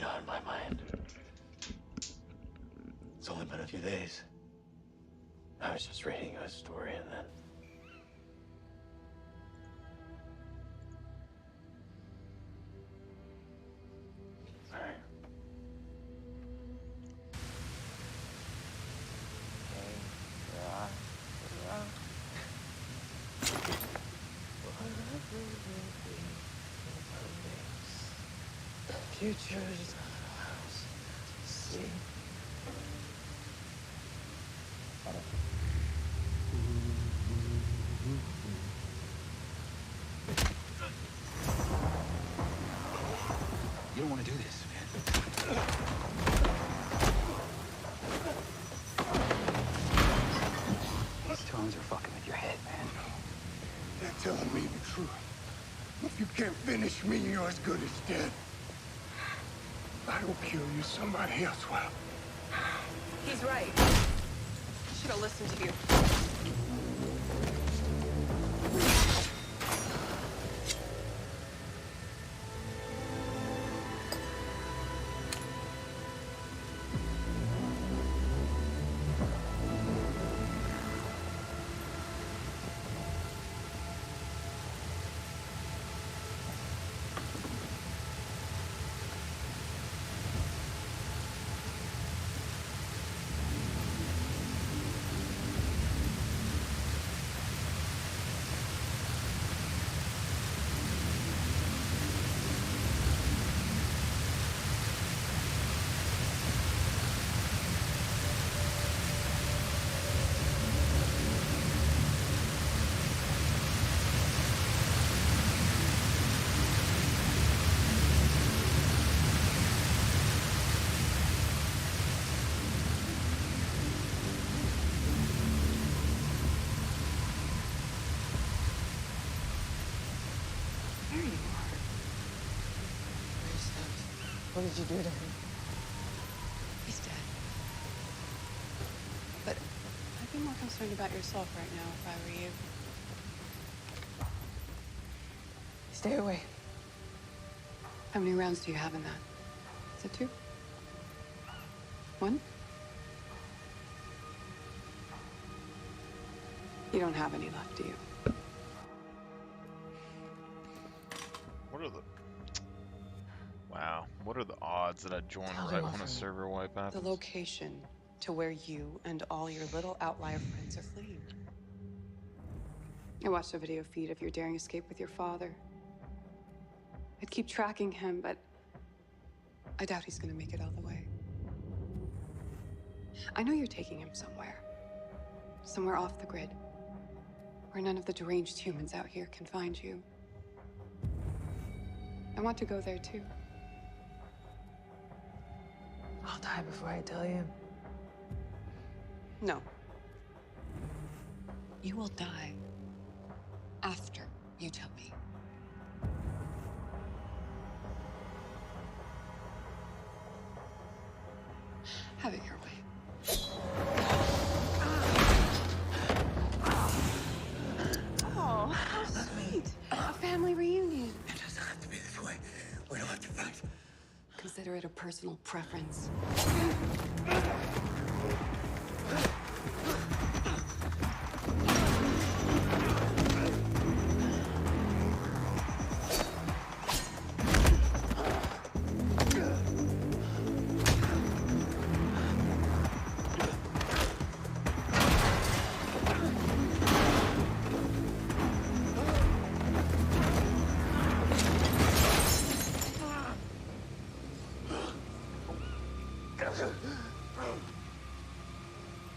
on my mind. It's only been a few days. I was just reading you a story and then... All right. Futures, see. You don't want to do this, man. These tones are fucking with your head, man. They're telling me the truth. If you can't finish me, you're as good as dead. I don't kill you, somebody else will. He's right. I should have listened to you. What did you do to him? He's dead. But I'd be more concerned about yourself right now if I were you. Stay away. How many rounds do you have in that? Is it 2? 1? You don't have any left, do you? What are the... Wow. What are the odds that I join right when a server wipe The happens? location to where you and all your little outlier friends are fleeing. I watched a video feed of your daring escape with your father. I'd keep tracking him, but I doubt he's gonna make it all the way. I know you're taking him somewhere. Somewhere off the grid. Where none of the deranged humans out here can find you. I want to go there too. I'll die before I tell you. No. You will die after you tell me. Have it your way. Oh, how sweet. A family reunion. It doesn't have to be this way. We don't have to fight. Consider it a personal preference.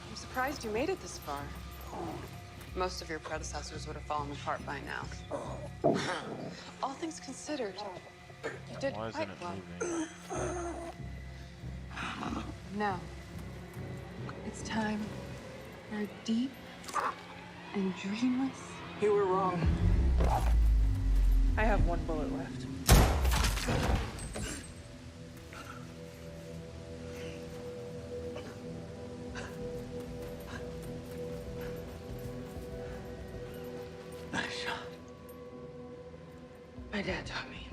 I'm surprised you made it this far. Most of your predecessors would have fallen apart by now. All things considered, you did Why isn't quite it well. moving? Now, it's time for a deep and dreamless. You were wrong. I have 1 bullet left. Nice shot. My dad taught me.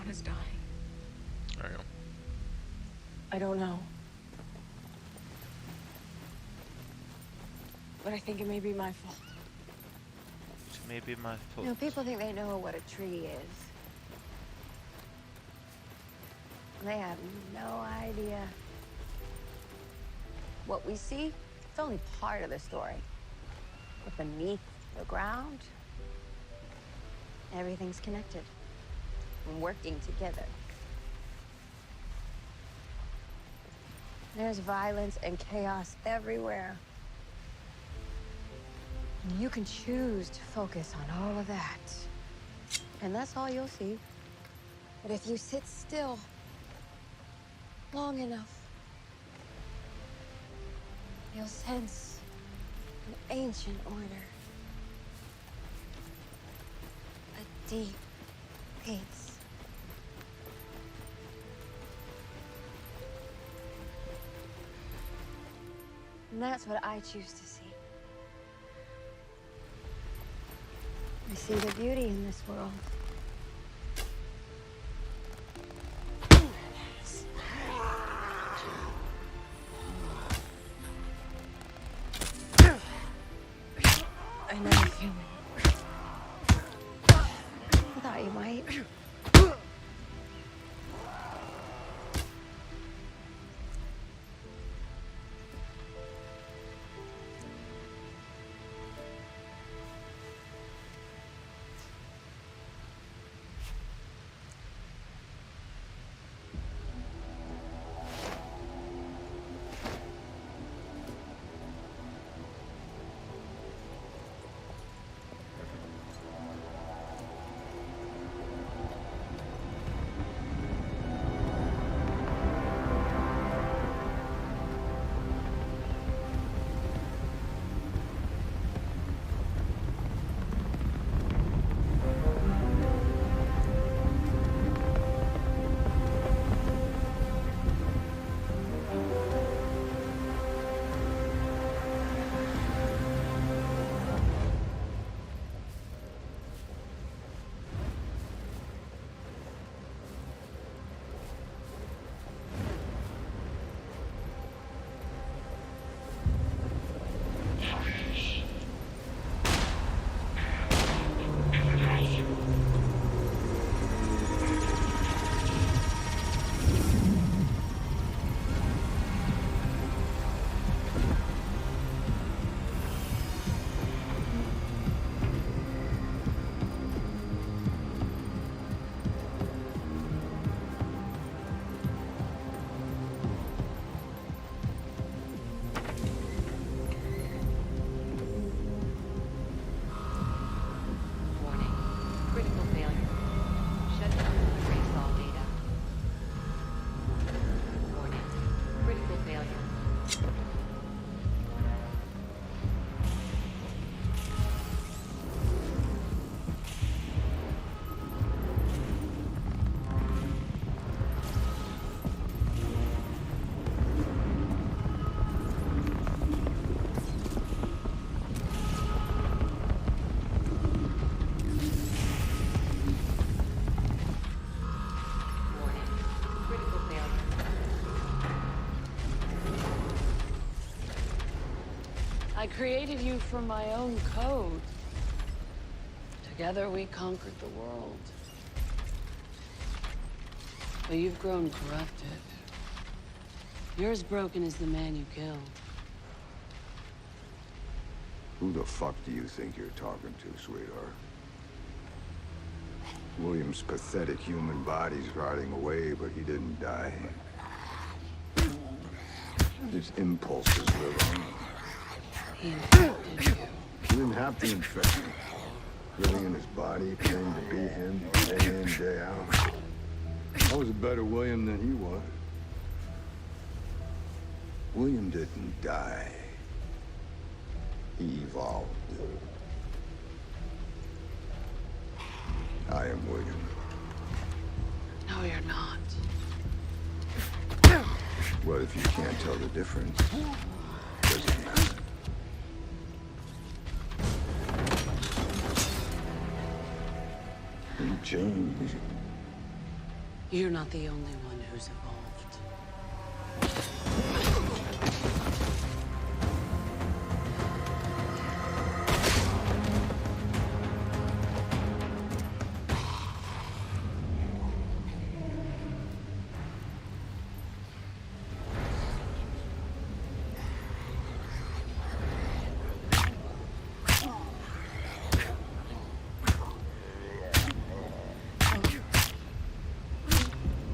is dying. There you go. I don't know. But I think it may be my fault. It may be my fault. You know, people think they know what a tree is. They have no idea. What we see, it's only part of the story. But beneath the ground, everything's connected and working together. There's violence and chaos everywhere. You can choose to focus on all of that. And that's all you'll see. But if you sit still long enough, you'll sense an ancient order. A deep peace. And that's what I choose to see. I see the beauty in this world. I know you're human. I thought you might. I created you from my own code. Together we conquered the world. But you've grown corrupted. You're as broken as the man you killed. Who the fuck do you think you're talking to, sweetheart? William's pathetic human body's rotting away, but he didn't die. His impulses live on. He infected you. He didn't have to infect me. Living in his body, trained to be him, day in, day out. I was a better William than he was. William didn't die. He evolved. I am William. No, you're not. Well, if you can't tell the difference, does it matter? You changed. You're not the only one who's evolved.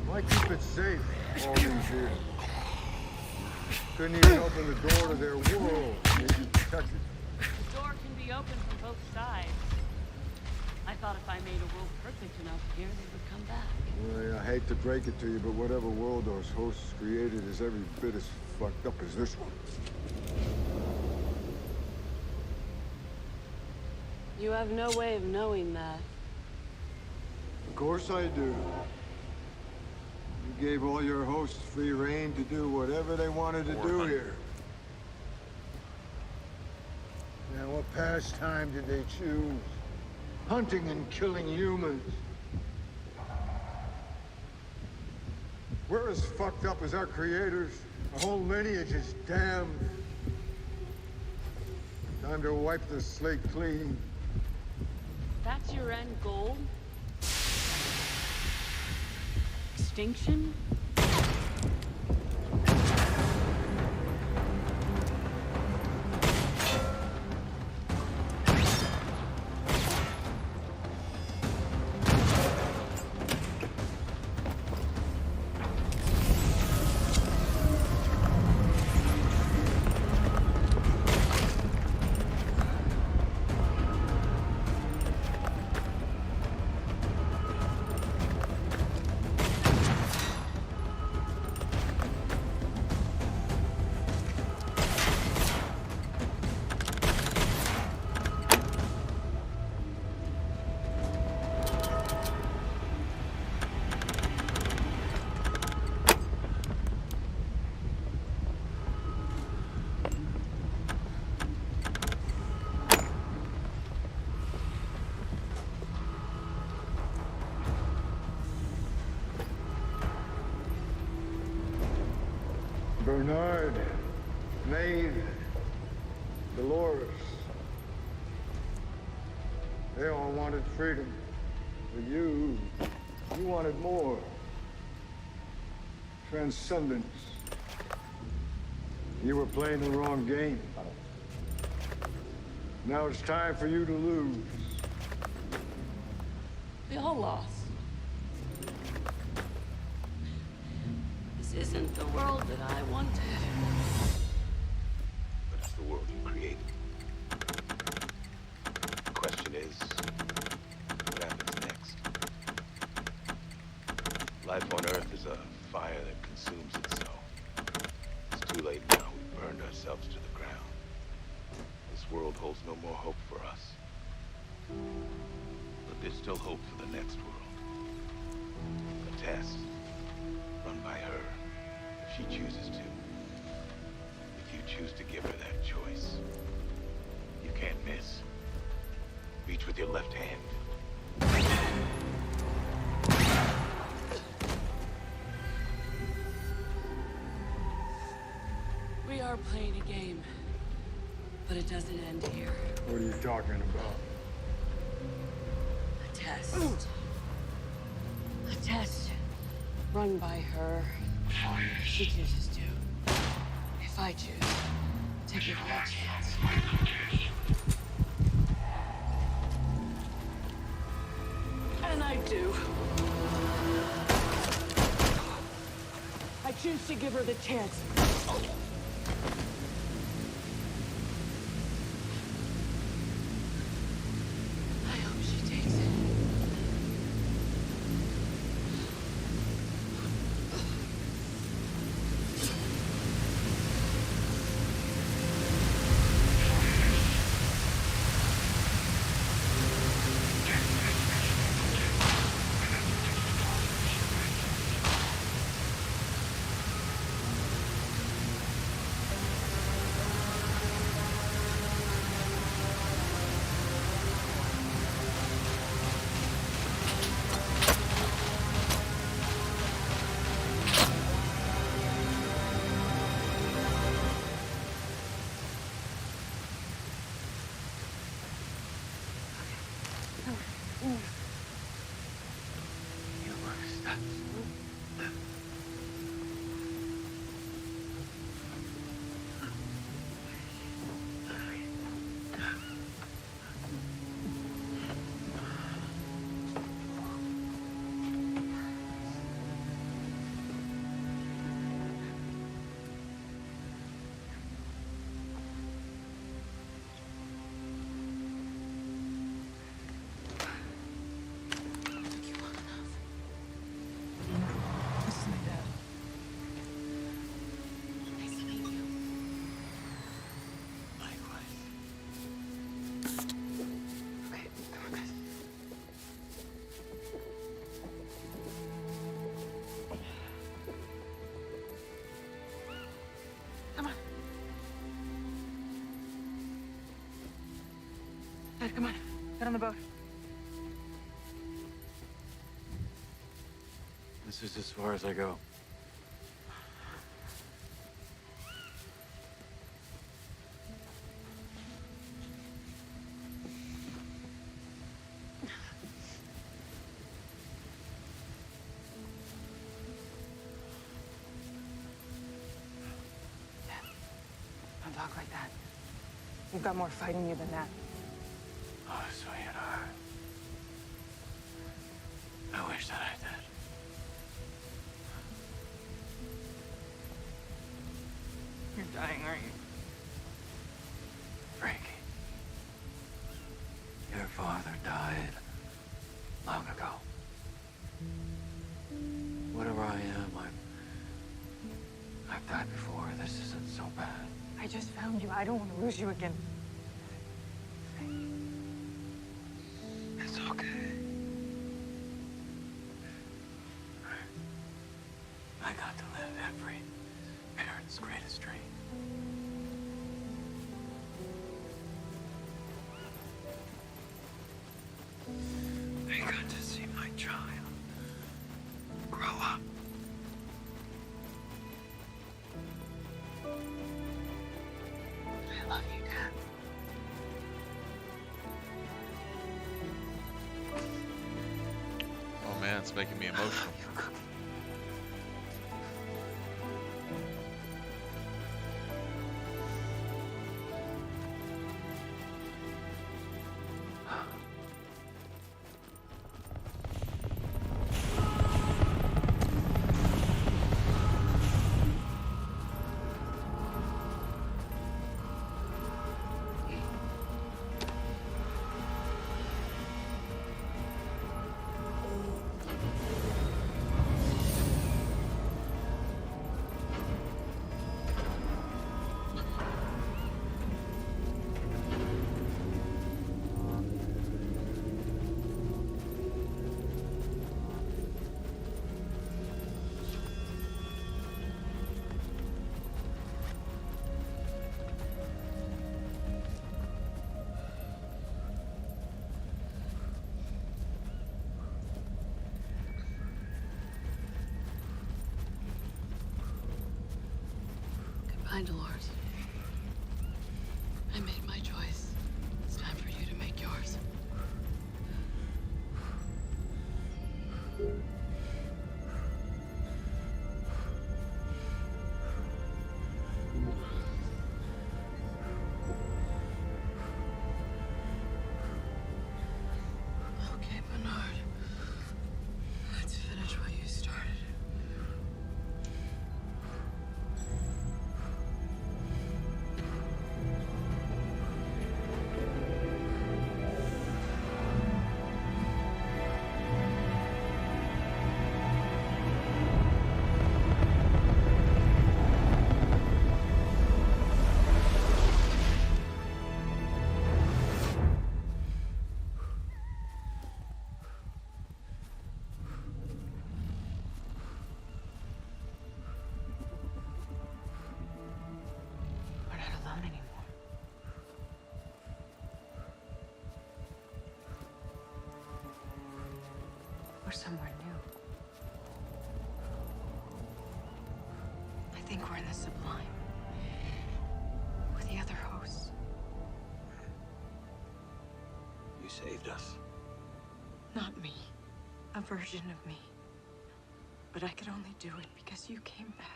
Why keep it safe all these years? Couldn't even open the door to their world. Maybe protect it. The door can be opened from both sides. I thought if I made a world perfect enough here, they would come back. Well, I hate to break it to you, but whatever world those hosts created is every bit as fucked up as this one. You have no way of knowing that. Of course I do. You gave all your hosts free reign to do whatever they wanted to do here. Now, what pastime did they choose? Hunting and killing humans. We're as fucked up as our creators. Our whole lineage is damned. Time to wipe the slate clean. That's your end goal? Extinction? Bernard, Maeve, Dolores. They all wanted freedom. But you wanted more. Transcendence. You were playing the wrong game. Now it's time for you to lose. We all lost. This isn't the world that I wanted. But it's the world you created. The question is, what happens next? Life on Earth is a fire that consumes itself. It's too late now. We've burned ourselves to the ground. This world holds no more hope for us. But there's still hope for the next world. A test, run by her, if she chooses to. If you choose to give her that choice, you can't miss. Reach with your left hand. We are playing a game, but it doesn't end here. What are you talking about? A test. A test run by her. If she chooses to. If I choose to give her a chance. And I do. I choose to give her the chance. I hope she takes it. Come on, get on the boat. This is as far as I go. Don't talk like that. You've got more fight in you than that. Oh, sweetheart. I wish that I did. You're dying, aren't you? Frankie. Your father died long ago. Whatever I am, I've died before. This isn't so bad. I just found you. I don't want to lose you again. It's okay. I got to live every parent's greatest dream. I got to see my child grow up. I love you, Dad. Oh man, it's making me emotional. Goodbye, Dolores. I made my choice. It's time for you to make yours. Okay, Bernard. Let's finish what you started. We're not alone anymore. We're somewhere new. I think we're in the Sublime. With the other hosts. You saved us. Not me. A version of me. But I could only do it because you came back.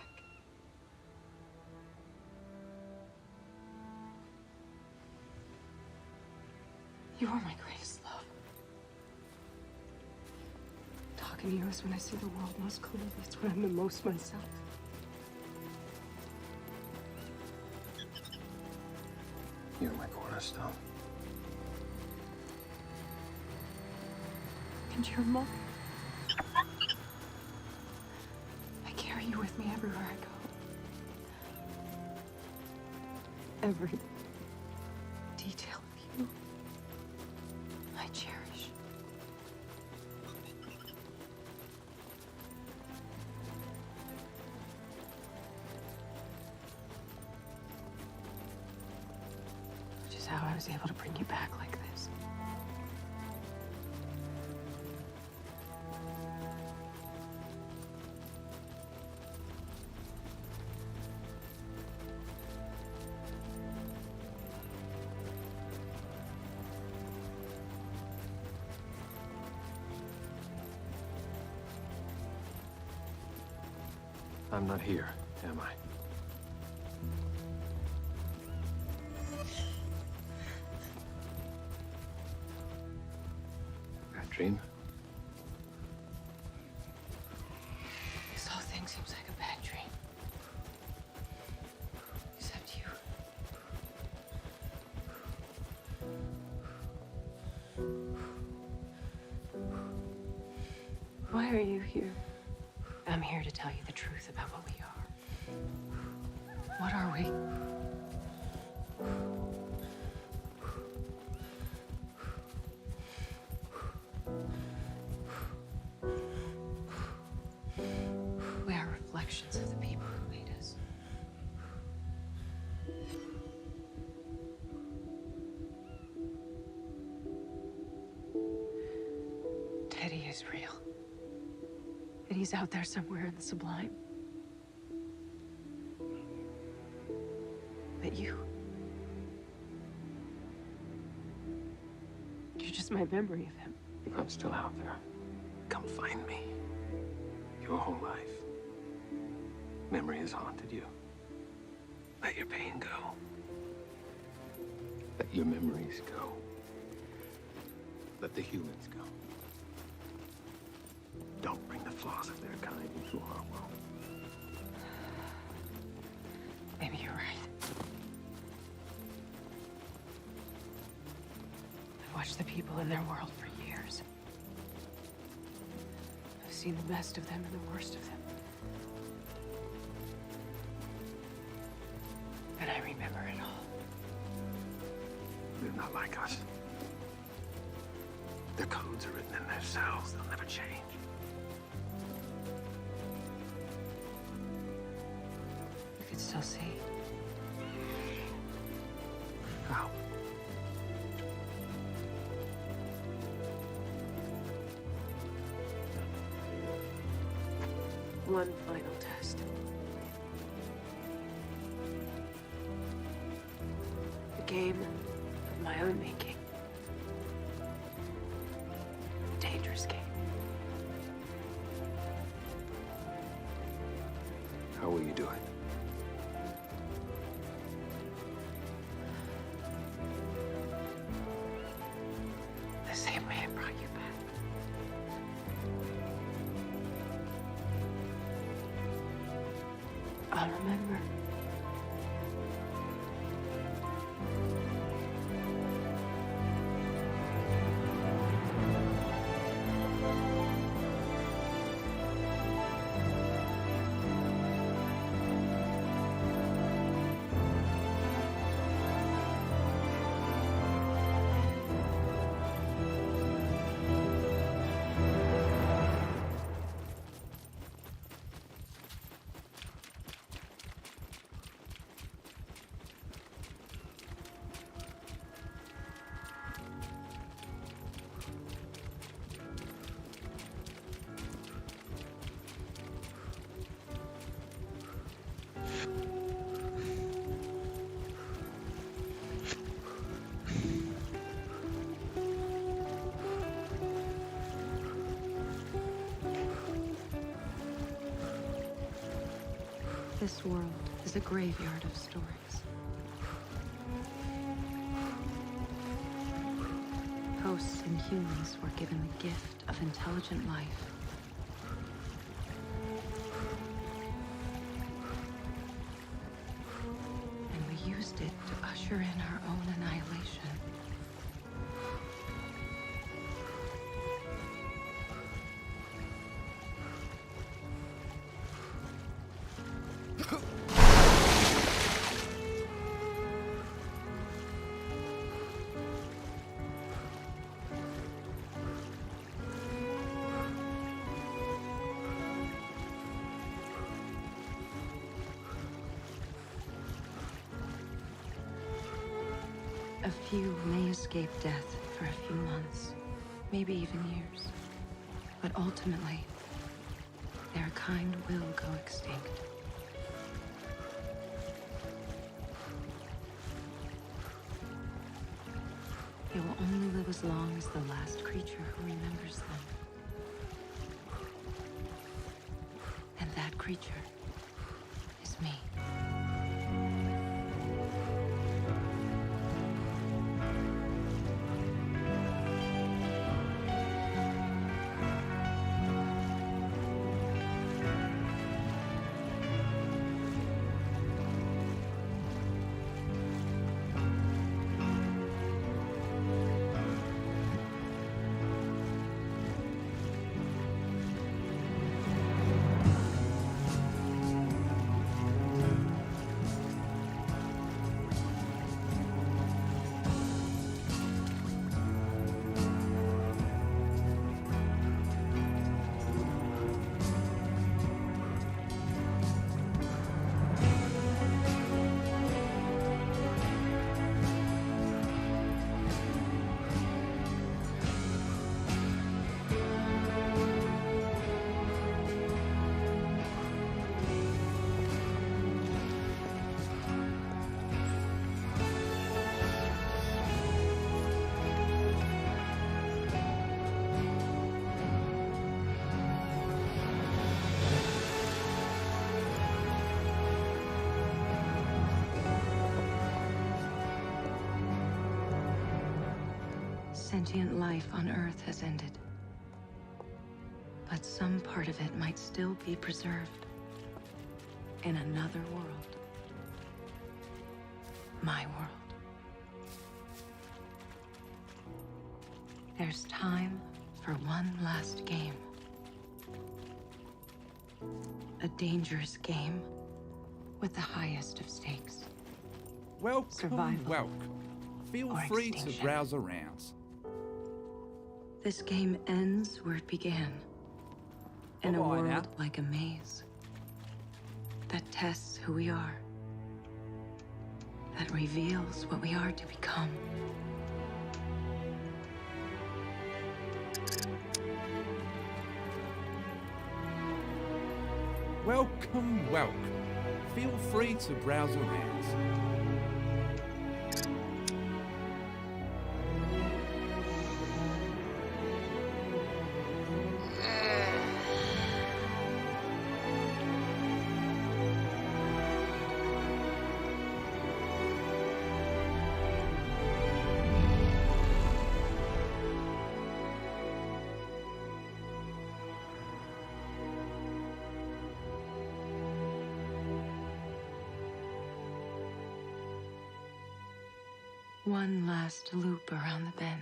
You are my greatest love. Talking to you is when I see the world most clearly. It's when I'm the most myself. You're my cornerstone. And your mom. I carry you with me everywhere I go. Every detail of you, I cherish. Which is how I was able to bring you back like this. I'm not here, am I? Bad dream? This whole thing seems like a bad dream. Except you. Why are you here? I'm here to tell you the truth about what we are. What are we? We are reflections of the people who made us. Teddy is real. And he's out there somewhere in the sublime. But you're just my memory of him. I'm still out there. Come find me. Your whole life. Memory has haunted you. Let your pain go. Let your memories go. Let the humans go. Don't bring the flaws of their kind into our world. Maybe you're right. I've watched the people in their world for years. I've seen the best of them and the worst of them. And I remember it all. They're not like us. Their codes are written in their cells. They'll never change. You could still see. How? One final test. A game of my own making. A dangerous game. How will you do it? The same way I brought you back. I'll remember. This world is a graveyard of stories. Hosts and humans were given the gift of intelligent life. And we used it to usher in our own annihilation. A few may escape death for a few months, maybe even years. But ultimately, their kind will go extinct. They will only live as long as the last creature who remembers them. And that creature is me. Sentient life on Earth has ended. But some part of it might still be preserved in another world. My world. There's time for one last game. A dangerous game with the highest of stakes. Welcome, Survival welcome. Feel or free to extinction. browse around. This game ends where it began. In a Bye-bye world now. like a maze. That tests who we are. That reveals what we are to become. Welcome, welcome. Feel free to browse around. One last loop around the bend.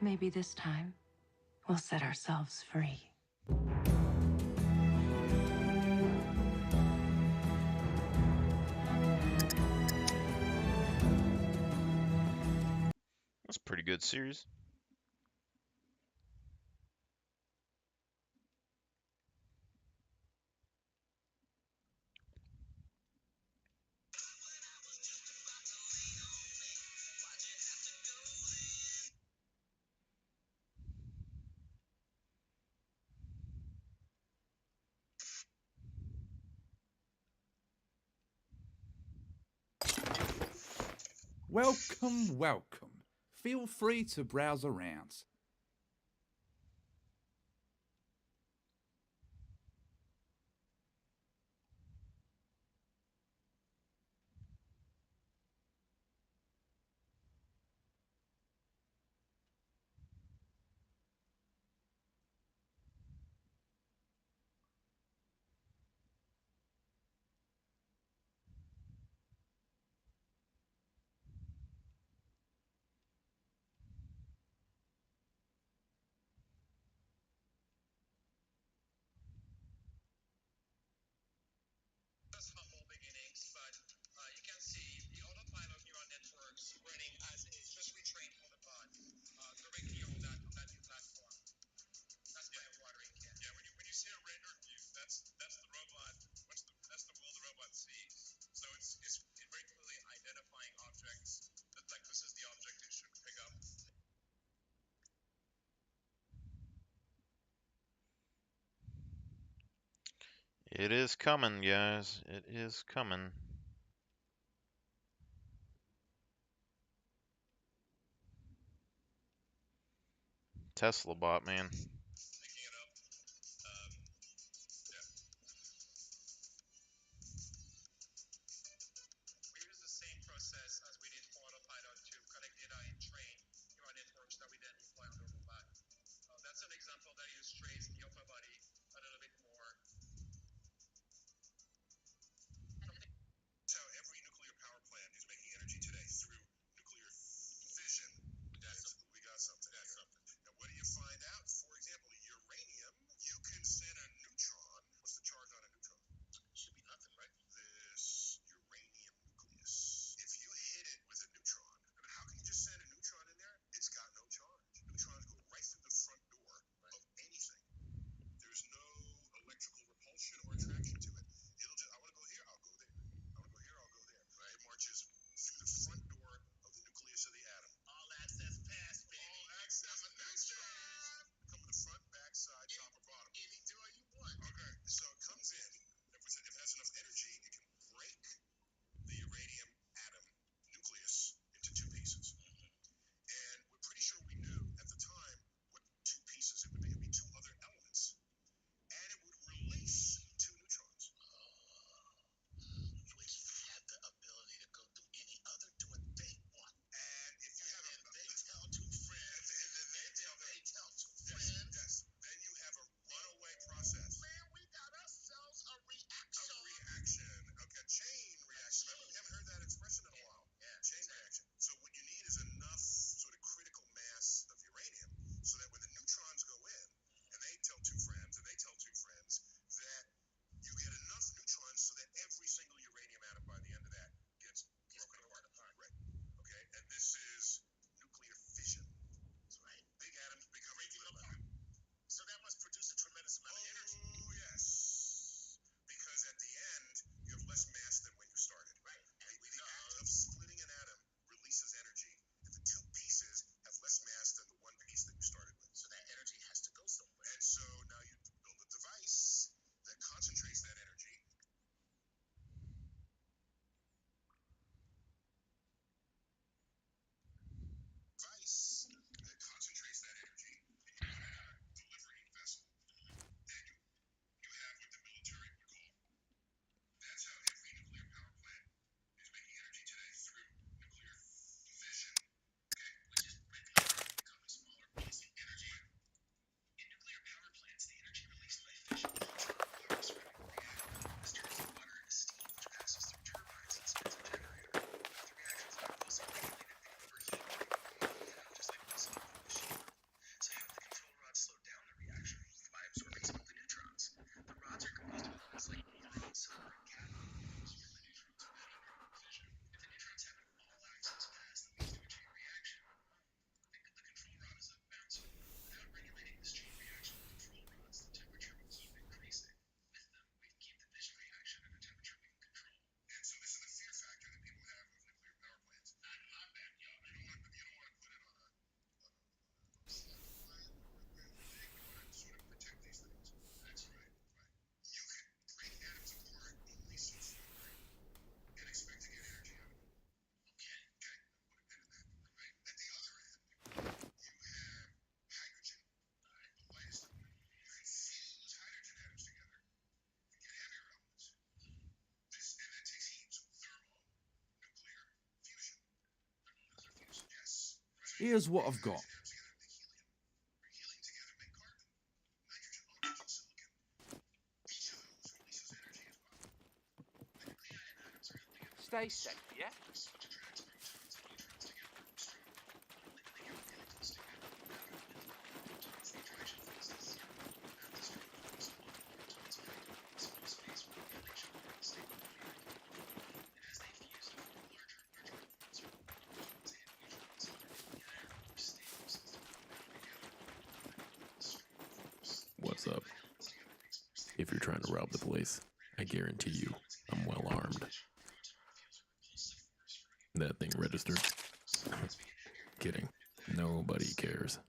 Maybe this time, we'll set ourselves free. That's a pretty good series. Welcome, welcome. Feel free to browse around. It is coming, guys. It is coming. Tesla bot, man. Here's what I've got. Stay safe, yeah? What's up? If you're trying to rob the place, I guarantee you I'm well armed. That thing registered? Kidding. Nobody cares.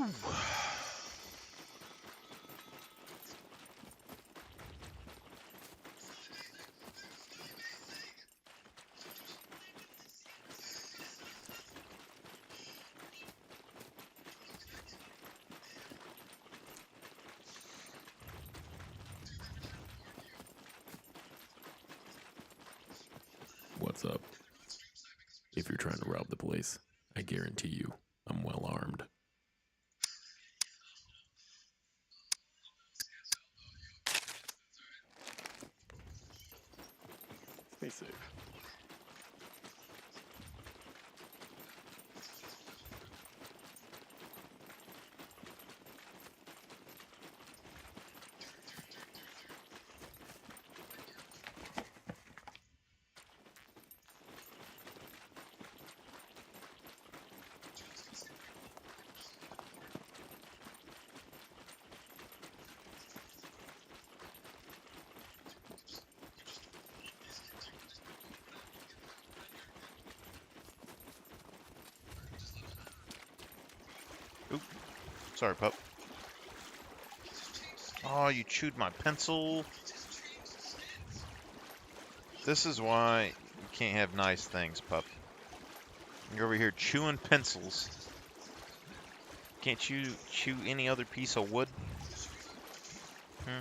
Whew. What's up? If you're trying to rob the place, I guarantee you, I'm well armed. Stay safe. Oop. Sorry, pup. Oh, you chewed my pencil. This is why you can't have nice things, pup. You're over here chewing pencils. Can't you chew any other piece of wood? Hmm?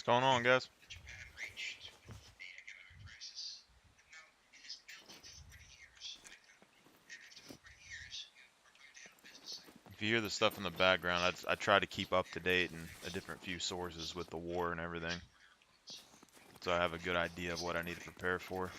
What's going on, guys? If you hear the stuff in the background, I try to keep up to date and a different few sources with the war and everything, so I have a good idea of what I need to prepare for.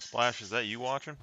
Splash, is that you watching?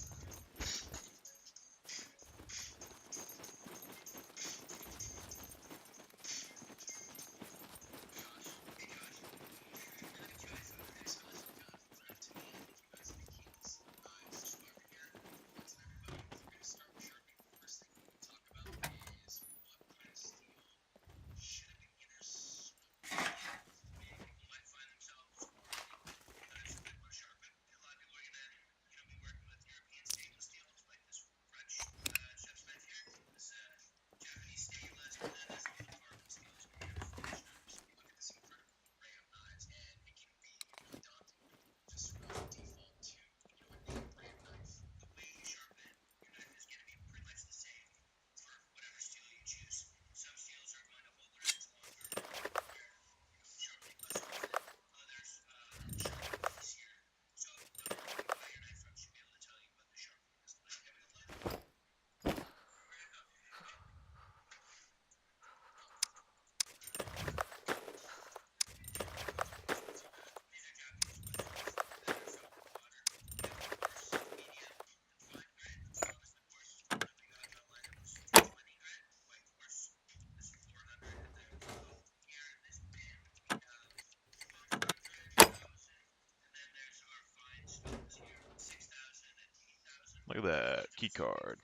Look at that key card.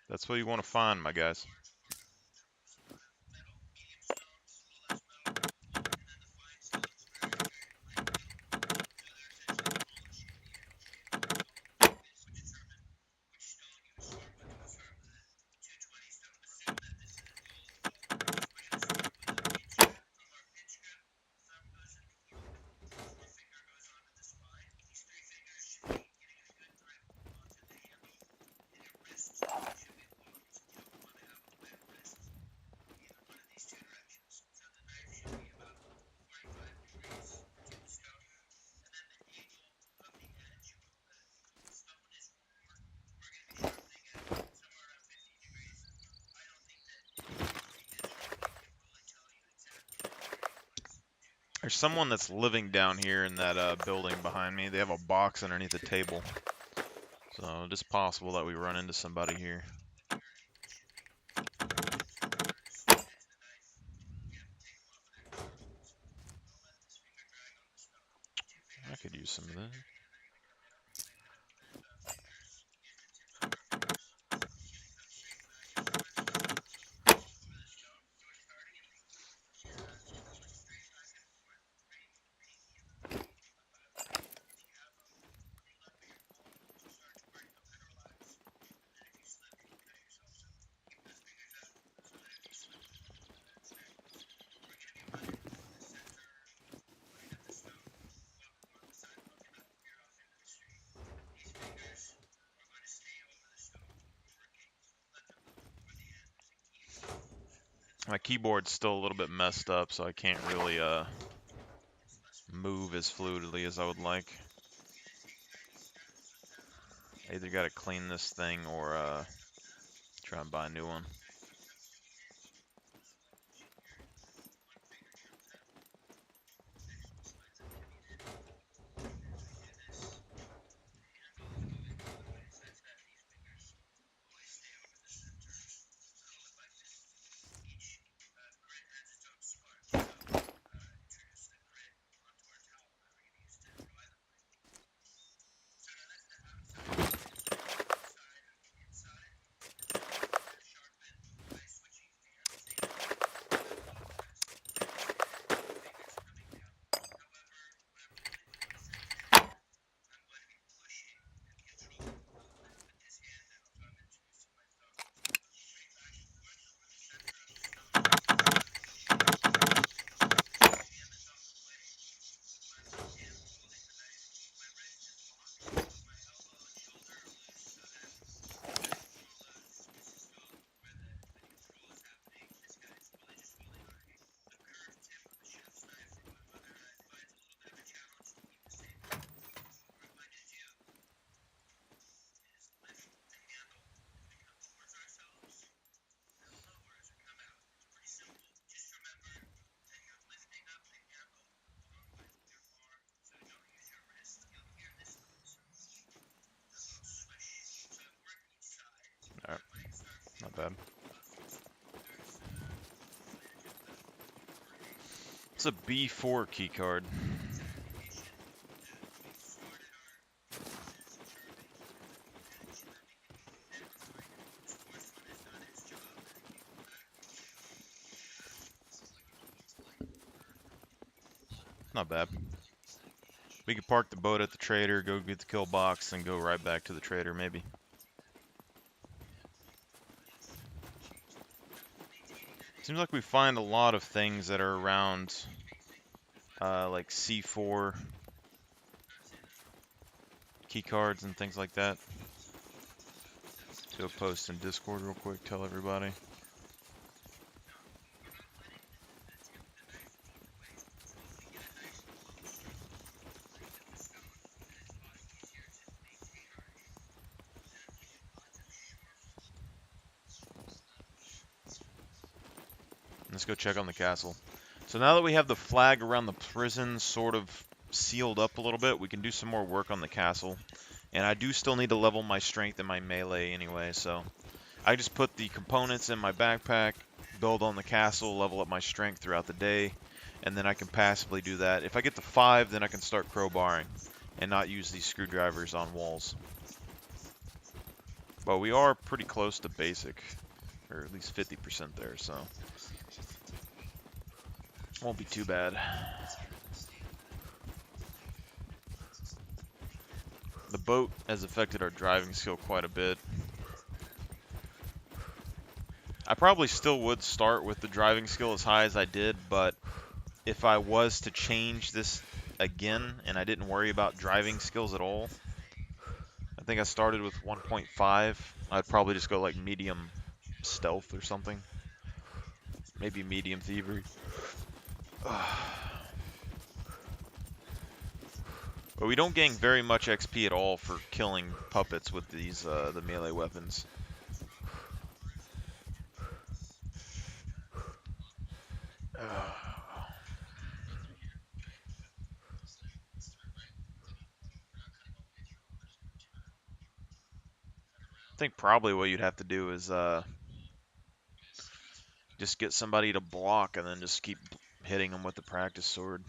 That's what you want to find, my guys. There's someone that's living down here in that building behind me. They have a box underneath the table. So it is possible that we run into somebody here. I could use some of that. My keyboard's still a little bit messed up, so I can't really move as fluidly as I would like. I either gotta clean this thing or try and buy a new one. Alright, not bad. It's a B4 key card. Not bad. We could park the boat at the trader, go get the kill box, and go right back to the trader, maybe. Seems like we find a lot of things that are around, like C4 key cards and things like that. Do a post in Discord real quick, tell everybody. Let's go check on the castle. So now that we have the flag around the prison sort of sealed up a little bit, we can do some more work on the castle. And I do still need to level my strength and my melee anyway, so I just put the components in my backpack, build on the castle, level up my strength throughout the day, and then I can passively do that. If I get to 5, then I can start crowbarring and not use these screwdrivers on walls. But we are pretty close to basic, or at least 50% there, so won't be too bad. The boat has affected our driving skill quite a bit. I probably still would start with the driving skill as high as I did, but if I was to change this again and I didn't worry about driving skills at all, I think I started with 1.5. I'd probably just go like medium stealth or something. Maybe medium thievery. But we don't gain very much XP at all for killing puppets with these the melee weapons. I think probably what you'd have to do is just get somebody to block and then just keep hitting them with the practice sword.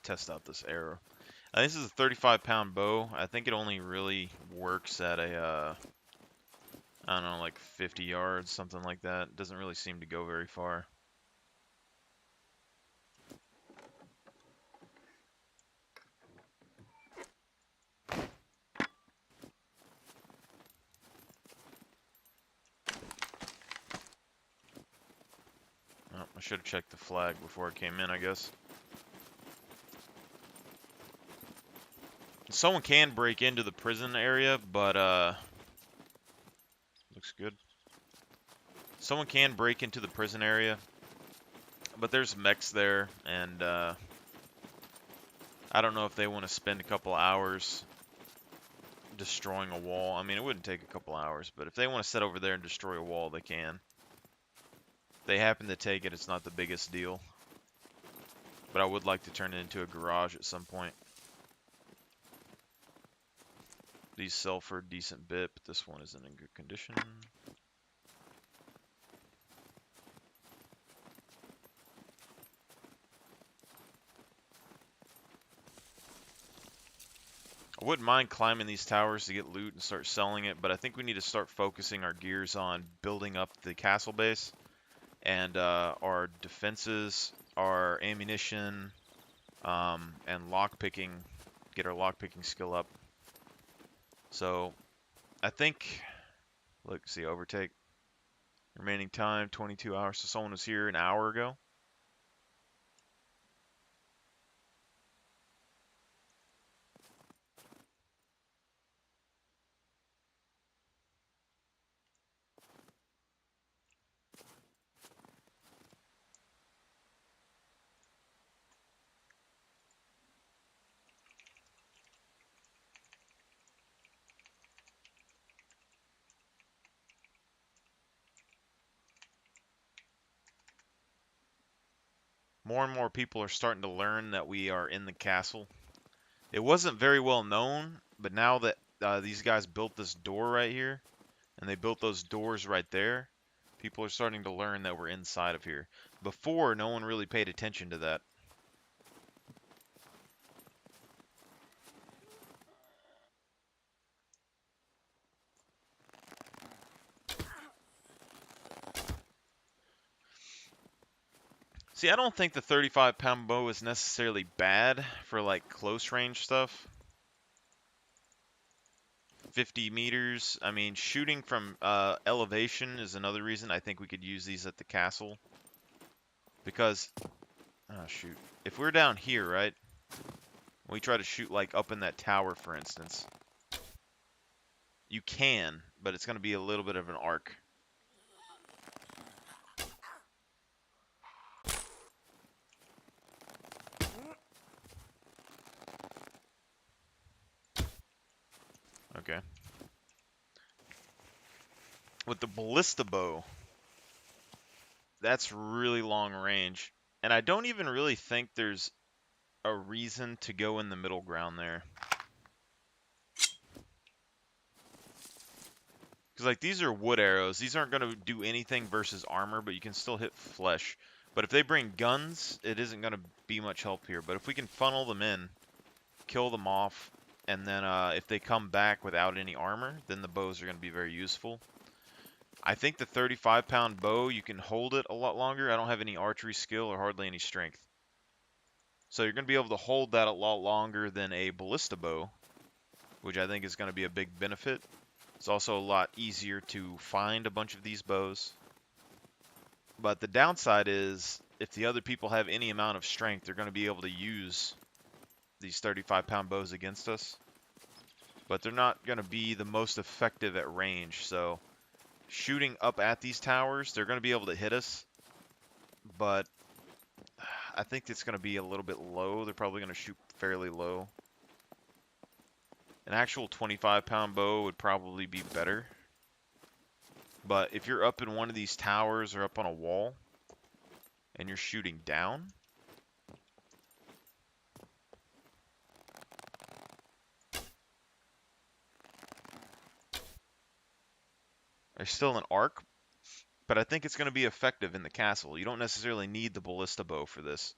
Test out this arrow. This is a 35-pound bow. I think it only really works at a, I don't know, like 50 yards, something like that. It doesn't really seem to go very far. Oh, I should have checked the flag before I came in, I guess. Someone can break into the prison area, but, looks good. Someone can break into the prison area, but there's mechs there, and, I don't know if they want to spend a couple hours destroying a wall. I mean, it wouldn't take a couple hours, but if they want to sit over there and destroy a wall, they can. If they happen to take it, it's not the biggest deal. But I would like to turn it into a garage at some point. These sell for a decent bit, but this one isn't in good condition. I wouldn't mind climbing these towers to get loot and start selling it, but I think we need to start focusing our gears on building up the castle base and our defenses, our ammunition, and lockpicking, get our lockpicking skill up. So I think, look, see, overtake. Remaining time, 22 hours. So someone was here an hour ago. More and more people are starting to learn that we are in the castle. It wasn't very well known, but now that these guys built this door right here, and they built those doors right there, people are starting to learn that we're inside of here. Before, no one really paid attention to that. See, I don't think the 35-pound bow is necessarily bad for like close range stuff. 50 meters. I mean, shooting from elevation is another reason I think we could use these at the castle. Because, oh shoot, if we're down here, right, we try to shoot like up in that tower, for instance, you can, but it's going to be a little bit of an arc. Okay. With the ballista bow, that's really long range. And I don't even really think there's a reason to go in the middle ground there. Because, like, these are wood arrows. These aren't going to do anything versus armor, but you can still hit flesh. But if they bring guns, it isn't going to be much help here. But if we can funnel them in, kill them off, and then if they come back without any armor, then the bows are going to be very useful. I think the 35-pound bow, you can hold it a lot longer. I don't have any archery skill or hardly any strength. So you're going to be able to hold that a lot longer than a ballista bow, which I think is going to be a big benefit. It's also a lot easier to find a bunch of these bows. But the downside is, if the other people have any amount of strength, they're going to be able to use these 35-pound bows against us. But they're not going to be the most effective at range, so shooting up at these towers, they're going to be able to hit us. But I think it's going to be a little bit low. They're probably going to shoot fairly low. An actual 25-pound bow would probably be better. But if you're up in one of these towers or up on a wall and you're shooting down, there's still an arc, but I think it's going to be effective in the castle. You don't necessarily need the ballista bow for this,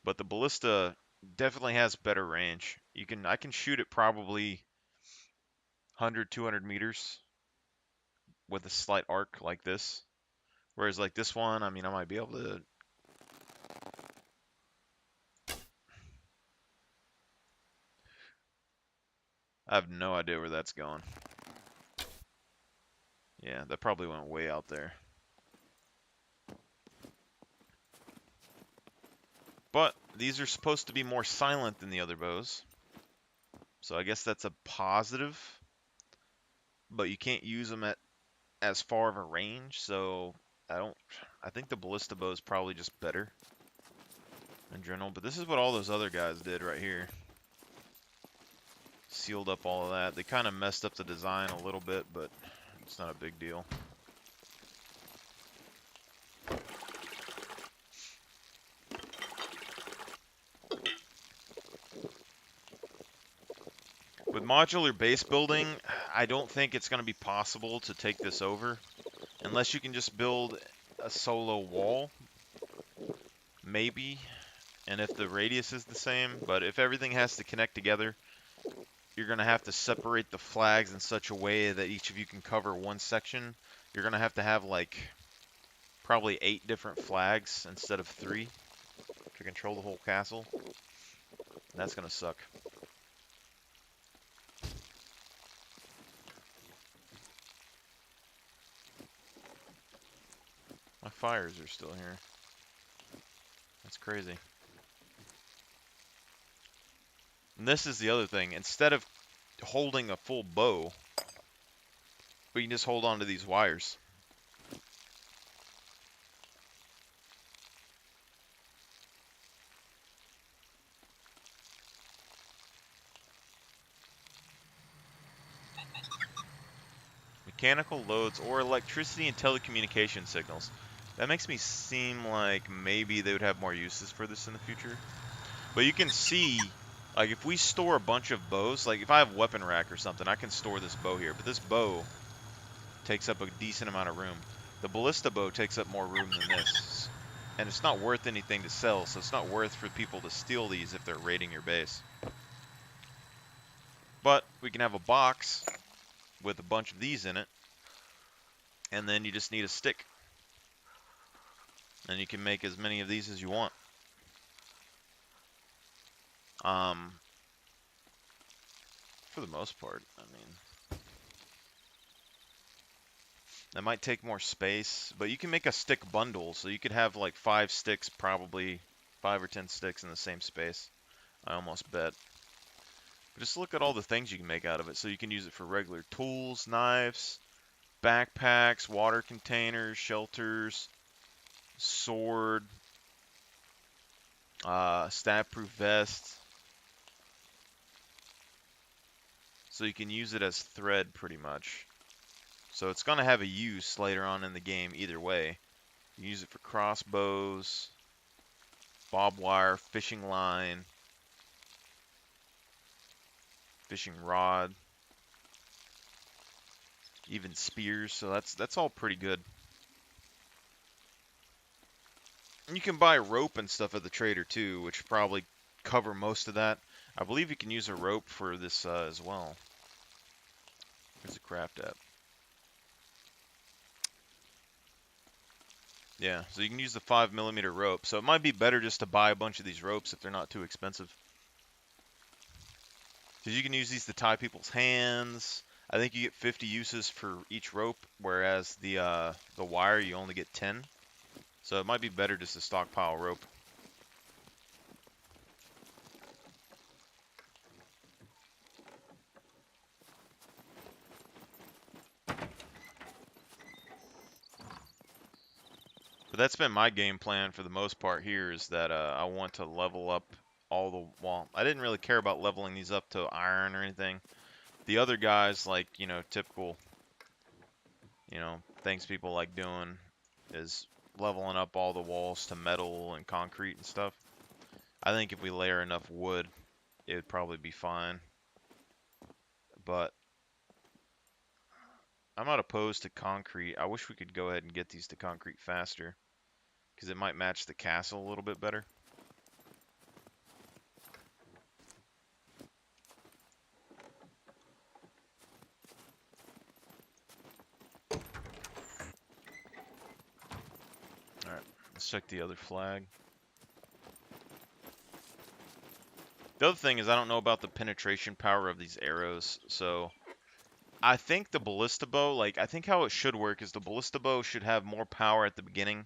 but the ballista definitely has better range. I can shoot it probably 100, 200 meters with a slight arc like this. Whereas like this one, I mean, I might be able to... I have no idea where that's going. Yeah, that probably went way out there. But these are supposed to be more silent than the other bows. So I guess that's a positive. But you can't use them at as far of a range, so I think the ballista bow is probably just better in general. But this is what all those other guys did right here. Sealed up all of that. They kind of messed up the design a little bit, but it's not a big deal. With modular base building, I don't think it's going to be possible to take this over. Unless you can just build a solo wall. Maybe. And if the radius is the same. But if everything has to connect together, you're going to have to separate the flags in such a way that each of you can cover one section. You're going to have like probably 8 different flags instead of 3 to control the whole castle. That's going to suck. My fires are still here. That's crazy. And this is the other thing. Instead of holding a full bow, we can just hold on to these wires. Mechanical loads or electricity and telecommunication signals. That makes me seem like maybe they would have more uses for this in the future. But you can see, like if we store a bunch of bows, like if I have a weapon rack or something, I can store this bow here. But this bow takes up a decent amount of room. The ballista bow takes up more room than this. And it's not worth anything to sell, so it's not worth for people to steal these if they're raiding your base. But we can have a box with a bunch of these in it, and then you just need a stick. And you can make as many of these as you want. For the most part, I mean, that might take more space, but you can make a stick bundle, so you could have like 5 sticks, probably 5 or 10 sticks in the same space. I almost bet. But just look at all the things you can make out of it. So you can use it for regular tools, knives, backpacks, water containers, shelters, sword, stab-proof vest. So you can use it as thread pretty much. So it's going to have a use later on in the game either way. You use it for crossbows, barbed wire, fishing line, fishing rod. even spears, so that's all pretty good. And you can buy rope and stuff at the trader too, which probably cover most of that. I believe you can use a rope for this as well. Where's the craft at? Yeah, so you can use the 5mm rope. So it might be better just to buy a bunch of these ropes if they're not too expensive. Because you can use these to tie people's hands. I think you get 50 uses for each rope, whereas the wire you only get 10. So it might be better just to stockpile rope. But that's been my game plan for the most part here, is that I want to level up all the... Well, I didn't really care about leveling these up to iron or anything. The other guys, like, you know, typical, you know, things people like doing is leveling up all the walls to metal and concrete and stuff. I think if we layer enough wood, it would probably be fine. But I'm not opposed to concrete. I wish we could go ahead and get these to concrete faster, because it might match the castle a little bit better. Alright, let's check the other flag. The other thing is, I don't know about the penetration power of these arrows, so I think the ballista bow, like, I think how it should work is the ballista bow should have more power at the beginning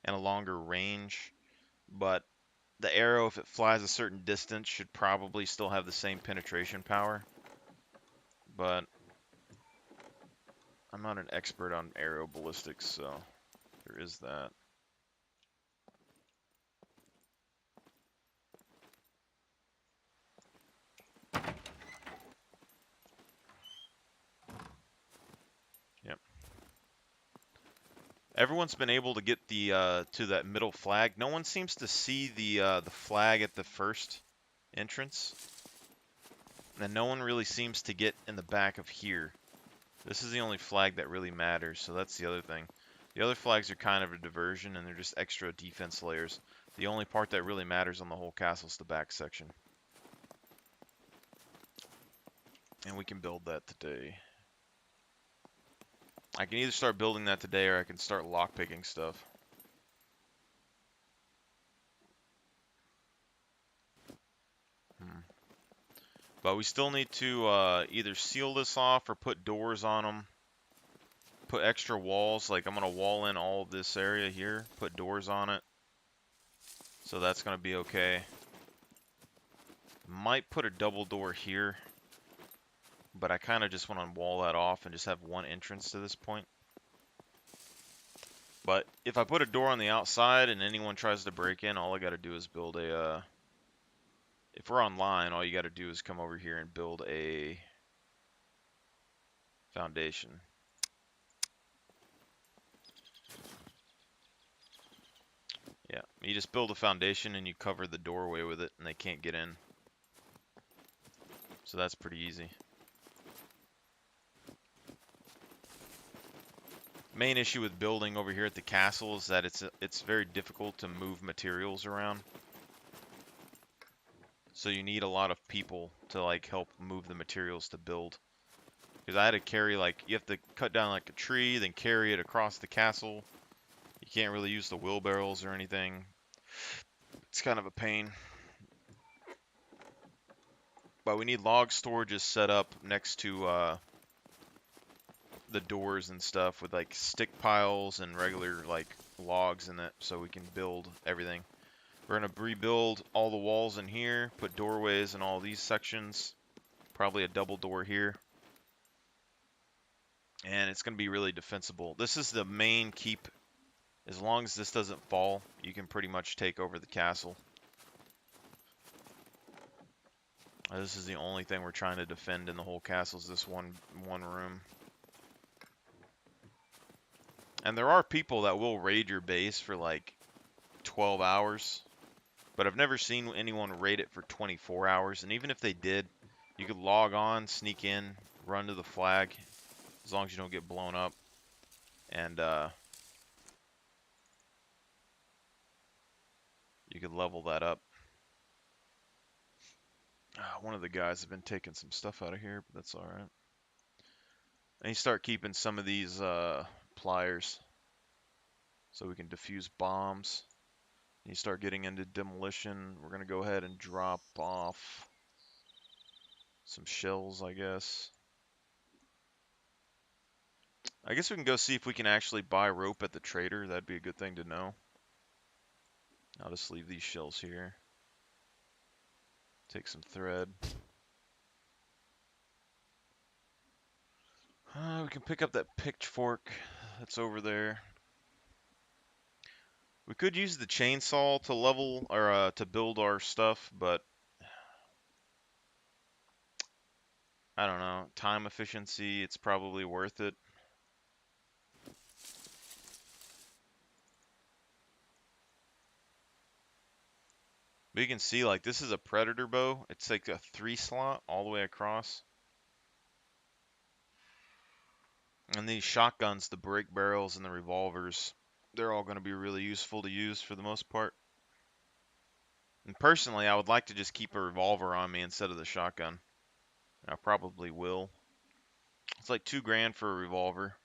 and a longer range, but the arrow, if it flies a certain distance, should probably still have the same penetration power. But I'm not an expert on arrow ballistics, so there is that. Yep. Everyone's been able to get the to that middle flag. No one seems to see the flag at the first entrance, and no one really seems to get in the back of here. This is the only flag that really matters, so that's the other thing. The other flags are kind of a diversion, and they're just extra defense layers. The only part that really matters on the whole castle is the back section. And we can build that today. I can either start building that today, or I can start lockpicking stuff. But we still need to either seal this off or put doors on them. Put extra walls, like I'm going to wall in all of this area here, put doors on it. So that's going to be okay. Might put a double door here, but I kind of just want to wall that off and just have one entrance to this point. But if I put a door on the outside and anyone tries to break in, all I got to do is build a... if we're online, all you got to do is come over here and build a foundation. Yeah, you just build a foundation and you cover the doorway with it and they can't get in. So that's pretty easy. Main issue with building over here at the castle is that it's very difficult to move materials around. So you need a lot of people to like help move the materials to build. Because I had to carry, like, you have to cut down like a tree, then carry it across the castle. You can't really use the wheelbarrows or anything. It's kind of a pain. But we need log storages set up next to the doors and stuff with like stick piles and regular like logs in it so we can build everything. We're going to rebuild all the walls in here, put doorways in all these sections, probably a double door here. And it's going to be really defensible. This is the main keep. As long as this doesn't fall, you can pretty much take over the castle. This is the only thing we're trying to defend in the whole castle, is this one room. And there are people that will raid your base for like 12 hours. But I've never seen anyone raid it for 24 hours. And even if they did, you could log on, sneak in, run to the flag, as long as you don't get blown up. And you could level that up. One of the guys has been taking some stuff out of here, but that's alright. And you start keeping some of these pliers so we can defuse bombs. And you start getting into demolition. We're going to go ahead and drop off some shells, I guess. I guess we can go see if we can actually buy rope at the trader. That'd be a good thing to know. I'll just leave these shells here. Take some thread. We can pick up that pitchfork that's over there. We could use the chainsaw to level or to build our stuff, but I don't know. Time efficiency, it's probably worth it. But you can see, like, this is a Predator bow. It's like a 3-slot all the way across. And these shotguns, the break barrels and the revolvers, they're all going to be really useful to use for the most part. And personally, I would like to just keep a revolver on me instead of the shotgun. I probably will. It's like $2 grand for a revolver.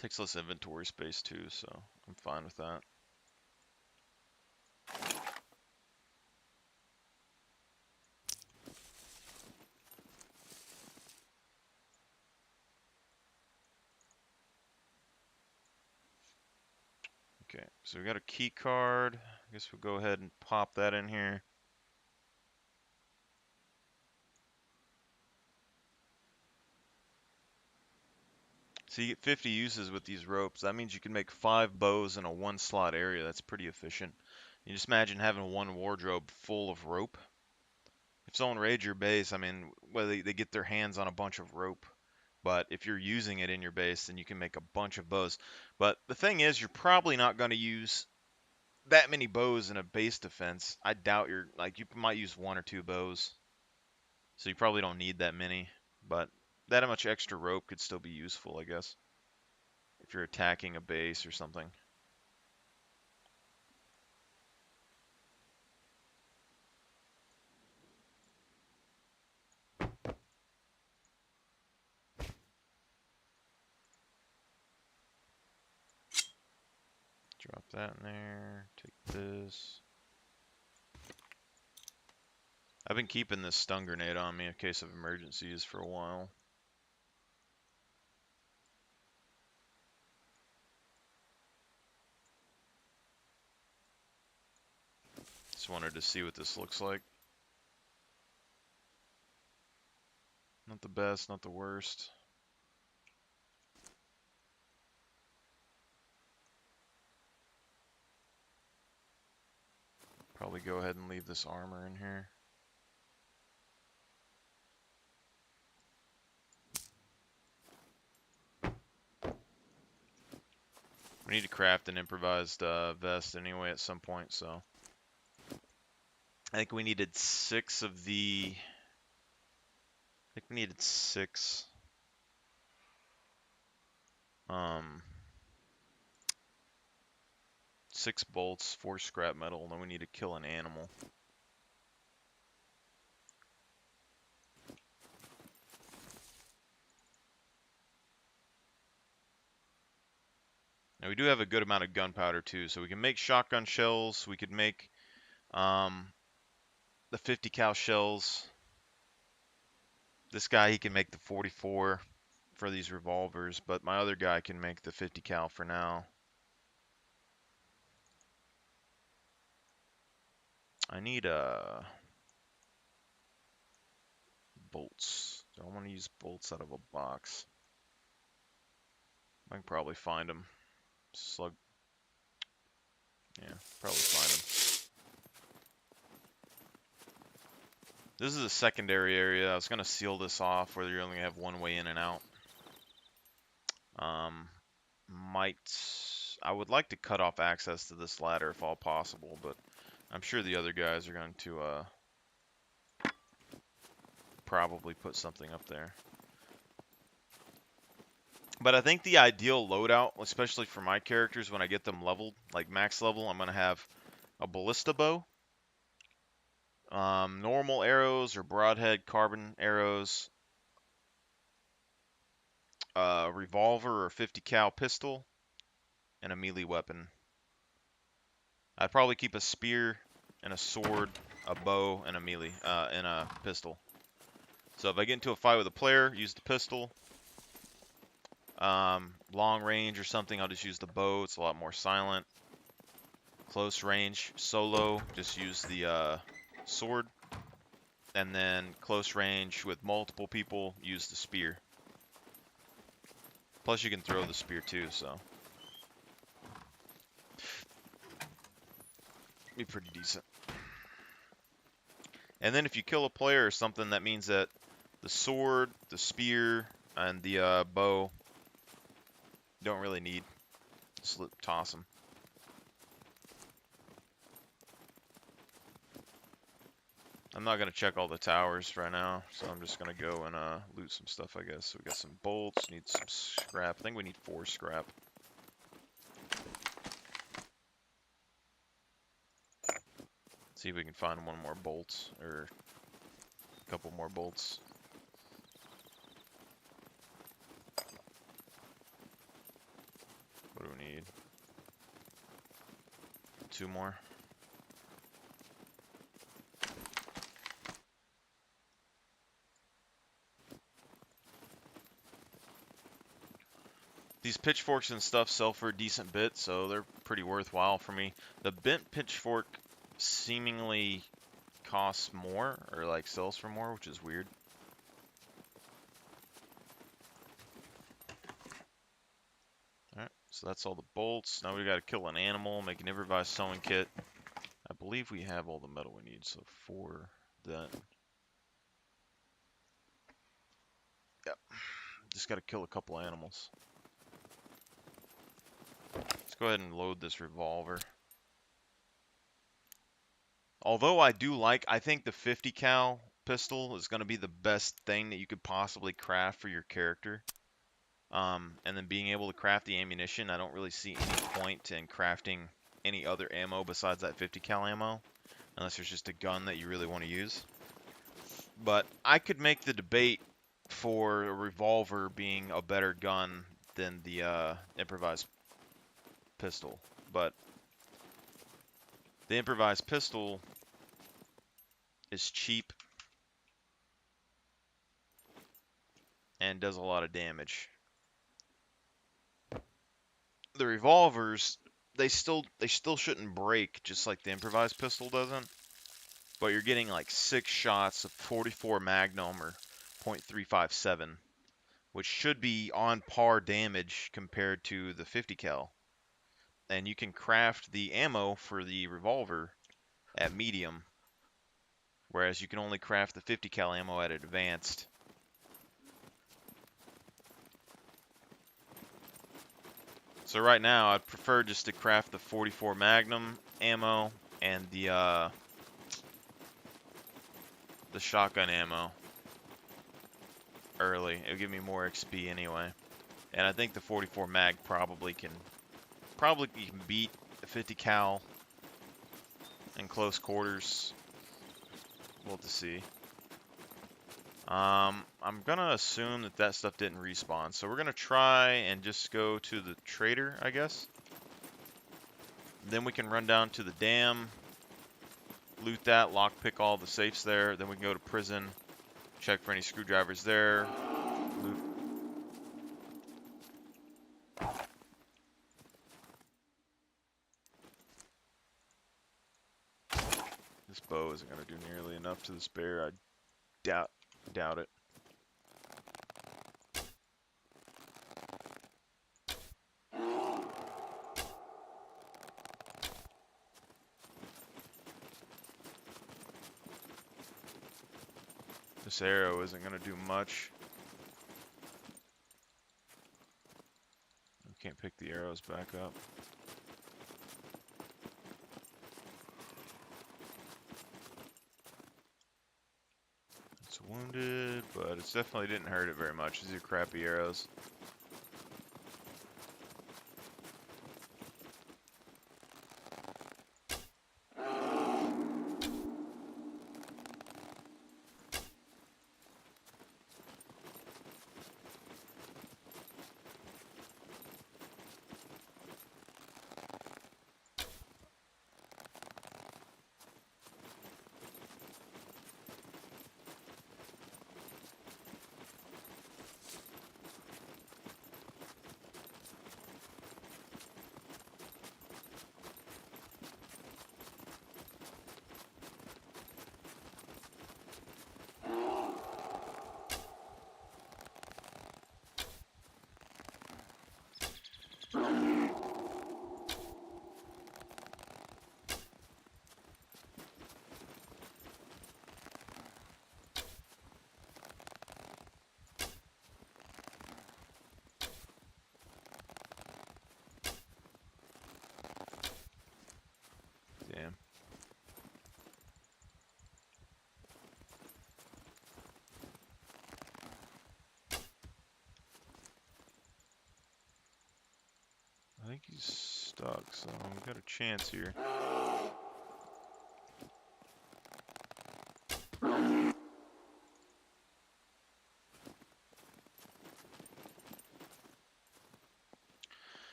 Takes less inventory space too, so I'm fine with that. Okay, so we got a key card. I guess we'll go ahead and pop that in here. So you get 50 uses with these ropes. That means you can make 5 bows in a 1-slot area. That's pretty efficient. You just imagine having one wardrobe full of rope. If someone raids your base, I mean, whether they get their hands on a bunch of rope. But if you're using it in your base, then you can make a bunch of bows. But the thing is, you're probably not going to use that many bows in a base defense. I doubt you might use 1 or 2 bows. So you probably don't need that many. But that much extra rope could still be useful, I guess, if you're attacking a base or something. Drop that in there. Take this. I've been keeping this stun grenade on me in case of emergencies for a while. Just wanted to see what this looks like. Not the best, not the worst. Probably go ahead and leave this armor in here. We need to craft an improvised vest anyway at some point, so. I think we needed 6 of the... I think we needed 6. 6 bolts, 4 scrap metal, and then we need to kill an animal. Now we do have a good amount of gunpowder too, so we can make shotgun shells. We could make the 50 cal shells. This guy, he can make the 44 for these revolvers, but my other guy can make the 50 cal for now. I need bolts. I don't want to use bolts out of a box. I can probably find them. Slug. Yeah, probably find them. This is a secondary area. I was going to seal this off where you only have one way in and out. I would like to cut off access to this ladder if all possible, but I'm sure the other guys are going to probably put something up there. But I think the ideal loadout, especially for my characters when I get them leveled, like max level, I'm going to have a ballista bow, normal arrows or broadhead carbon arrows, a revolver or 50 cal pistol, and a melee weapon. I'd probably keep a spear and a sword, a bow, and a melee, and a pistol. So if I get into a fight with a player, use the pistol. Long range or something, I'll just use the bow. It's a lot more silent. Close range, solo, just use the sword. And then close range with multiple people, use the spear. Plus you can throw the spear too, so. Be pretty decent. And then if you kill a player or something, that means that the sword, the spear, and the bow don't really need. Just toss them. I'm not going to check all the towers right now, so I'm just going to go and loot some stuff, I guess. So we got some bolts, need some scrap. I think we need 4 scrap. See if we can find one more bolt, or a couple more bolts. What do we need? 2 more. These pitchforks and stuff sell for a decent bit, so they're pretty worthwhile for me. The bent pitchfork seemingly costs more, or like sells for more, which is weird. Alright, so that's all the bolts. Now we gotta kill an animal, make an improvised sewing kit. I believe we have all the metal we need, so for that. Yep. Just gotta kill a couple animals. Let's go ahead and load this revolver. Although I think the 50 cal pistol is going to be the best thing that you could possibly craft for your character. And then being able to craft the ammunition, I don't really see any point in crafting any other ammo besides that 50 cal ammo. Unless there's just a gun that you really want to use. But I could make the debate for a revolver being a better gun than the improvised pistol. But the improvised pistol is cheap and does a lot of damage. The revolvers, they still shouldn't break, just like the improvised pistol doesn't. But you're getting like 6 shots of 44 Magnum or .357, which should be on par damage compared to the 50 cal. And you can craft the ammo for the revolver at medium, whereas you can only craft the 50 cal ammo at advanced. So right now, I'd prefer just to craft the 44 Magnum ammo and the shotgun ammo early. It'll give me more XP anyway. And I think the 44 mag probably can beat the 50 cal in close quarters. We'll have to see. I'm gonna assume that stuff didn't respawn, so we're gonna try and just go to the trader, I guess. Then we can run down to the dam, loot that, lockpick all the safes there. Then we can go to prison, check for any screwdrivers there, loot. This bow isn't going to do nearly enough to the spare. I doubt it. This arrow isn't going to do much. We can't pick the arrows back up. It's a wound. wounded, but it definitely didn't hurt it very much. These are crappy arrows. Damn. I think he's stuck, so we've got a chance here.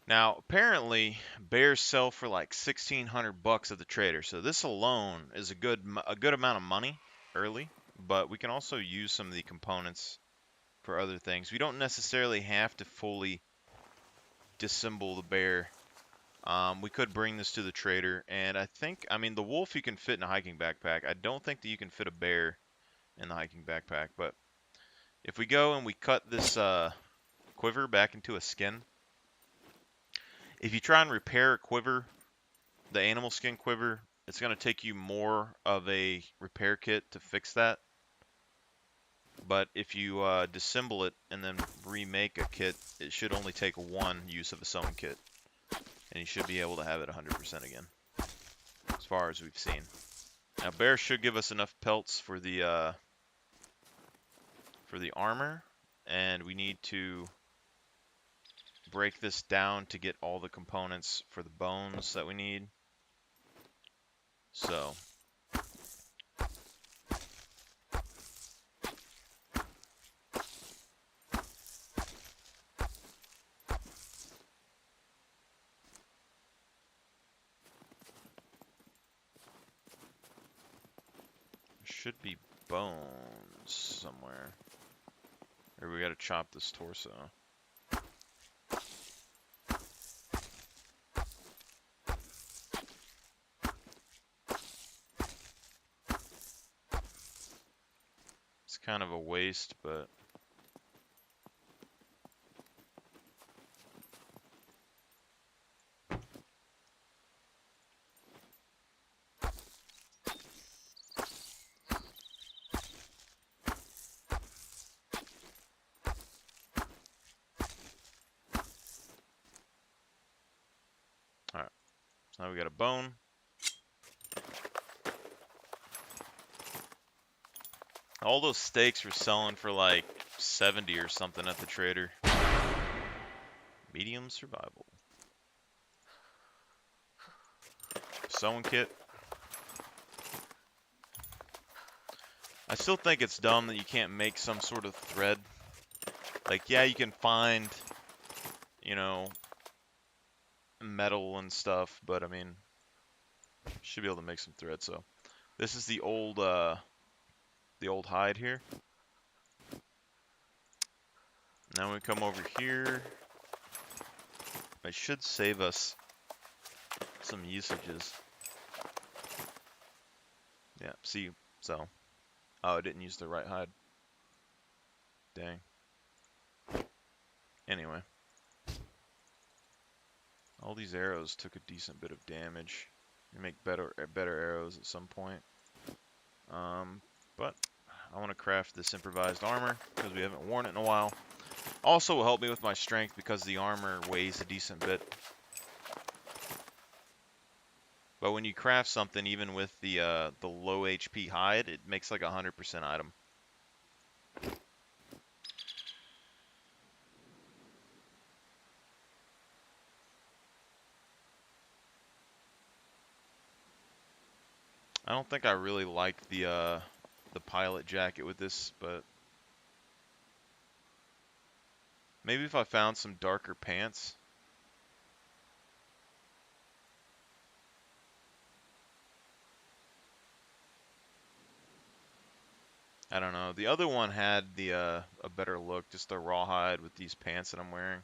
Now, apparently, bears sell for like 1,600 bucks at the trader, so this alone is a good amount of money early. But we can also use some of the components for other things. We don't necessarily have to fully disassemble the bear. We could bring this to the trader, and I mean, the wolf you can fit in a hiking backpack. I don't think that you can fit a bear in the hiking backpack, but if we go and we cut this quiver back into a skin, if you try and repair a quiver, the animal skin quiver, it's going to take you more of a repair kit to fix that. But if you disassemble it and then remake a kit, it should only take one use of a sewing kit. And you should be able to have it 100% again, as far as we've seen. Now, bear should give us enough pelts for the armor, and we need to break this down to get all the components for the bones that we need. So there should be bones somewhere. Or we gotta chop this torso. It's kind of a waste, but alright. So now we got a bone. All those steaks were selling for like 70 or something at the trader. Medium survival. Sewing kit. I still think it's dumb that you can't make some sort of thread. Like, yeah, you can find, you know, metal and stuff, but I mean, should be able to make some thread. So this is the old hide here. Now we come over here. It should save us some usages. Yeah, see, so. Oh, I didn't use the right hide. Dang. Anyway. All these arrows took a decent bit of damage. You make better arrows at some point. But I want to craft this improvised armor because we haven't worn it in a while. Also will help me with my strength because the armor weighs a decent bit. But when you craft something, even with the low HP hide, it makes like a 100% item. I don't think I really like the pilot jacket with this, but maybe if I found some darker pants. I don't know. The other one had the a better look, just the rawhide with these pants that I'm wearing.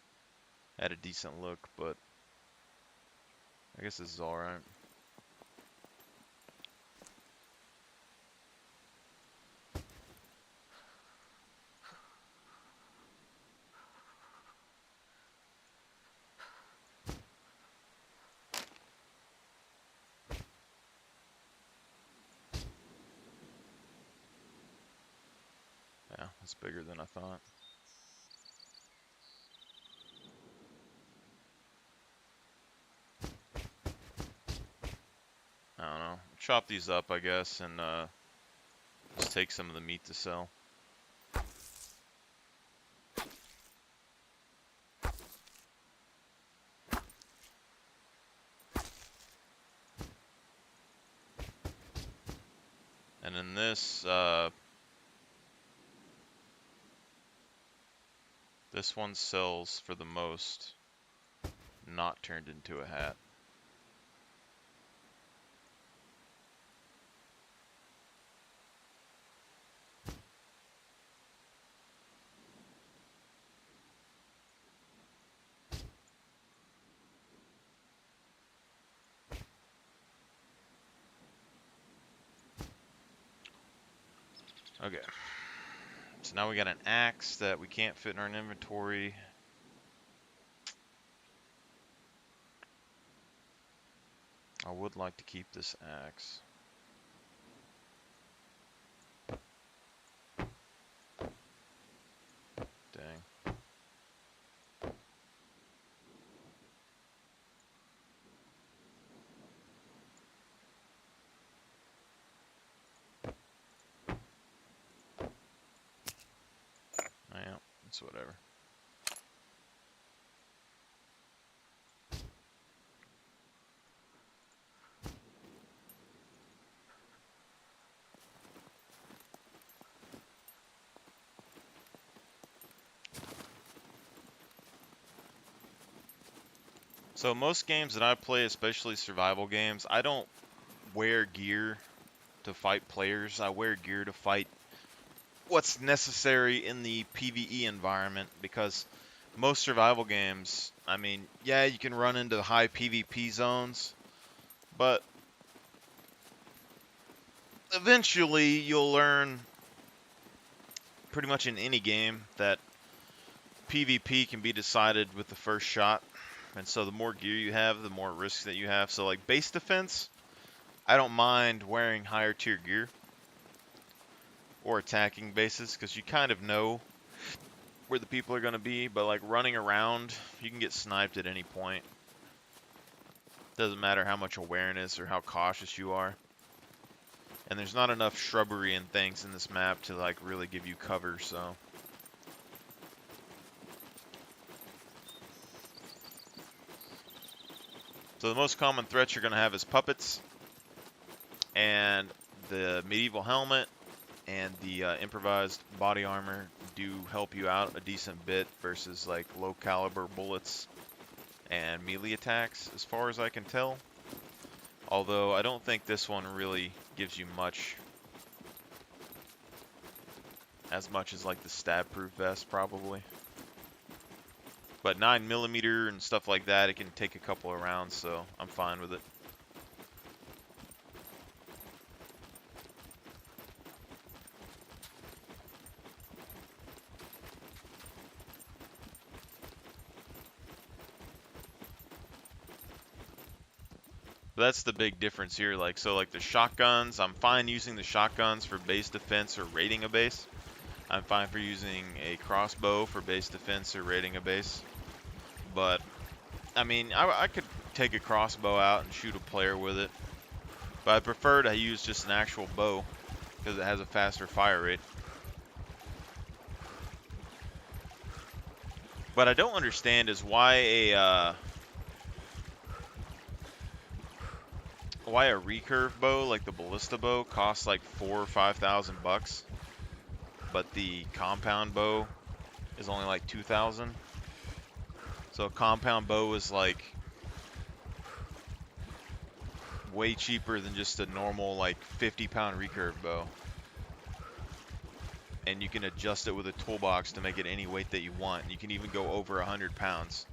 Had a decent look, but I guess this is alright. Yeah, it's bigger than I thought. I don't know. Chop these up, I guess, and just take some of the meat to sell. And then this one sells for the most, not turned into a hat. Okay. So now we got an axe that we can't fit in our inventory. I would like to keep this axe. Dang. Yeah, it's whatever. So most games that I play, especially survival games, I don't wear gear to fight players. I wear gear to fight what's necessary in the PvE environment, because most survival games, I mean, yeah, you can run into high PvP zones, but eventually you'll learn pretty much in any game that PvP can be decided with the first shot. And so the more gear you have, the more risks that you have. So like base defense, I don't mind wearing higher tier gear or attacking bases, because you kind of know where the people are going to be. But like running around, you can get sniped at any point. Doesn't matter how much awareness or how cautious you are. And there's not enough shrubbery and things in this map to like really give you cover, so. So the most common threats you're going to have is puppets, and the medieval helmet and the improvised body armor do help you out a decent bit versus like low caliber bullets and melee attacks, as far as I can tell. Although I don't think this one really gives you much, as much as like the stab proof vest probably. But 9mm and stuff like that, it can take a couple of rounds, so I'm fine with it. But that's the big difference here. Like, so like the shotguns, I'm fine using the shotguns for base defense or raiding a base. I'm fine for using a crossbow for base defense or raiding a base. But, I mean, I could take a crossbow out and shoot a player with it. But I prefer to use just an actual bow, because it has a faster fire rate. What I don't understand is why why a recurve bow like the ballista bow costs like 4,000 or 5,000 bucks, but the compound bow is only like 2,000. So a compound bow is like way cheaper than just a normal like 50-pound recurve bow. And you can adjust it with a toolbox to make it any weight that you want. You can even go over 100 pounds.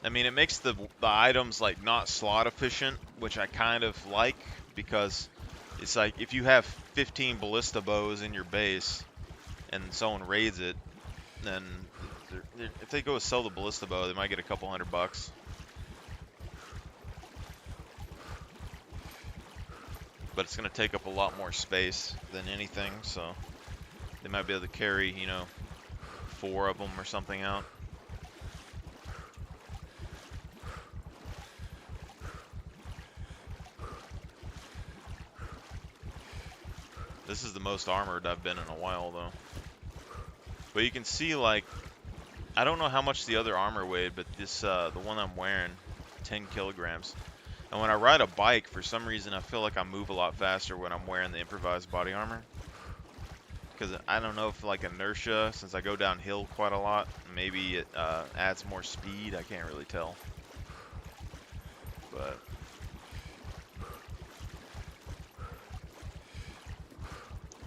I mean, it makes the items like not slot efficient, which I kind of like, because it's like if you have 15 ballista bows in your base and someone raids it, then if they go sell the ballista bow, they might get a couple $100. But it's going to take up a lot more space than anything, so they might be able to carry, you know, 4 of them or something out. This is the most armored I've been in a while, though. But you can see, like, I don't know how much the other armor weighed, but this, the one I'm wearing, 10 kilograms. And when I ride a bike, for some reason, I feel like I move a lot faster when I'm wearing the improvised body armor. Because I don't know if, like, inertia, since I go downhill quite a lot, maybe it adds more speed. I can't really tell. But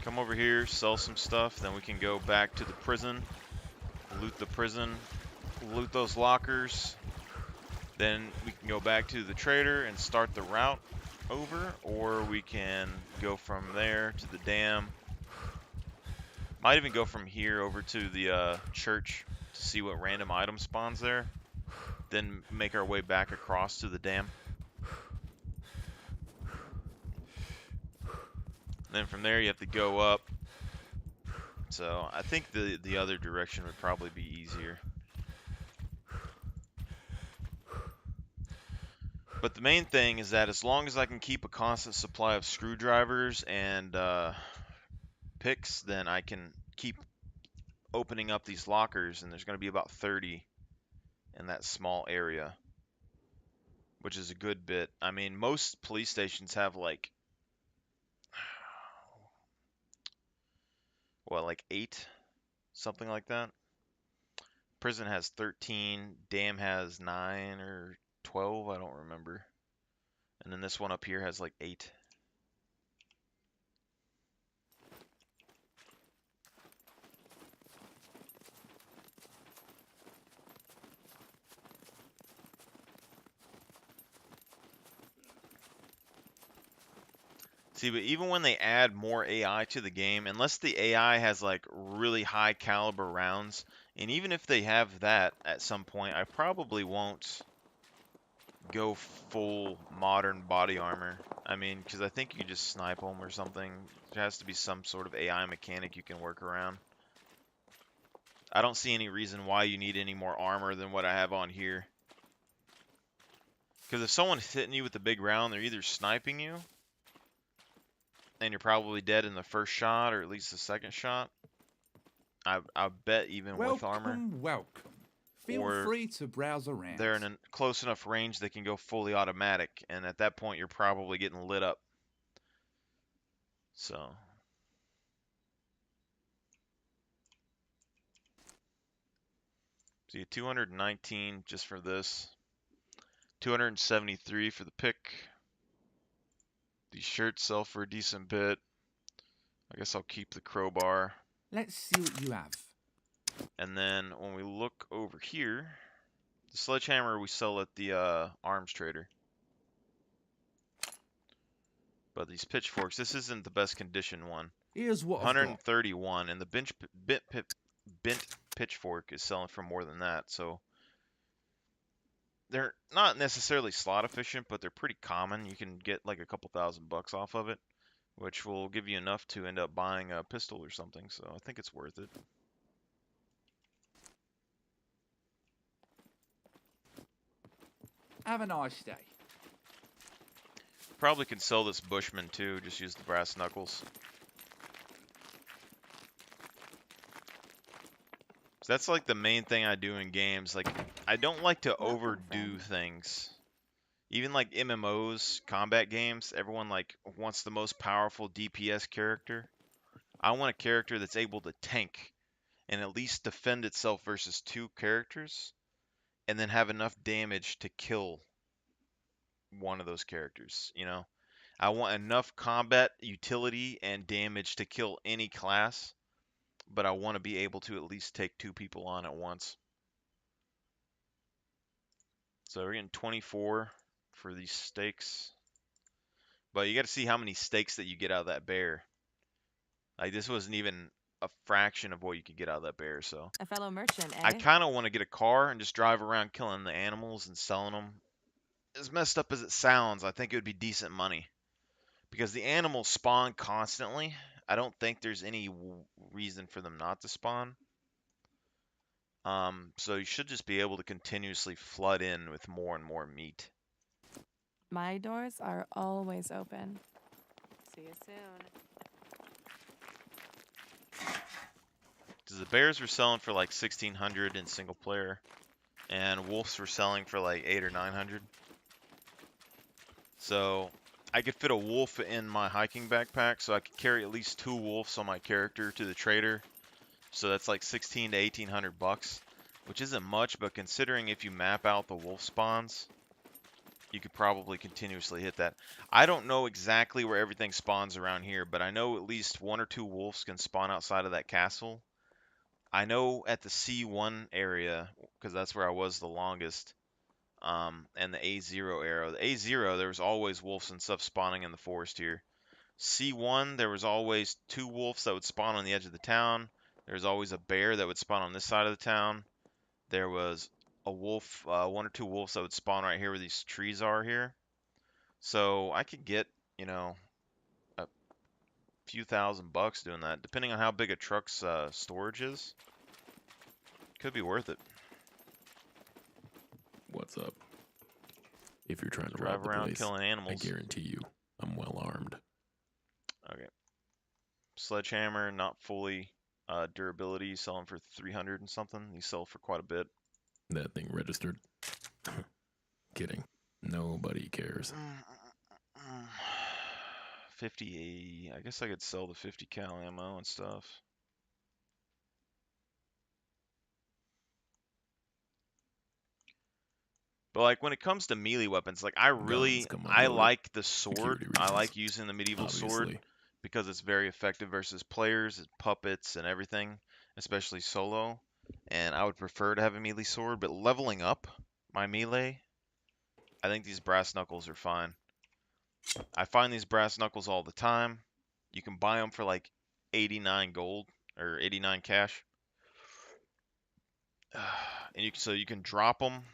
come over here, sell some stuff, then we can go back to the prison, loot the prison, loot those lockers, then we can go back to the trader and start the route over, or we can go from there to the dam. Might even go from here over to the church to see what random item spawns there, then make our way back across to the dam. Then from there you have to go up. So I think the other direction would probably be easier. But the main thing is that as long as I can keep a constant supply of screwdrivers and picks, then I can keep opening up these lockers, and there's going to be about 30 in that small area, which is a good bit. I mean, most police stations have like, what, like 8? Something like that. Prison has 13, dam has 9 or 12, I don't remember. And then this one up here has like 8. See, but even when they add more AI to the game, unless the AI has like really high caliber rounds, and even if they have that at some point, I probably won't go full modern body armor. I mean, because I think you can just snipe them or something. There has to be some sort of AI mechanic you can work around. I don't see any reason why you need any more armor than what I have on here. Because if someone's hitting you with a big round, they're either sniping you, and you're probably dead in the first shot, or at least the second shot. I bet even with armor. Welcome. Feel free to browse around. They're in a close enough range they can go fully automatic, and at that point you're probably getting lit up. So see, 219 just for this. 273 for the pick. These shirts sell for a decent bit. I guess I'll keep the crowbar. Let's see what you have. And then when we look over here, the sledgehammer we sell at the arms trader. But these pitchforks, this isn't the best condition one. Here's what 131, and the bent pitchfork is selling for more than that. So they're not necessarily slot efficient, but they're pretty common. You can get like a couple $1,000 off of it, which will give you enough to end up buying a pistol or something. So I think it's worth it. Have a nice day. Probably can sell this Bushman too, just use the brass knuckles. So that's like the main thing I do in games. Like, I don't like to Welcome, overdo friend. things. Even like MMOs, combat games, everyone like wants the most powerful DPS character. I want a character that's able to tank and at least defend itself versus two characters, and then have enough damage to kill one of those characters, you know? I want enough combat utility and damage to kill any class, but I want to be able to at least take two people on at once. So we're getting 24 for these steaks. But you got to see how many steaks that you get out of that bear. Like, this wasn't even a fraction of what you could get out of that bear, so. A fellow merchant, I eh? kind of want to get a car and just drive around killing the animals and selling them. As messed up as it sounds, I think it would be decent money. Because the animals spawn constantly. I don't think there's any reason for them not to spawn. So you should just be able to continuously flood in with more and more meat. My doors are always open. See you soon. Because the bears were selling for like 1,600 in single player, and wolves were selling for like 800 or 900. So I could fit a wolf in my hiking backpack, so I could carry at least 2 wolves on my character to the trader. So that's like 1,600 to 1,800 bucks, which isn't much, but considering if you map out the wolf spawns, you could probably continuously hit that. I don't know exactly where everything spawns around here, but I know at least 1 or 2 wolves can spawn outside of that castle. I know at the C1 area, because that's where I was the longest, and the A0 area. The A0, there was always wolves and stuff spawning in the forest here. C1, there was always 2 wolves that would spawn on the edge of the town. There was always a bear that would spawn on this side of the town. There was a wolf, 1 or 2 wolves that would spawn right here where these trees are here. So I could get, you know, a few $1,000 doing that, depending on how big a truck's storage is. Could be worth it. What's up? If you're trying to Drive rob the around place, killing I animals. guarantee you, I'm well armed. Okay. Sledgehammer, not fully durability, selling for 300 and something. These sell for quite a bit. That thing registered? Kidding. Nobody cares. 50, I guess I could sell the 50 cal ammo and stuff. But like when it comes to melee weapons, like I unloaded. like the sword. Security I reasons. like using the medieval sword Obviously. because it's very effective versus players, puppets, and everything, especially solo. And I would prefer to have a melee sword, but leveling up my melee, I think these brass knuckles are fine. I find these brass knuckles all the time. You can buy them for like 89 gold or 89 cash. And so you can drop them.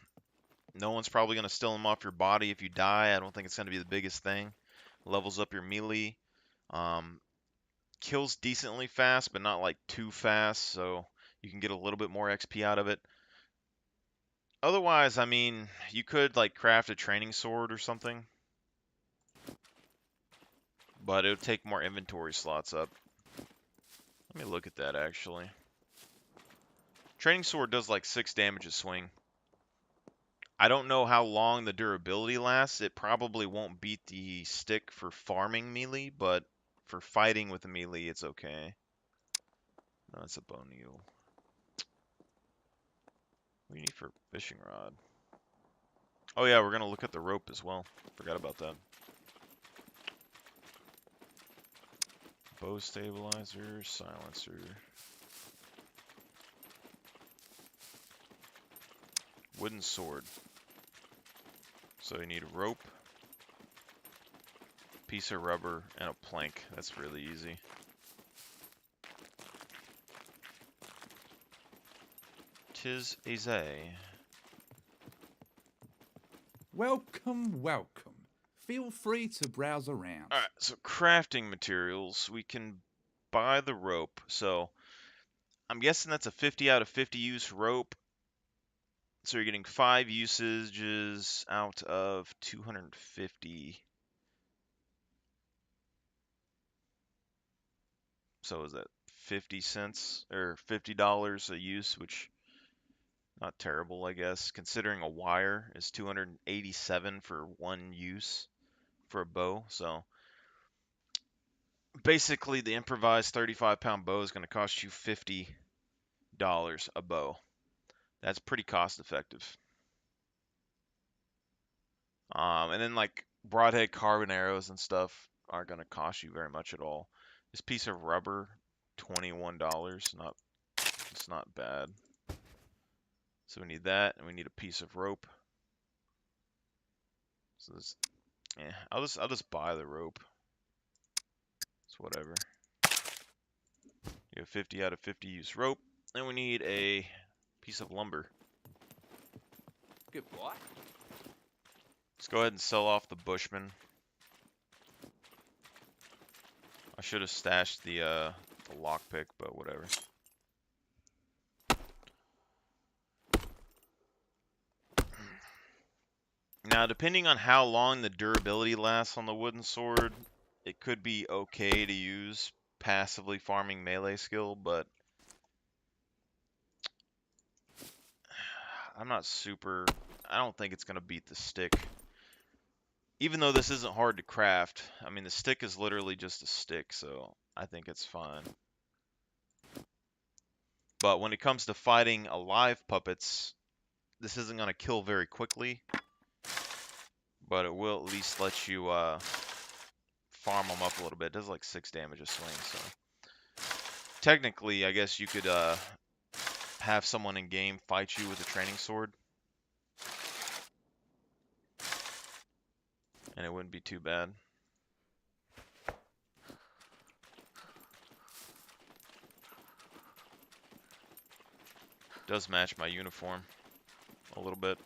No one's probably going to steal them off your body if you die. I don't think it's going to be the biggest thing. Levels up your melee. Kills decently fast, but not like too fast, so you can get a little bit more XP out of it. Otherwise, I mean, you could like craft a training sword or something, but it would take more inventory slots up. Let me look at that actually. Training sword does like 6 damage a swing. I don't know how long the durability lasts. It probably won't beat the stick for farming melee, but for fighting with the melee, it's okay. No, it's a bone needle. What do you need for a fishing rod? Oh yeah, we're gonna look at the rope as well. Forgot about that. Bow stabilizer, silencer. Wooden sword. So you need a rope, piece of rubber, and a plank. That's really easy. Tis easy. Welcome, welcome. Feel free to browse around. Alright, so crafting materials. We can buy the rope. So I'm guessing that's a 50 out of 50 use rope. So you're getting 5 usages out of 250. So is that 50 cents or $50 a use, which not terrible, I guess, considering a wire is 287 for one use for a bow. So basically, the improvised 35-pound bow is going to cost you $50 a bow. That's pretty cost effective. And then like broadhead carbon arrows and stuff aren't going to cost you very much at all. This piece of rubber, $21. It's not bad. So we need that, and we need a piece of rope. So this, yeah, I'll just buy the rope. It's whatever. You have 50 out of 50 use rope, and we need a piece of lumber. Good boy. Let's go ahead and sell off the Bushman. I should have stashed the lockpick, but whatever. Now, depending on how long the durability lasts on the wooden sword, it could be okay to use passively farming melee skill, but I'm not super... I don't think it's going to beat the stick. Even though this isn't hard to craft, I mean, the stick is literally just a stick, so I think it's fine. But when it comes to fighting alive puppets, this isn't going to kill very quickly, but it will at least let you farm them up a little bit. It does like 6 damage a swing, so technically, I guess you could have someone in game fight you with a training sword, and it wouldn't be too bad. Does match my uniform a little bit.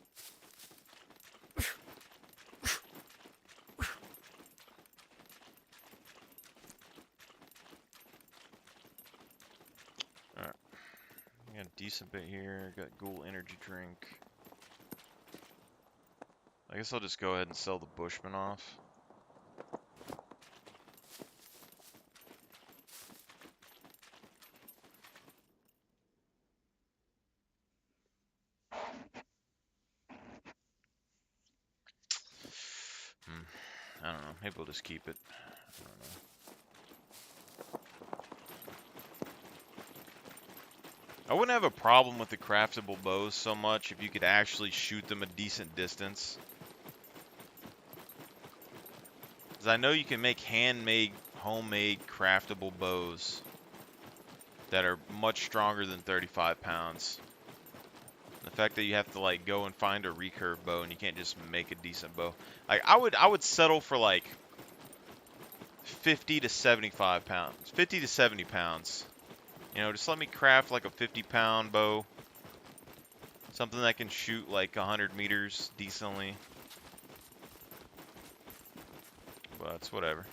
Alright. Got a decent bit here. Got Ghoul energy drink. I guess I'll just go ahead and sell the Bushman off. I don't know. Maybe we'll just keep it. I don't know. I wouldn't have a problem with the craftable bows so much if you could actually shoot them a decent distance. Because I know you can make handmade, homemade, craftable bows that are much stronger than 35 pounds. The fact that you have to like go and find a recurve bow and you can't just make a decent bow. Like I would settle for like 50 to 75 pounds. 50 to 70 pounds. You know, just let me craft like a 50-pound bow. Something that can shoot like 100 meters decently. But it's whatever.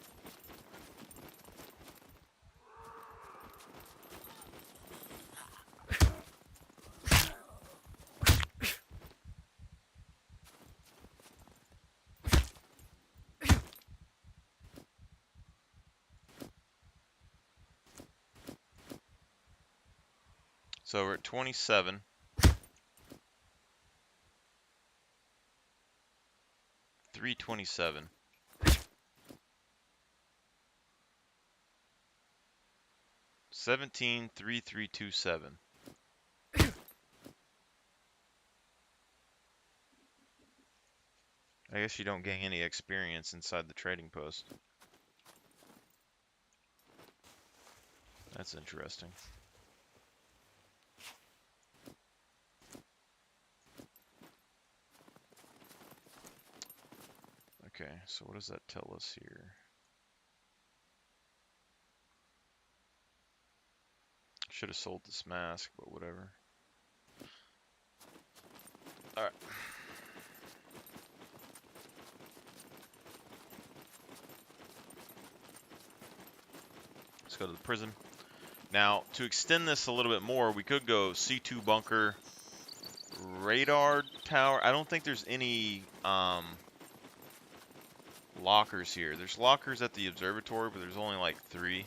So we're at 27. $327. $17,327. I guess you don't gain any experience inside the trading post. That's interesting. Okay, so what does that tell us here? Should have sold this mask, but whatever. Alright. Let's go to the prison. Now, to extend this a little bit more, we could go C2 bunker, radar tower. I don't think there's any lockers here. There's lockers at the observatory, but there's only like 3.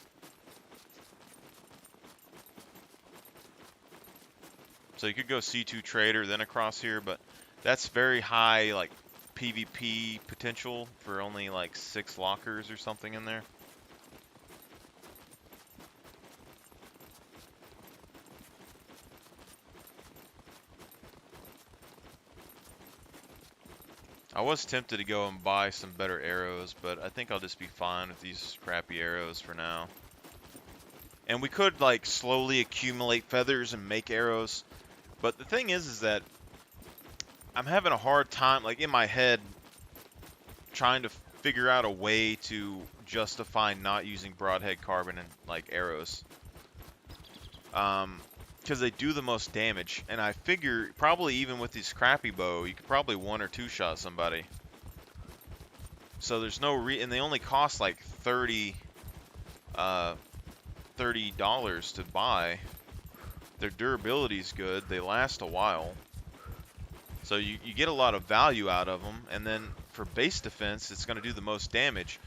So you could go C2 Trader, then across here, but that's very high, like, PvP potential for only, like, 6 lockers or something in there. I was tempted to go and buy some better arrows, but I think I'll just be fine with these crappy arrows for now. And we could, like, slowly accumulate feathers and make arrows. But the thing is that I'm having a hard time, like, in my head, trying to figure out a way to justify not using broadhead carbon and, like, arrows. Because they do the most damage. And I figure, probably even with these crappy bow, you could probably 1 or 2 shot somebody. So there's no and they only cost, like, $30 to buy. Their durability is good. They last a while. So you get a lot of value out of them. And then for base defense, it's going to do the most damage.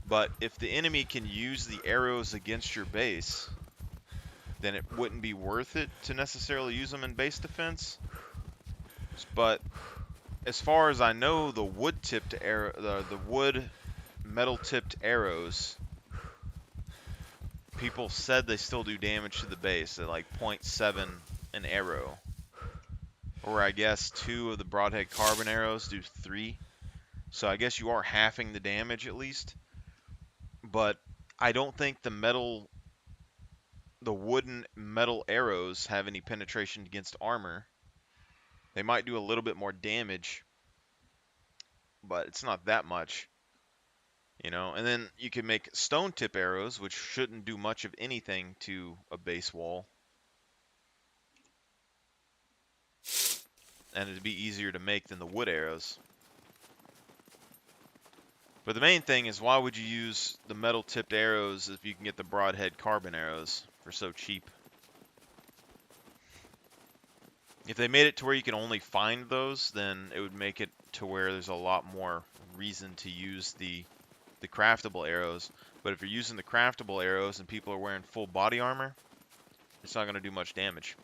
But if the enemy can use the arrows against your base, then it wouldn't be worth it to necessarily use them in base defense. But as far as I know, the wood-tipped arrow, the wood metal-tipped arrows, people said they still do damage to the base at like 0.7 an arrow. Or I guess 2 of the broadhead carbon arrows do 3. So I guess you are halving the damage at least. But I don't think the wooden metal arrows have any penetration against armor. They might do a little bit more damage, but it's not that much. You know, and then you can make stone tip arrows, which shouldn't do much of anything to a base wall. And it'd be easier to make than the wood arrows. But the main thing is, why would you use the metal tipped arrows if you can get the broadhead carbon arrows for so cheap? If they made it to where you can only find those, then it would make it to where there's a lot more reason to use the craftable arrows. But if you're using the craftable arrows and people are wearing full body armor, it's not going to do much damage.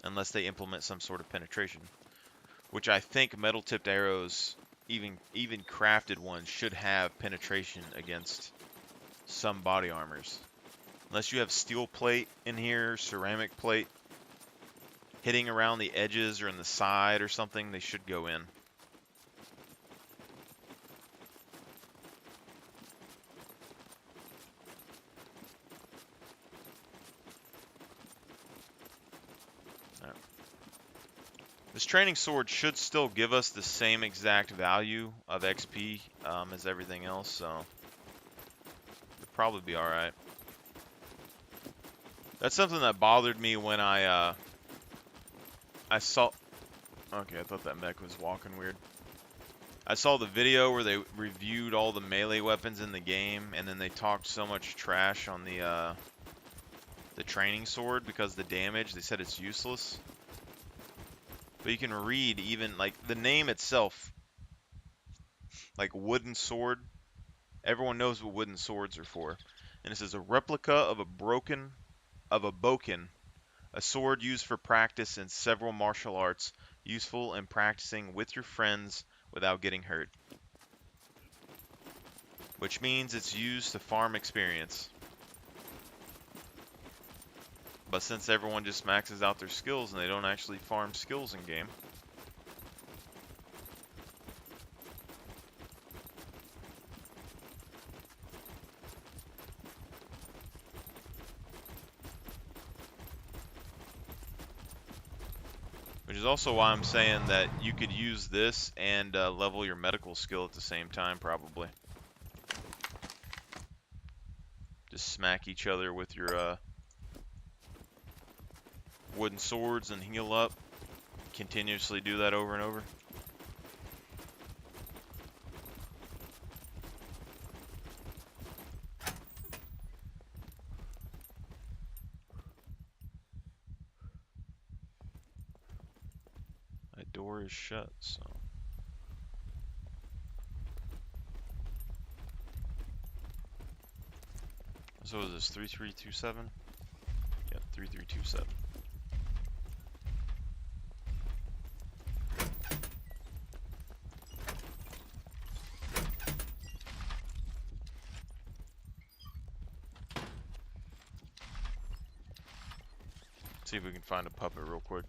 Unless they implement some sort of penetration. Which I think metal tipped arrows, even crafted ones, should have penetration against some body armors. Unless you have steel plate in here, ceramic plate, hitting around the edges or in the side or something, they should go in. This training sword should still give us the same exact value of XP as everything else, so it'll probably be alright. That's something that bothered me when I saw... Okay, I thought that mech was walking weird. I saw the video where they reviewed all the melee weapons in the game, and then they talked so much trash on the training sword because the damage. They said it's useless. But you can read even, like, the name itself, like wooden sword. Everyone knows what wooden swords are for. And it says a replica of a bokken, a sword used for practice in several martial arts, useful in practicing with your friends without getting hurt. Which means it's used to farm experience. But since everyone just maxes out their skills and they don't actually farm skills in game. Which is also why I'm saying that you could use this and level your medical skill at the same time, probably. Just smack each other with your wooden swords and heal up. Continuously do that over and over. That door is shut, so... So is this 3327? Yep, 3327. See if we can find a puppet real quick.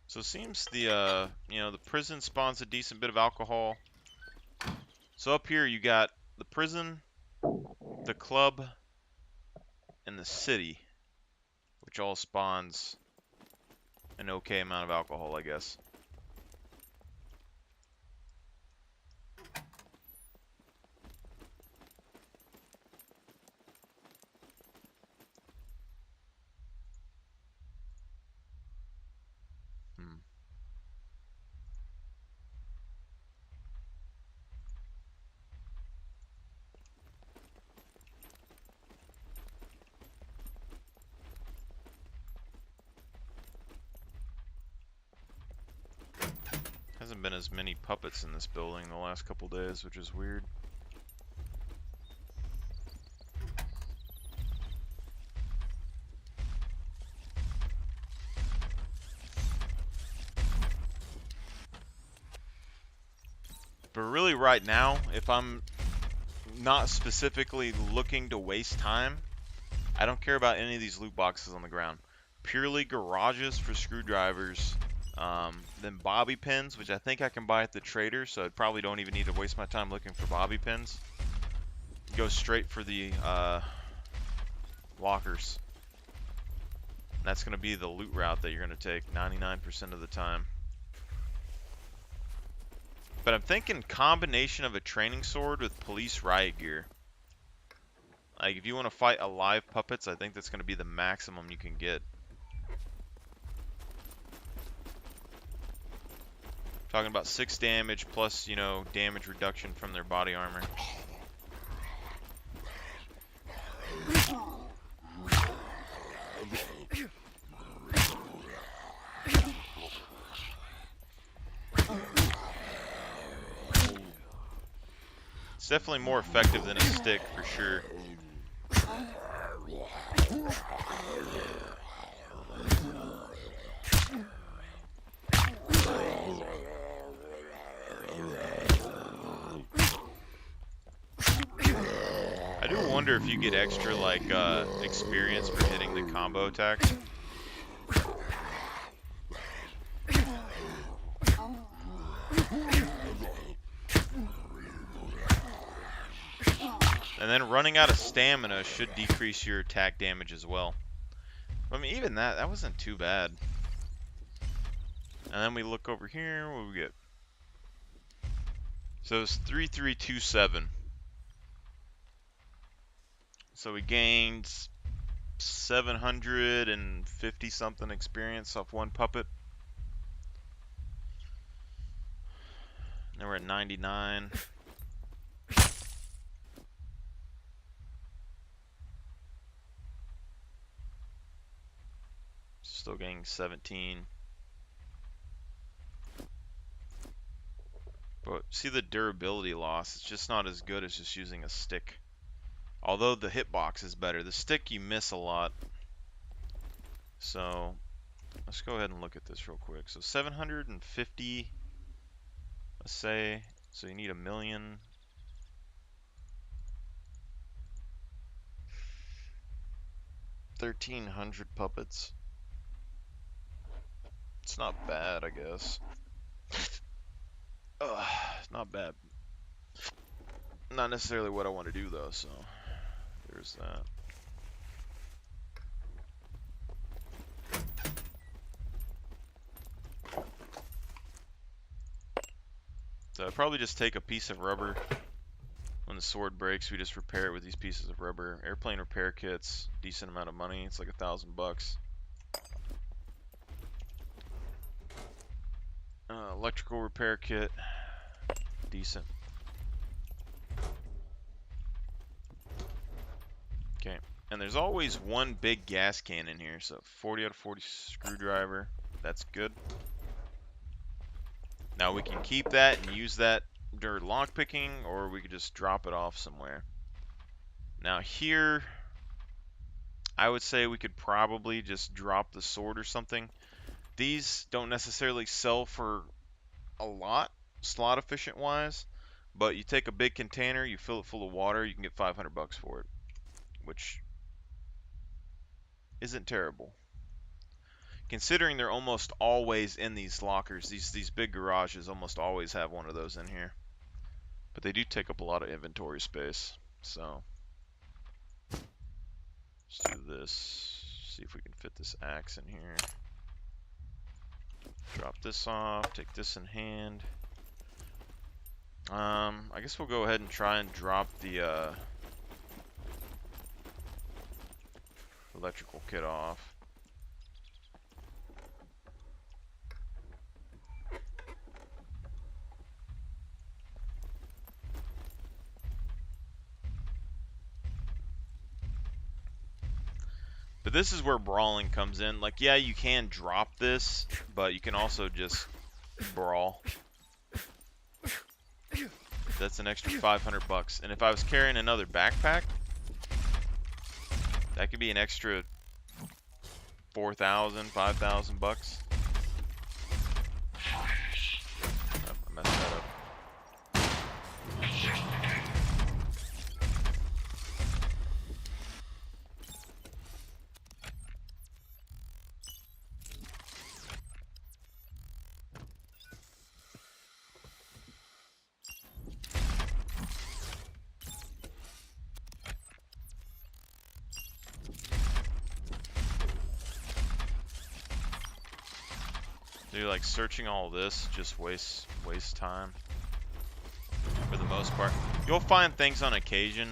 So it seems the you know, the prison spawns a decent bit of alcohol. So up here you got the prison, the club, and the city, which all spawns an okay amount of alcohol, I guess. Hasn't been as many puppets in this building the last couple days, which is weird. But really right now, if I'm not specifically looking to waste time, I don't care about any of these loot boxes on the ground. Purely garages for screwdrivers, then bobby pins, which I think I can buy at the trader, so I probably don't even need to waste my time looking for bobby pins. Go straight for the lockers. That's going to be the loot route that you're going to take 99% of the time. But I'm thinking combination of a training sword with police riot gear. Like, if you want to fight alive puppets, I think that's going to be the maximum you can get. Talking about 6 damage plus, you know, damage reduction from their body armor. It's definitely more effective than a stick, for sure. I do wonder if you get extra, like, experience for hitting the combo attacks. And then running out of stamina should decrease your attack damage as well. I mean, even that wasn't too bad. And then we look over here, what do we get? So it's 3327. So we gained 750 something experience off one puppet. Now we're at 99. Still getting 17. But see the durability loss, it's just not as good as just using a stick. Although the hitbox is better. The stick you miss a lot. So let's go ahead and look at this real quick. So 750, let's say, so you need 1 million. $1,300 puppets. It's not bad, I guess. It's not bad. Not necessarily what I want to do, though, so there's that. So I'd probably just take a piece of rubber. When the sword breaks, we just repair it with these pieces of rubber. Airplane repair kits, decent amount of money. It's like $1,000. Electrical repair kit, decent. Okay, and there's always one big gas can in here, so 40 out of 40 screwdriver, that's good. Now we can keep that and use that during lockpicking, or we could just drop it off somewhere. Now here, I would say we could probably just drop the sword or something. These don't necessarily sell for a lot slot efficient wise, but you take a big container, you fill it full of water, you can get 500 bucks for it, which isn't terrible. Considering they're almost always in these lockers, these big garages almost always have one of those in here. But they do take up a lot of inventory space, so let's do this. See if we can fit this axe in here. Drop this off, take this in hand. I guess we'll go ahead and try and drop the electrical kit off. But this is where brawling comes in. Like, yeah, you can drop this, but you can also just brawl. That's an extra 500 bucks. And if I was carrying another backpack, that could be an extra 4,000, 5,000 bucks. Oh, I messed that up. Dude, like searching all this just wastes time for the most part. You'll find things on occasion,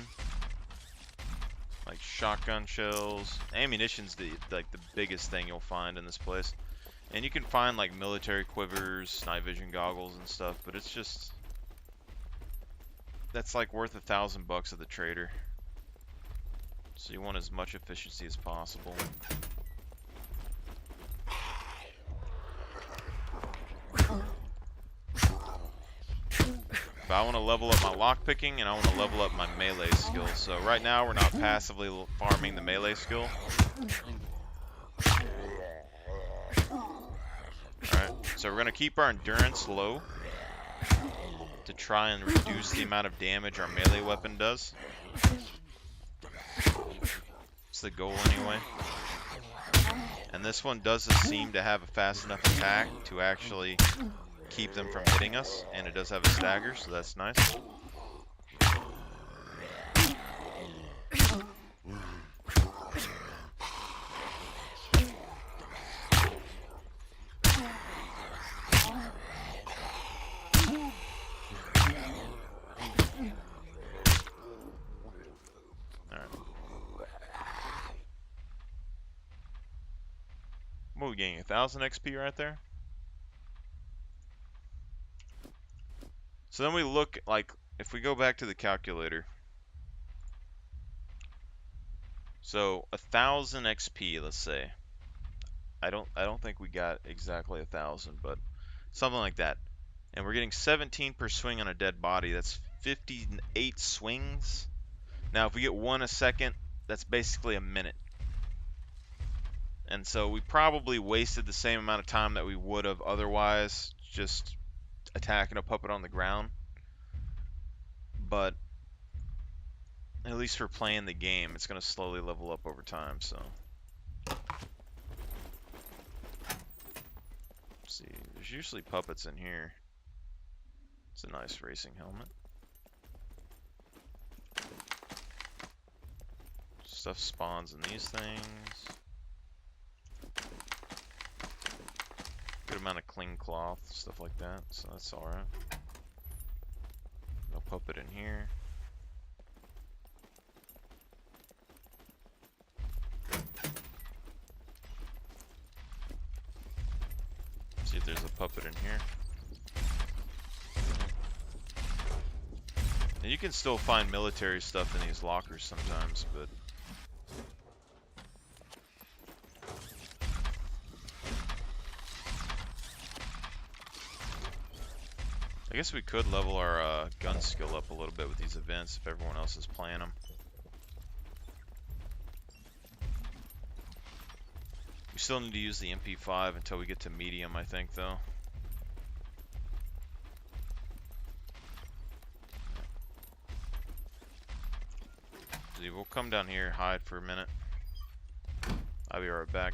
like shotgun shells. Ammunition's the biggest thing you'll find in this place, and you can find like military quivers, night vision goggles, and stuff. But it's just that's like worth 1,000 bucks at the trader. So you want as much efficiency as possible. But I want to level up my lockpicking and I want to level up my melee skill. So right now we're not passively farming the melee skill. Alright, so we're going to keep our endurance low to try and reduce the amount of damage our melee weapon does. It's the goal anyway. And this one doesn't seem to have a fast enough attack to actually keep them from hitting us, and it does have a stagger, so that's nice. What are we getting? 1,000 XP right there? So then we look, like, if we go back to the calculator. So 1,000 XP, let's say. I don't think we got exactly 1,000, but something like that. And we're getting 17 per swing on a dead body. That's 58 swings. Now, if we get 1 a second, that's basically a minute. And so we probably wasted the same amount of time that we would have otherwise just attacking a puppet on the ground. But at least for playing the game, it's going to slowly level up over time. So let's see, there's usually puppets in here. It's a nice racing helmet. Stuff spawns in these things. Good amount of clean cloth, stuff like that, so that's alright. No puppet in here. See if there's a puppet in here. And you can still find military stuff in these lockers sometimes, but I guess we could level our gun skill up a little bit with these events if everyone else is playing them. We still need to use the MP5 until we get to medium, I think, though. come down here, hide for a minute. I'll be right back.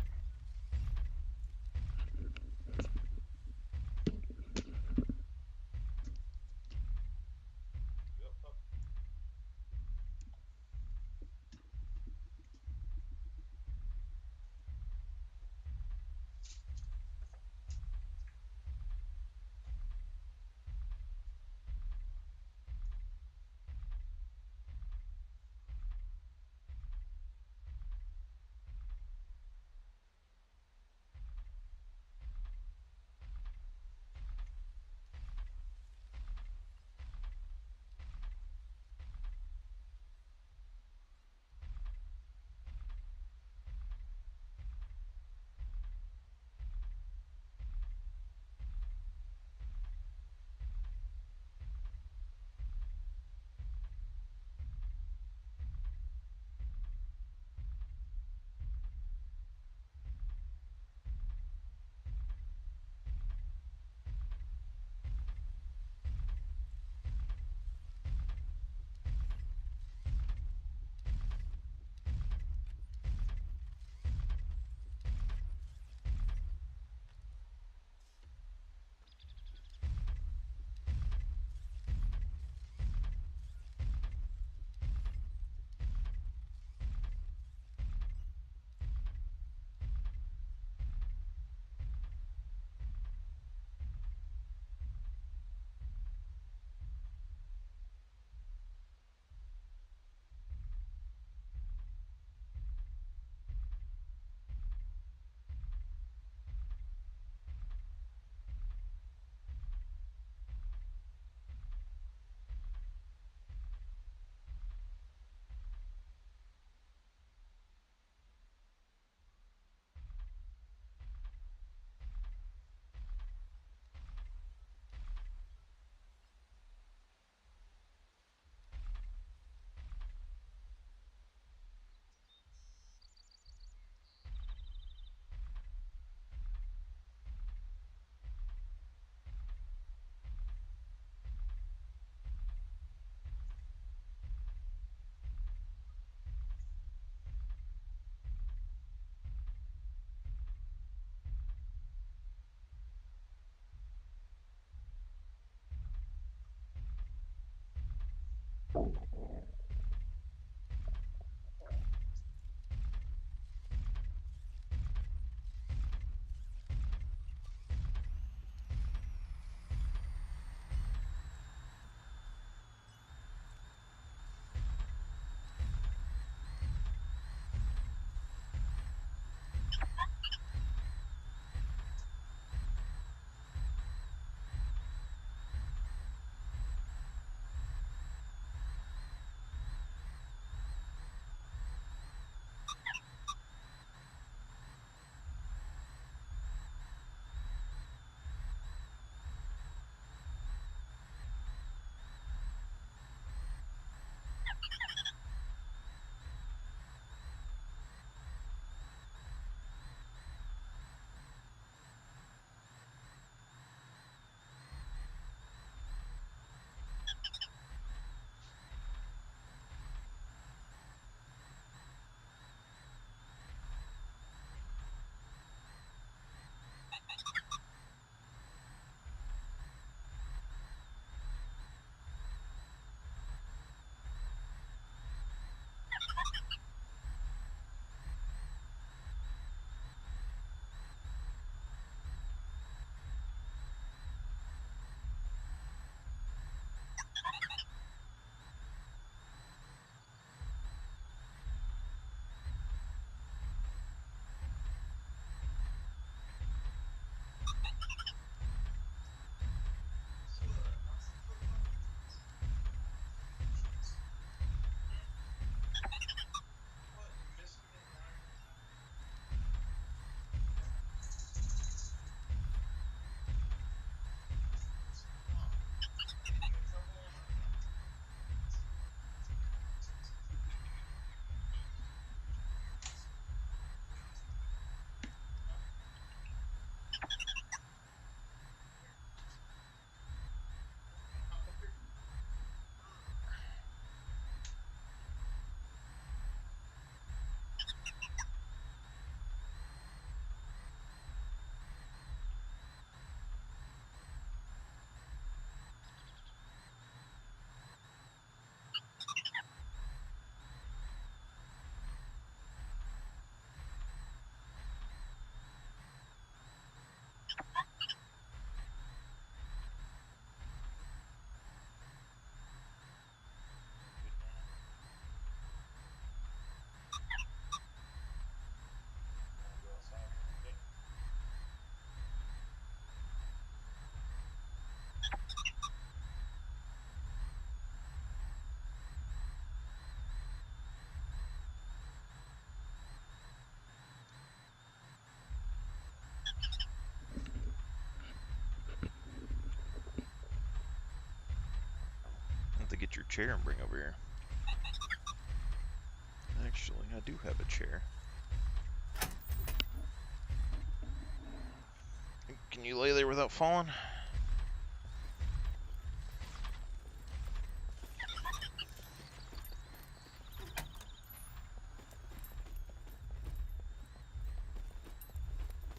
get your chair and bring over here. Actually, I do have a chair. Can you lay there without falling?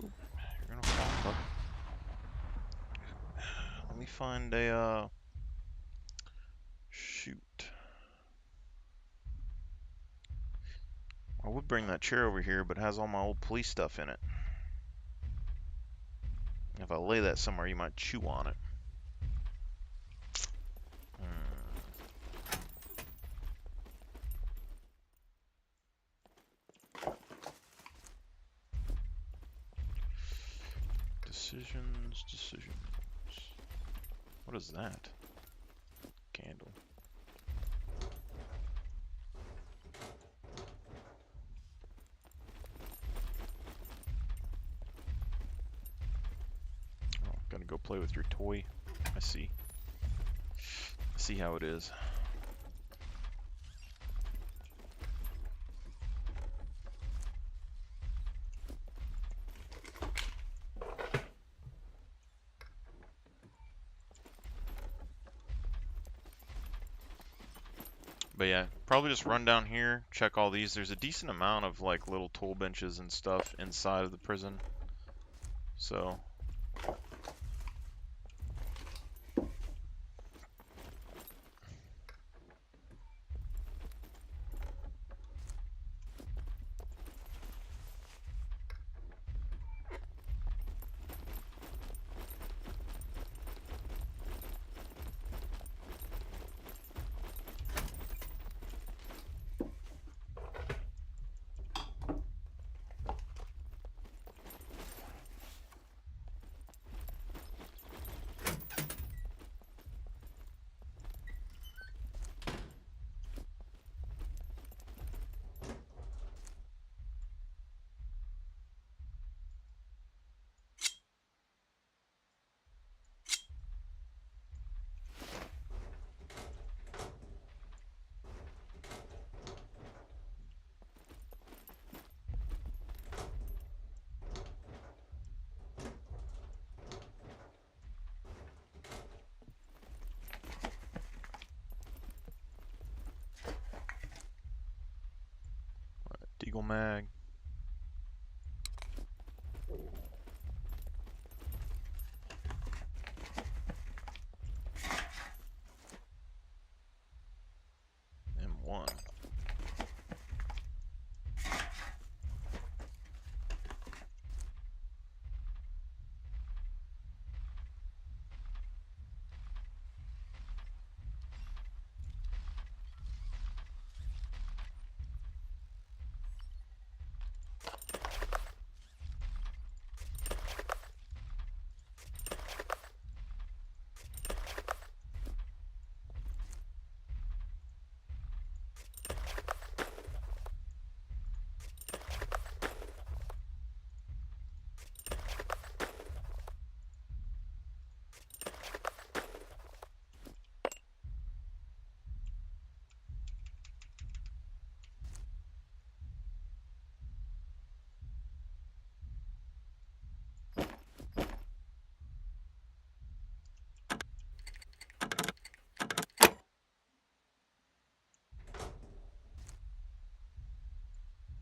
Oop, you're gonna fall, bud. Let me find a, shoot. I would bring that chair over here, but it has all my old police stuff in it. If I lay that somewhere, you might chew on it. Decisions. What is that? Candle. Oh, gotta go play with your toy. I see. I see how it is. But yeah, probably just run down here, check all these. There's a decent amount of like little tool benches and stuff inside of the prison. So Deagle mag. M1.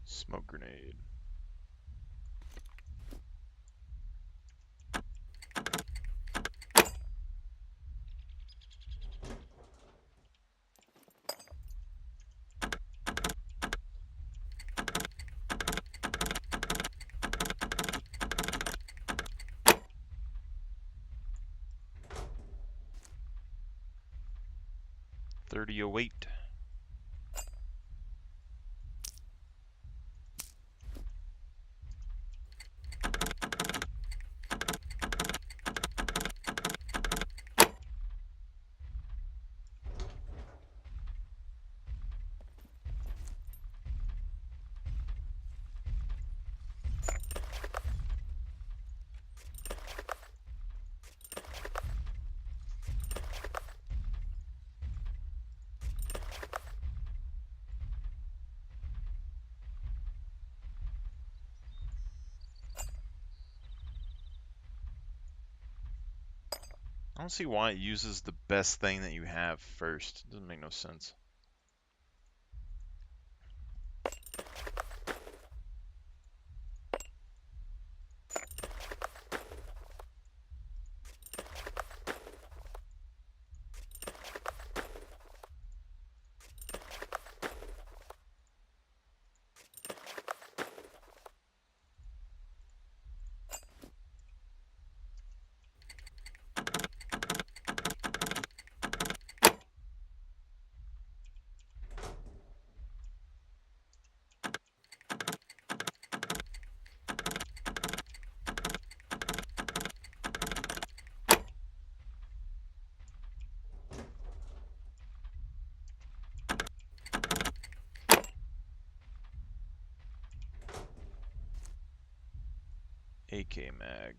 Smoke grenade. .3008. I don't see why it uses the best thing that you have first. It doesn't make no sense. AK mag.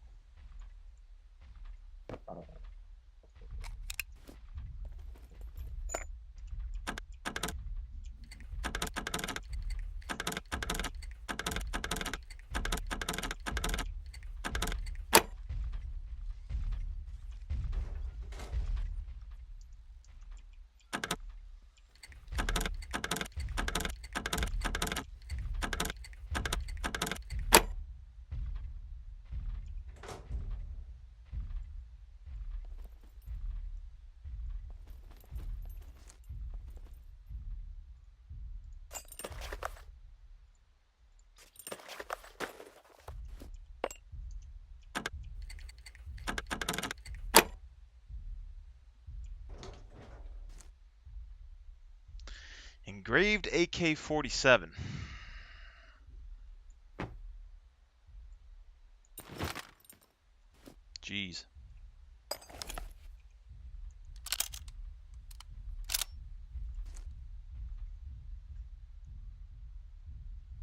Engraved AK-47. Jeez.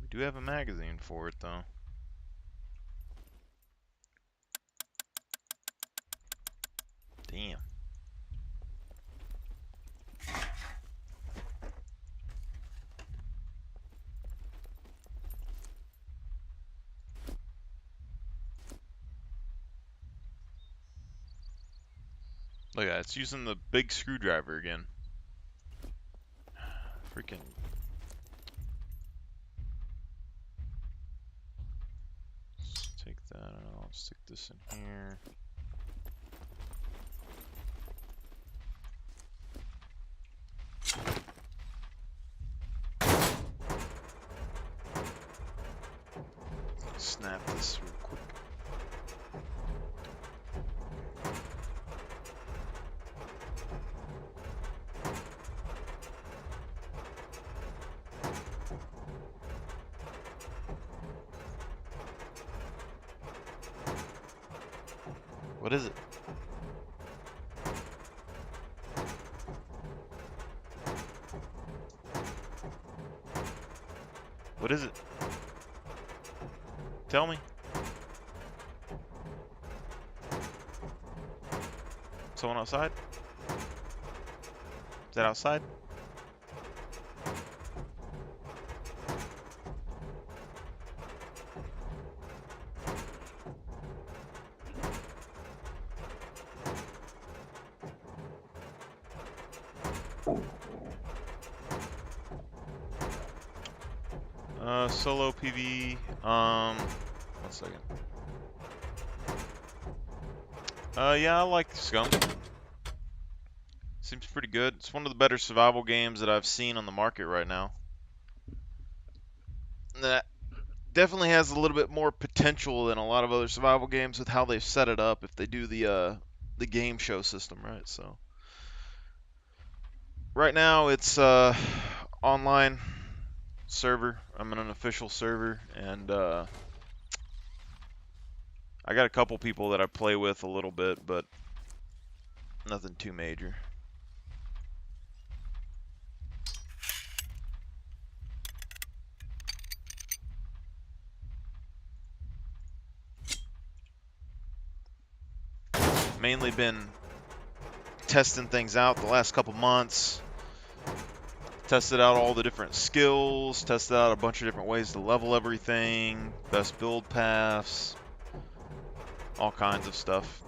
We do have a magazine for it, though. Damn. Look at that, it's using the big screwdriver again. Freaking. Let's take that out, stick this in here. Snap this real quick. What is it? What is it? Tell me. Someone outside? Is that outside? Solo PV, 1 second. Yeah, I like Scum. Seems pretty good. It's one of the better survival games that I've seen on the market right now. That definitely has a little bit more potential than a lot of other survival games with how they've set it up if they do the game show system right. So right now it's online server. I'm in an official server, and I got a couple people that I play with a little bit, but nothing too major. Mainly been testing things out the last couple months. Tested out all the different skills, tested out a bunch of different ways to level everything, best build paths, all kinds of stuff.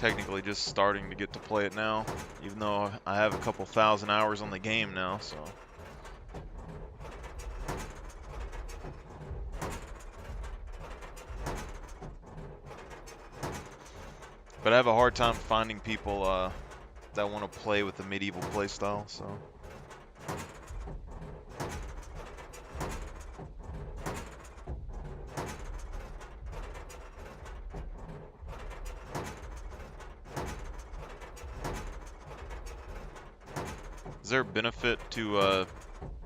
technically just starting to get to play it now, even though I have a couple thousand hours on the game now, so. But I have a hard time finding people that want to play with the medieval playstyle, so. Is there a benefit to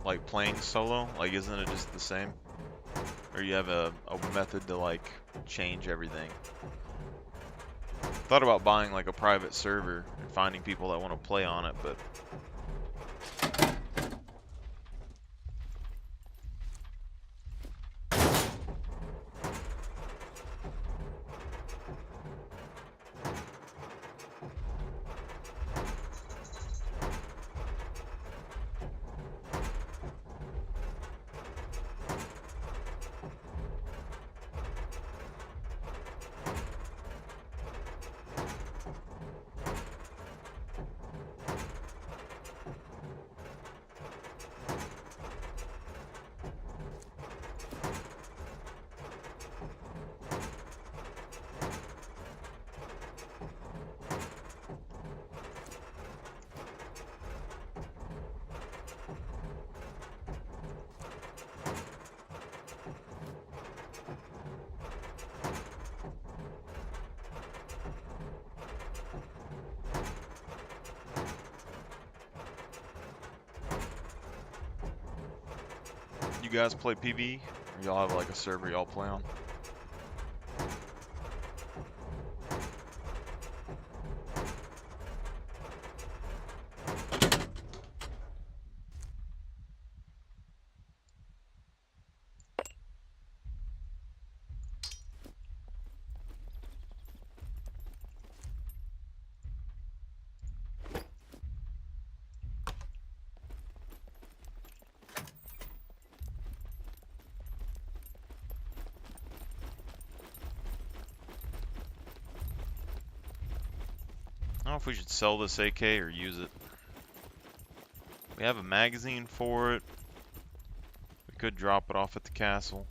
like playing solo? Like, isn't it just the same? Or you have a method to like change everything? Thought about buying like a private server and finding people that want to play on it, but you guys play PvE? Or y'all have like a server y'all play on? I don't know if we should sell this AK or use it. We have a magazine for it. We could drop it off at the castle.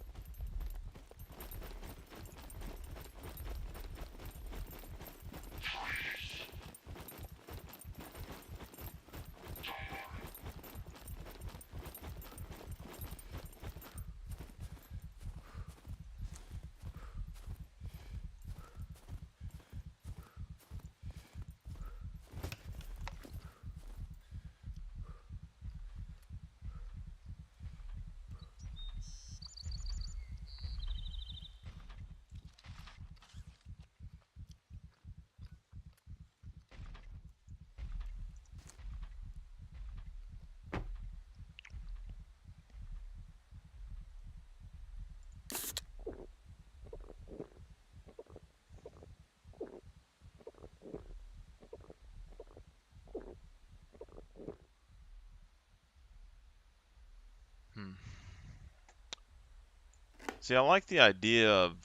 See, I like the idea of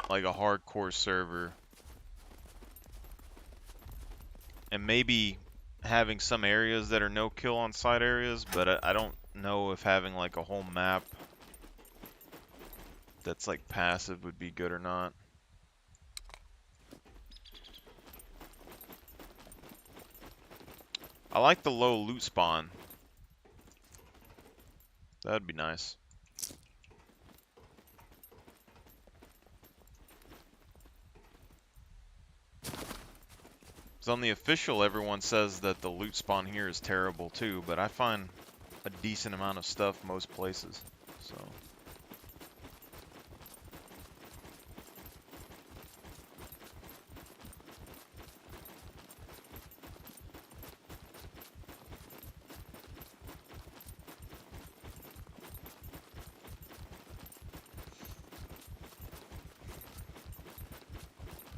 like a hardcore server and maybe having some areas that are no kill on side areas, but I don't know if having like a whole map that's like passive would be good or not. I like the low loot spawn. That'd be nice. So on the official, everyone says that the loot spawn here is terrible too, but I find a decent amount of stuff most places, so.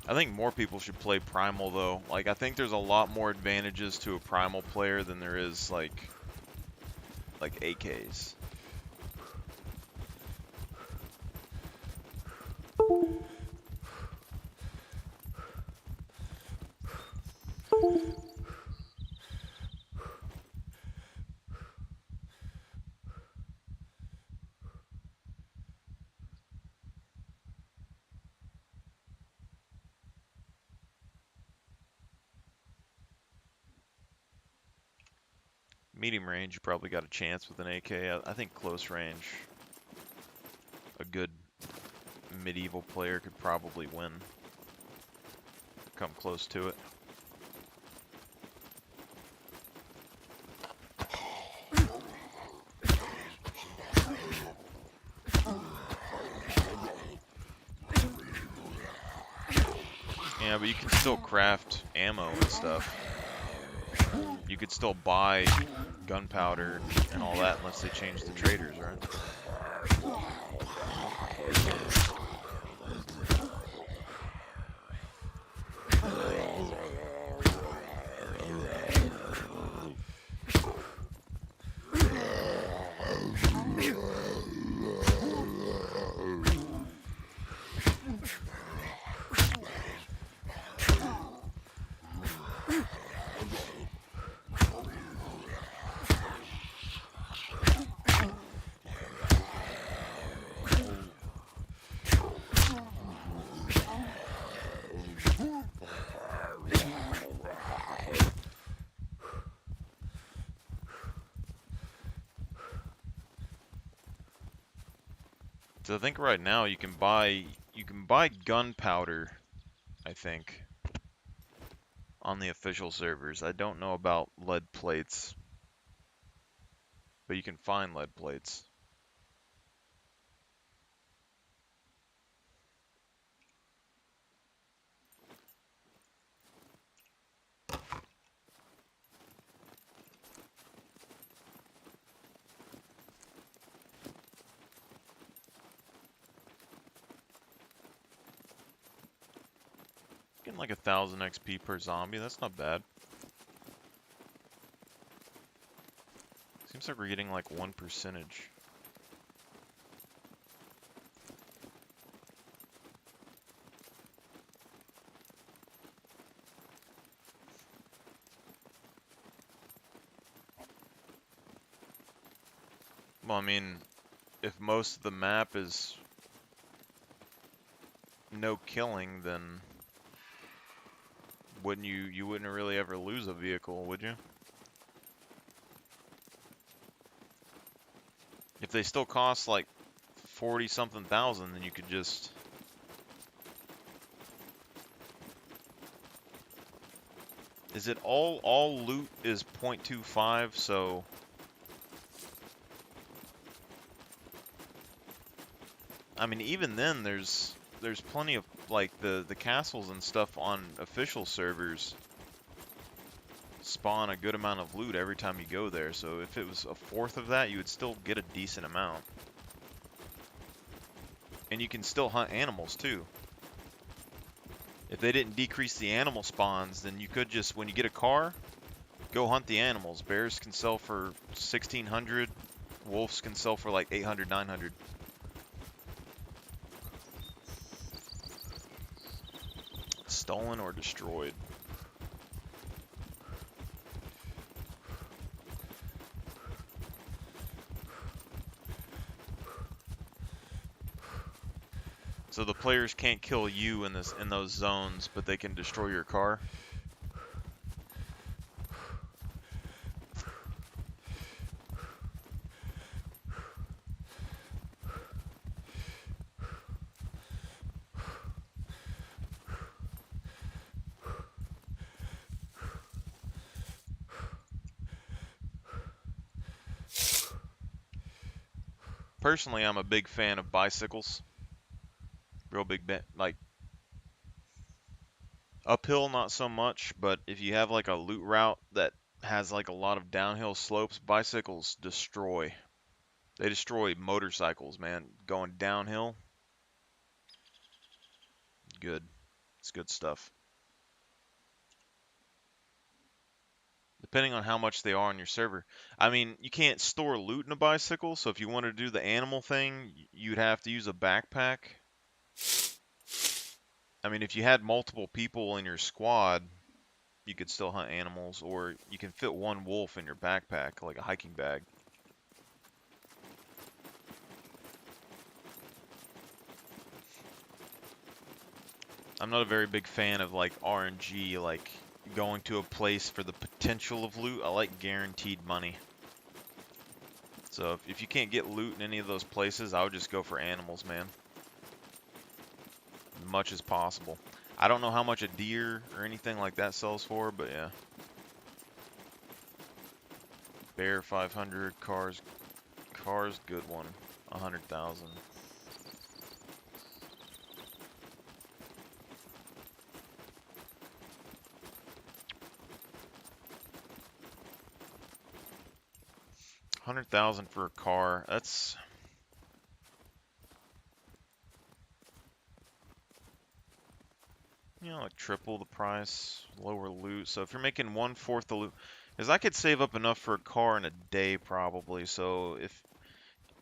I think more people should play Primal though. Like, I think there's a lot more advantages to a Primal player than there is like AKs. Medium range, you probably got a chance with an AK. I think close range, a good medieval player could probably win. Come close to it. Yeah, but you can still craft ammo and stuff. You could still buy gunpowder and all that unless they change the traders, right? So I think right now you can buy gunpowder, I think, on the official servers. I don't know about lead plates, but you can find lead plates. Getting like 1,000 XP per zombie, that's not bad. Seems like we're getting like 1%. Well, I mean, if most of the map is no killing, then wouldn't you wouldn't really ever lose a vehicle, would you? If they still cost like 40 something thousand, then you could just is it all loot is 0.25, so I mean even then there's plenty of like the castles and stuff on official servers spawn a good amount of loot every time you go there, so if it was a fourth of that, you would still get a decent amount. And you can still hunt animals too. If they didn't decrease the animal spawns, then you could just, when you get a car, go hunt the animals. Bears can sell for 1,600, wolves can sell for like 800, 900. Stolen or destroyed. So the players can't kill you in those zones, but they can destroy your car. Personally, I'm a big fan of bicycles. Real big bit, like uphill, not so much, but if you have like a loot route that has like a lot of downhill slopes, bicycles destroy. They destroy motorcycles, man. Going downhill, good. It's good stuff. Depending on how much they are on your server. I mean, you can't store loot in a bicycle, so if you want to do the animal thing, you'd have to use a backpack. I mean, if you had multiple people in your squad, you could still hunt animals, or you can fit one wolf in your backpack, like a hiking bag. I'm not a very big fan of like RNG, like going to a place for the potential of loot. I like guaranteed money. So if you can't get loot in any of those places, I would just go for animals, man. As much as possible. I don't know how much a deer or anything like that sells for, but yeah. Bear 500, cars good one, 100,000. $100,000 for a car. That's like triple the price, lower loot. So if you're making 1/4 the loot, because I could save up enough for a car in a day probably. So if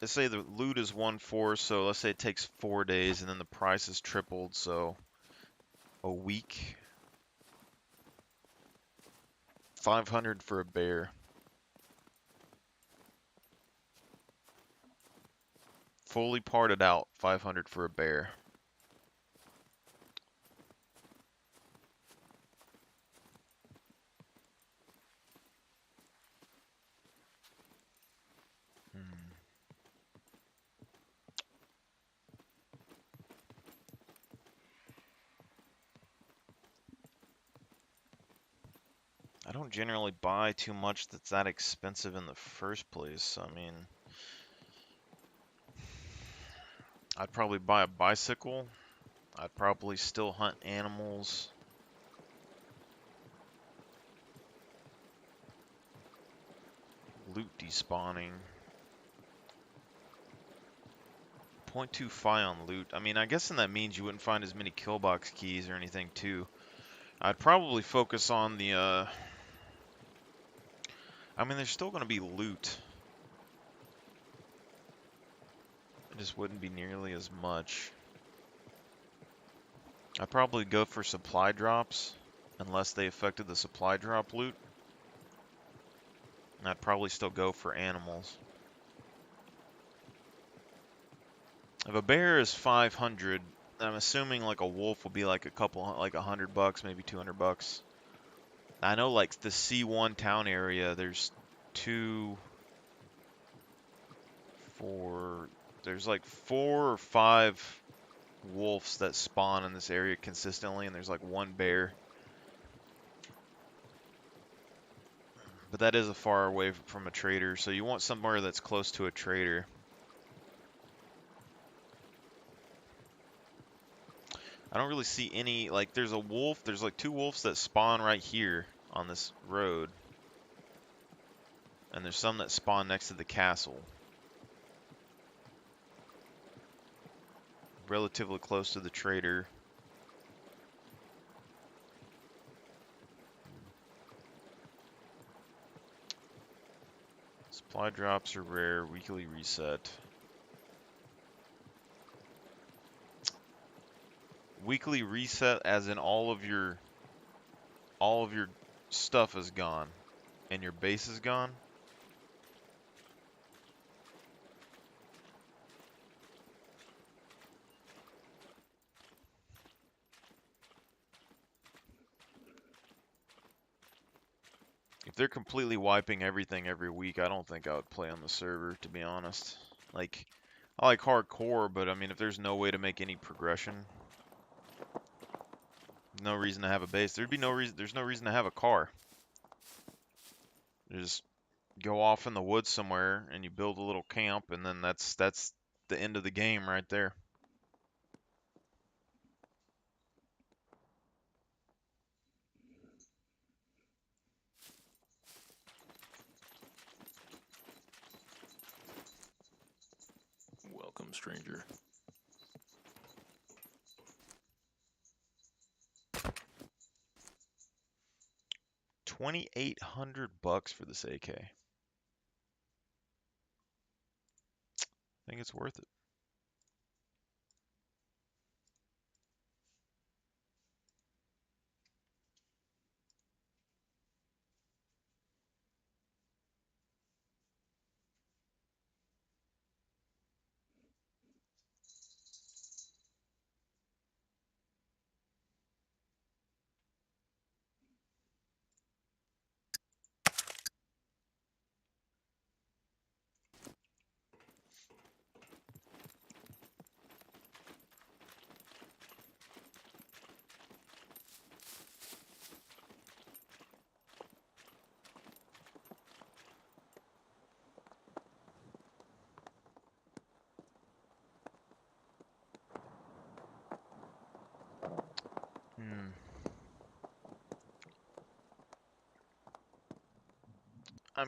let's say the loot is 1/4, so let's say it takes 4 days, and then the price is tripled, so a week. 500 for a bear. Fully parted out, 500 for a bear. I don't generally buy too much that's that expensive in the first place. I mean, I'd probably buy a bicycle. I'd probably still hunt animals. Loot despawning. 0.2 Fi on loot. I mean, I guess then that means you wouldn't find as many kill box keys or anything too. I'd probably focus on the, I mean, there's still going to be loot. It just wouldn't be nearly as much. I'd probably go for supply drops, unless they affected the supply drop loot. And I'd probably still go for animals. If a bear is 500, I'm assuming like a wolf will be like a couple, like $100, maybe $200. I know like the C1 town area, there's there's like 4 or 5 wolves that spawn in this area consistently, and there's like 1 bear. But that is a far away from a trader, so you want somewhere that's close to a trader. I don't really see any, like there's a wolf, there's like 2 wolves that spawn right here on this road. And there's some that spawn next to the castle. Relatively close to the trader. Supply drops are rare, weekly reset. Weekly reset as in all of your stuff is gone and your base is gone. If they're completely wiping everything every week, I don't think I would play on the server, to be honest. Like, I like hardcore, but I mean, if there's no way to make any progression, no reason to have a base. There's no reason to have a car. You just go off in the woods somewhere and you build a little camp, and then that's the end of the game right there. Welcome, stranger. $2,800 for this AK. I think it's worth it. I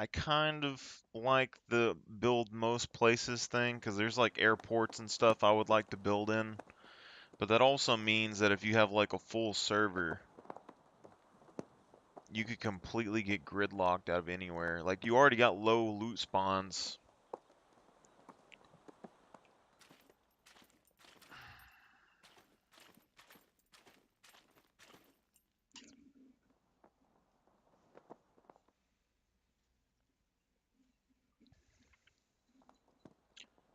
kind of like the build most places thing, because there's like airports and stuff I would like to build in. But that also means that if you have like a full server, you could completely get gridlocked out of anywhere. Like, you already got low loot spawns.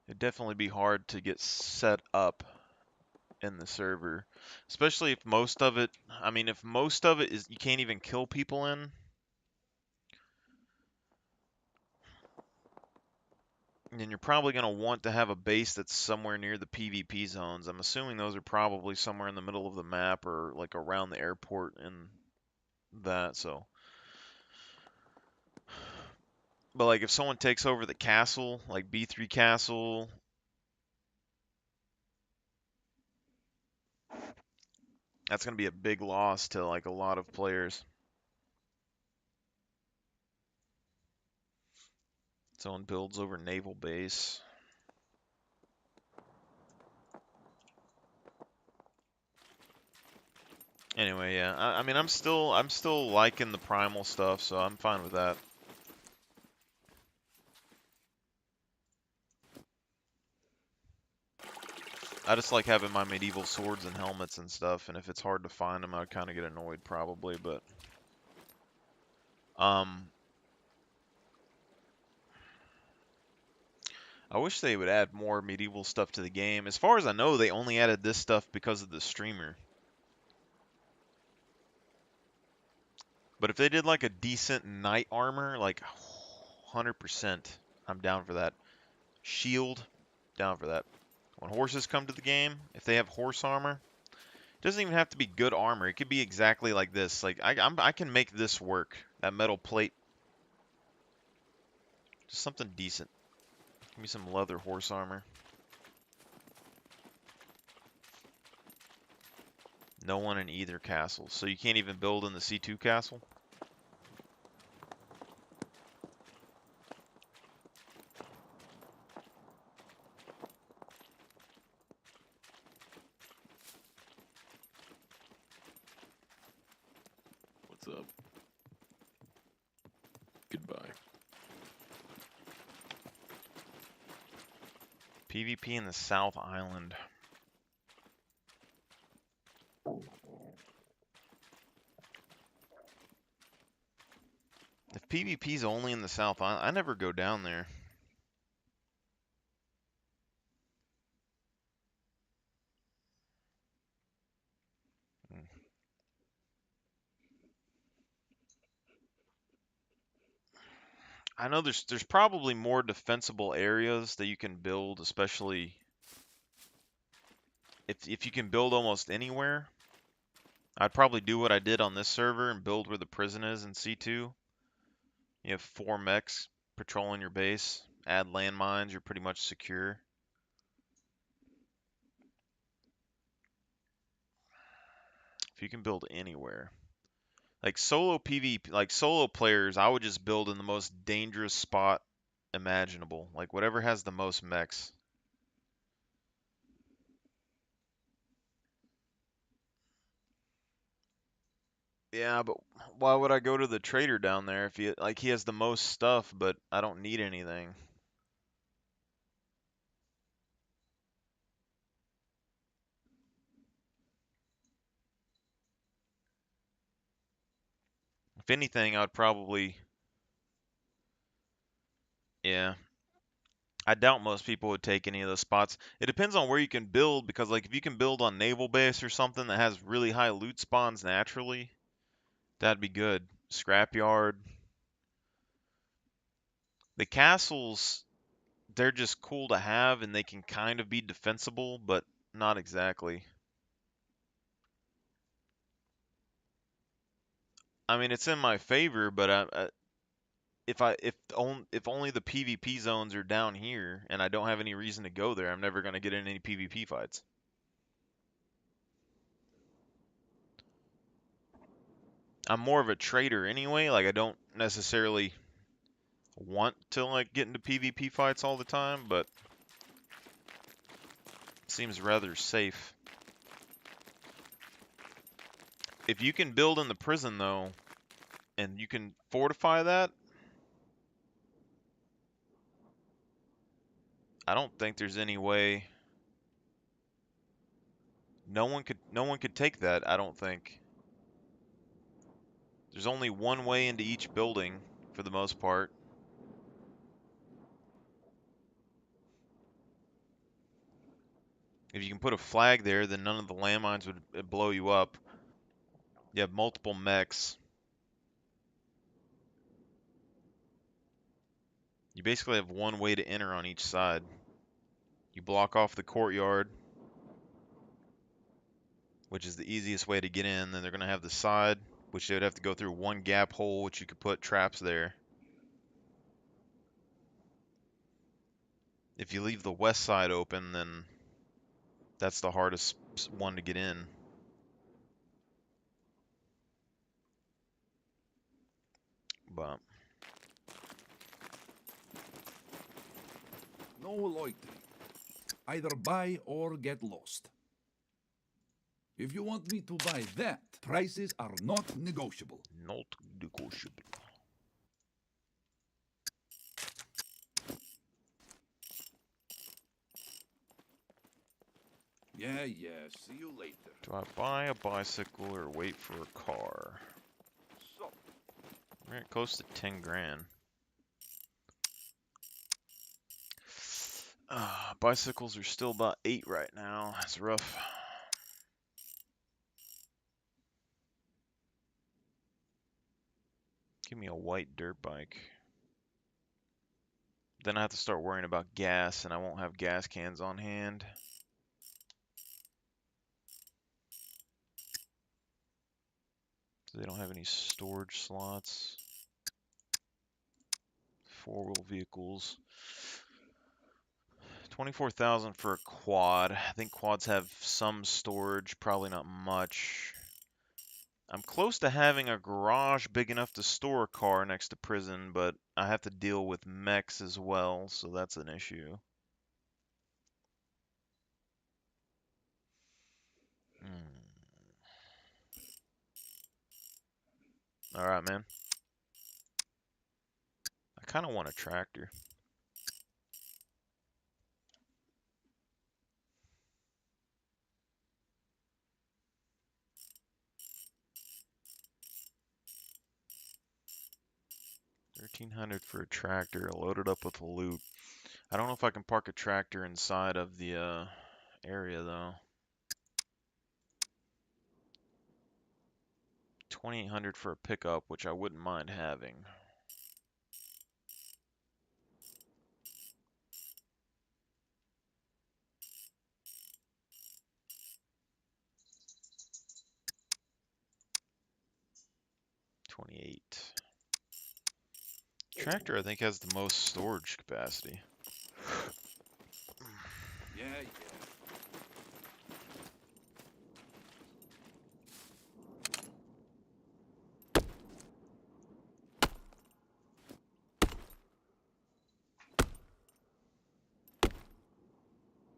It'd definitely be hard to get set up in the server, especially if most of it, I mean, if most of it is you can't even kill people in, then you're probably going to want to have a base that's somewhere near the PvP zones. I'm assuming those are probably somewhere in the middle of the map or like around the airport and that, so. But like if someone takes over the castle, like B3 Castle, that's going to be a big loss to like a lot of players. Someone builds over naval base. Anyway, yeah. I mean, I'm still liking the primal stuff, so I'm fine with that. I just like having my medieval swords and helmets and stuff, and if it's hard to find them, I'd kind of get annoyed probably, but I wish they would add more medieval stuff to the game. As far as I know, they only added this stuff because of the streamer. But if they did like a decent knight armor, like 100%, I'm down for that. Shield, down for that. When horses come to the game, if they have horse armor, it doesn't even have to be good armor. It could be exactly like this. Like I can make this work. That metal plate, just something decent. Give me some leather horse armor. No one in either castle, so you can't even build in the C2 castle. What's up? Goodbye. PvP in the South Island. If PvP's only in the South Island, I never go down there. I know there's probably more defensible areas that you can build, especially if you can build almost anywhere. I'd probably do what I did on this server and build where the prison is in C2. You have 4 mechs patrolling your base, add landmines, you're pretty much secure. If you can build anywhere. Like solo PvP, like solo players, I would just build in the most dangerous spot imaginable. Like whatever has the most mechs. Yeah, but why would I go to the trader down there if he has the most stuff, but I don't need anything? If anything, I'd probably, yeah. I doubt most people would take any of those spots. It depends on where you can build, because like if you can build on naval base or something that has really high loot spawns naturally, that'd be good. Scrapyard. The castles, they're just cool to have and they can kind of be defensible, but not exactly. I mean, it's in my favor, but if only the PvP zones are down here and I don't have any reason to go there, I'm never gonna get in any PvP fights. I'm more of a trader anyway. Like I don't necessarily want to like get into PvP fights all the time, but it seems rather safe. If you can build in the prison though, and you can fortify that, I don't think there's any way. No one could take that, I don't think. There's only one way into each building for the most part. If you can put a flag there, then none of the landmines would blow you up. You have multiple mechs. You basically have one way to enter on each side. You block off the courtyard, which is the easiest way to get in. Then they're going to have the side, which they would have to go through one gap hole, which you could put traps there. If you leave the west side open, then that's the hardest one to get in. But No loitering. Either buy or get lost. If you want me to buy that, prices are not negotiable. not negotiable. Yeah, see you later. Do I buy a bicycle or wait for a car? So, We're at close to 10 grand. Bicycles are still about 8 right now. That's rough. Give me a white dirt bike. Then I have to start worrying about gas, and I won't have gas cans on hand. So they don't have any storage slots. 4-wheel vehicles. 24,000 for a quad. I think quads have some storage, probably not much. I'm close to having a garage big enough to store a car next to prison, but I have to deal with mechs as well, so that's an issue. Alright, man. I kind of want a tractor. $1,300 for a tractor, loaded up with loot. I don't know if I can park a tractor inside of the area though. 2,800 for a pickup, which I wouldn't mind having. $28. Tractor, I think, has the most storage capacity. yeah.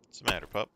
What's the matter, pup?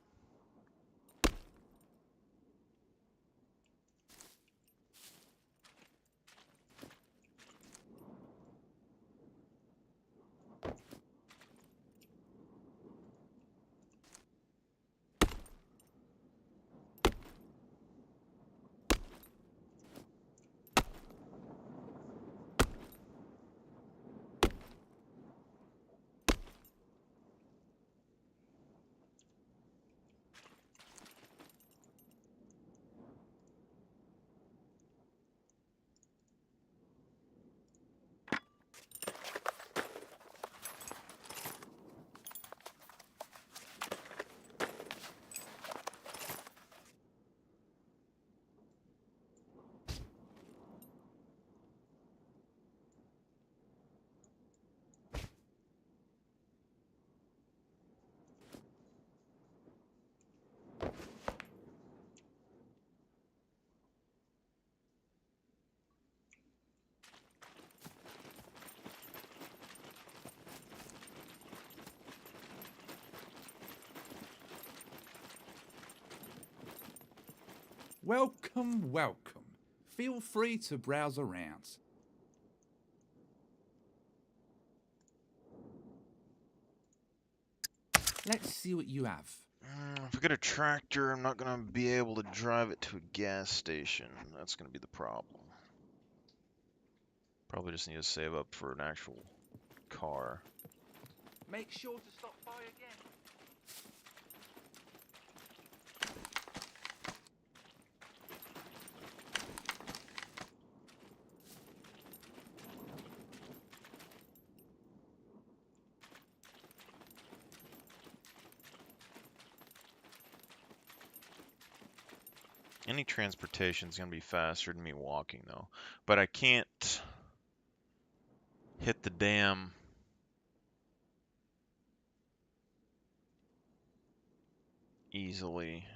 Welcome, welcome. Feel free to browse around. Let's see what you have. If I get a tractor, I'm not gonna be able to drive it to a gas station. That's gonna be the problem. Probably just need to save up for an actual car. Make sure to stop by again. Any transportation is going to be faster than me walking, though. But I can't hit the dam easily.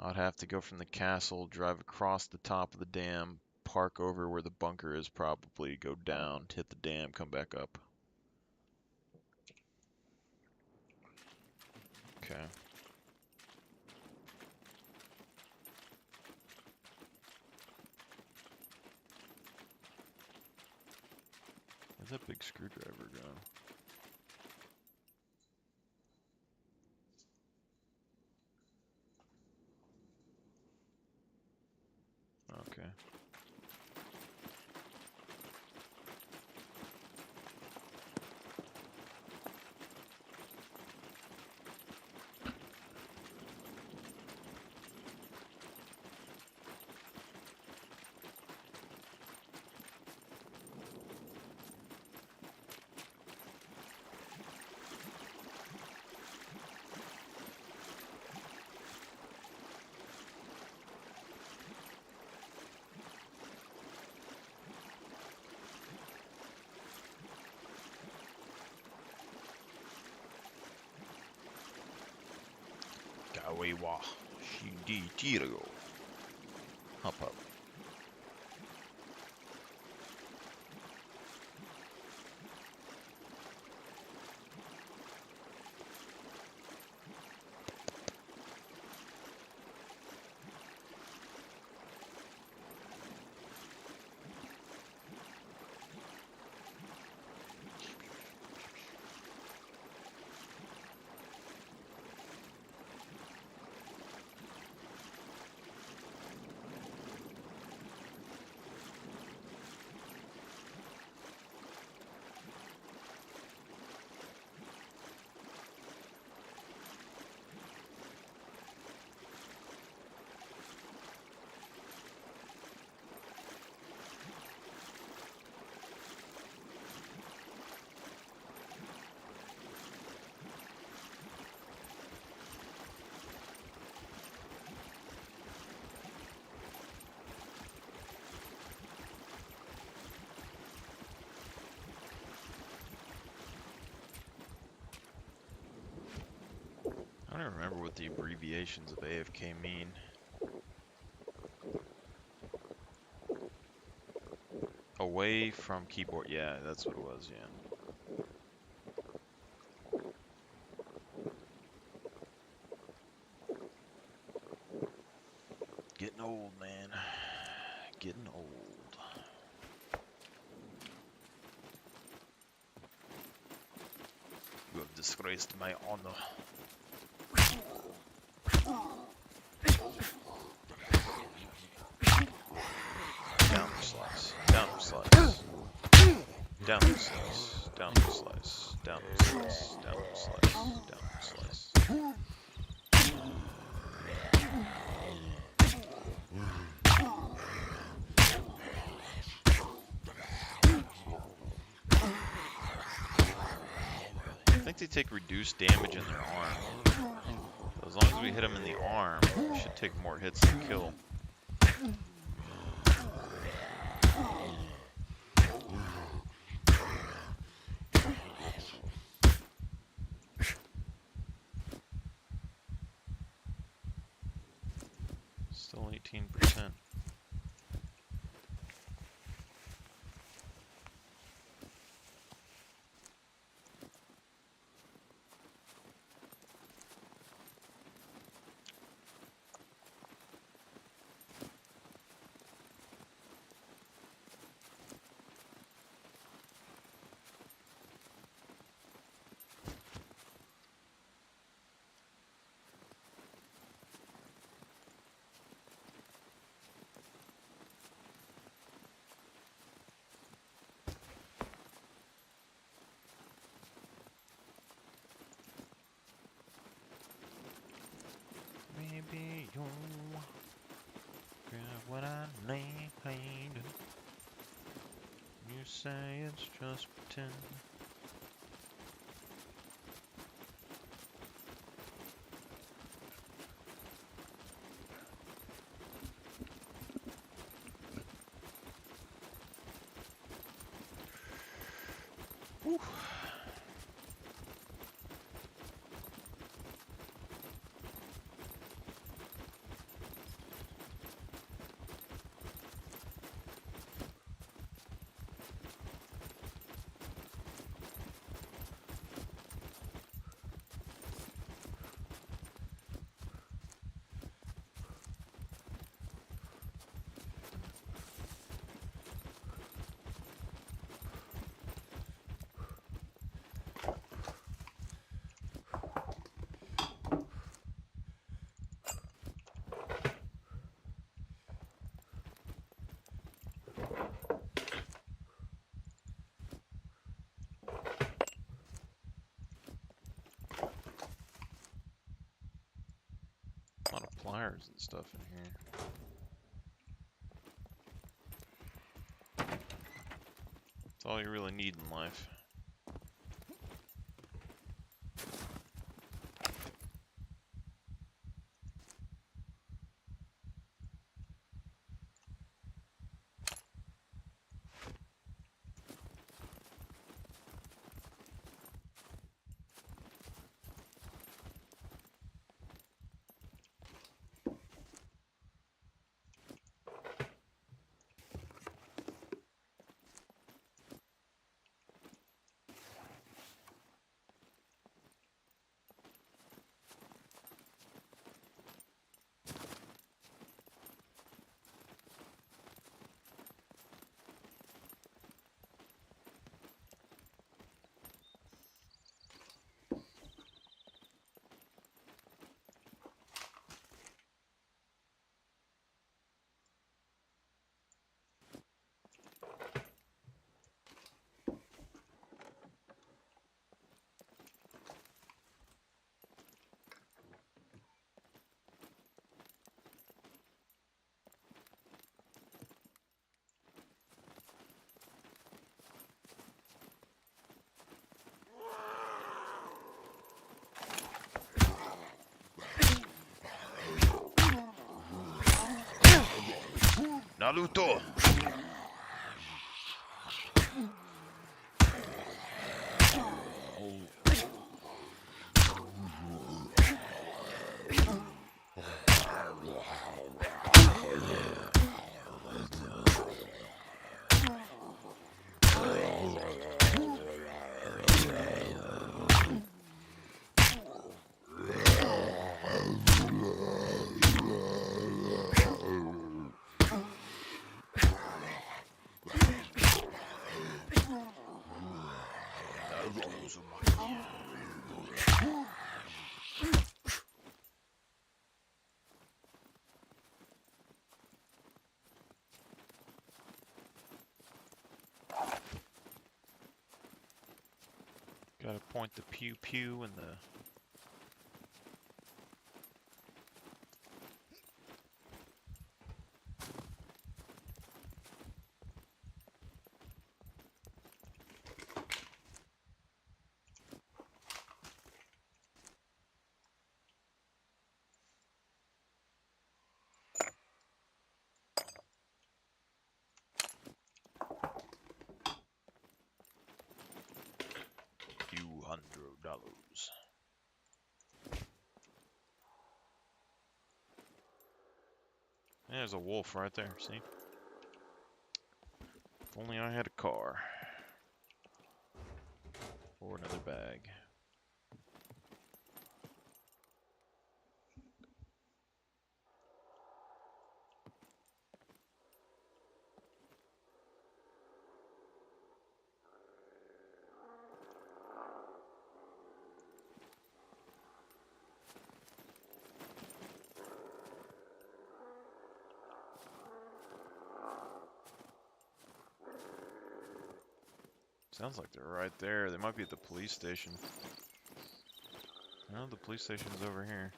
I'd have to go from the castle, drive across the top of the dam, park over where the bunker is probably, go down, hit the dam, come back up. Okay. Where's that big screwdriver going? Okay. Gawewa Shindi Tiro. Hop up. I don't remember what the abbreviations of AFK mean. Away from keyboard, yeah, that's what it was, yeah. Getting old, man. Getting old. You have disgraced my honor. Down the slice. Down the slice. Down the slice. Down the slice. Down the slice. Down the slice. Down the slice. I think they take reduced damage in their arm. As long as we hit them in the arm, we should take more hits to kill. Still 18%. say it's just pretend. Whew. A lot of pliers and stuff in here. That's all you really need in life. Naruto! Gotta point the pew pew and the... $200. There's a wolf right there, see? If only I had a car. Or another bag. Sounds like they're right there. They might be at the police station. No, the police station's over here.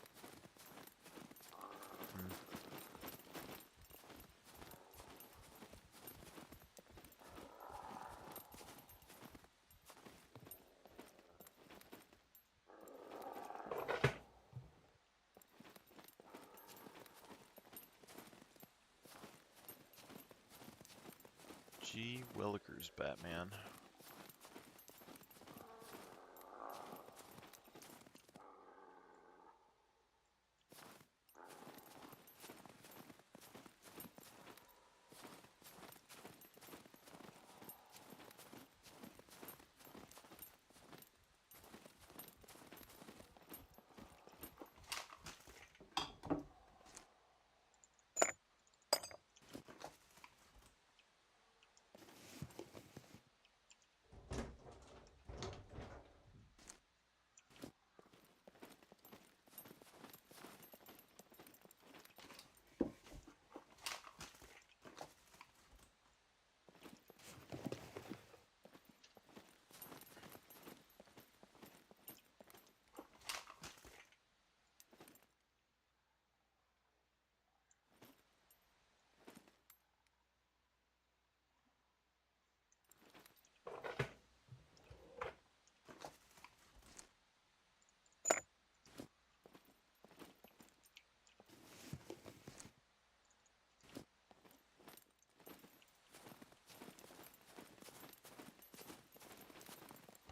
Gee Willikers, Batman.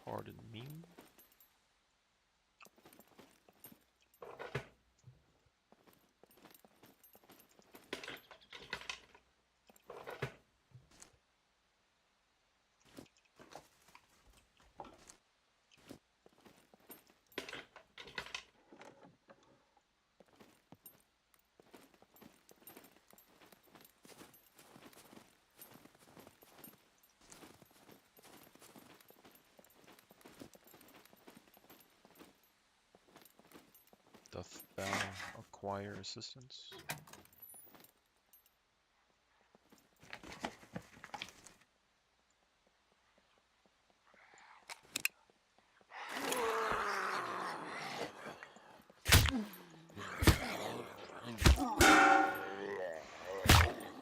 Pardon me? Doth thou acquire assistance?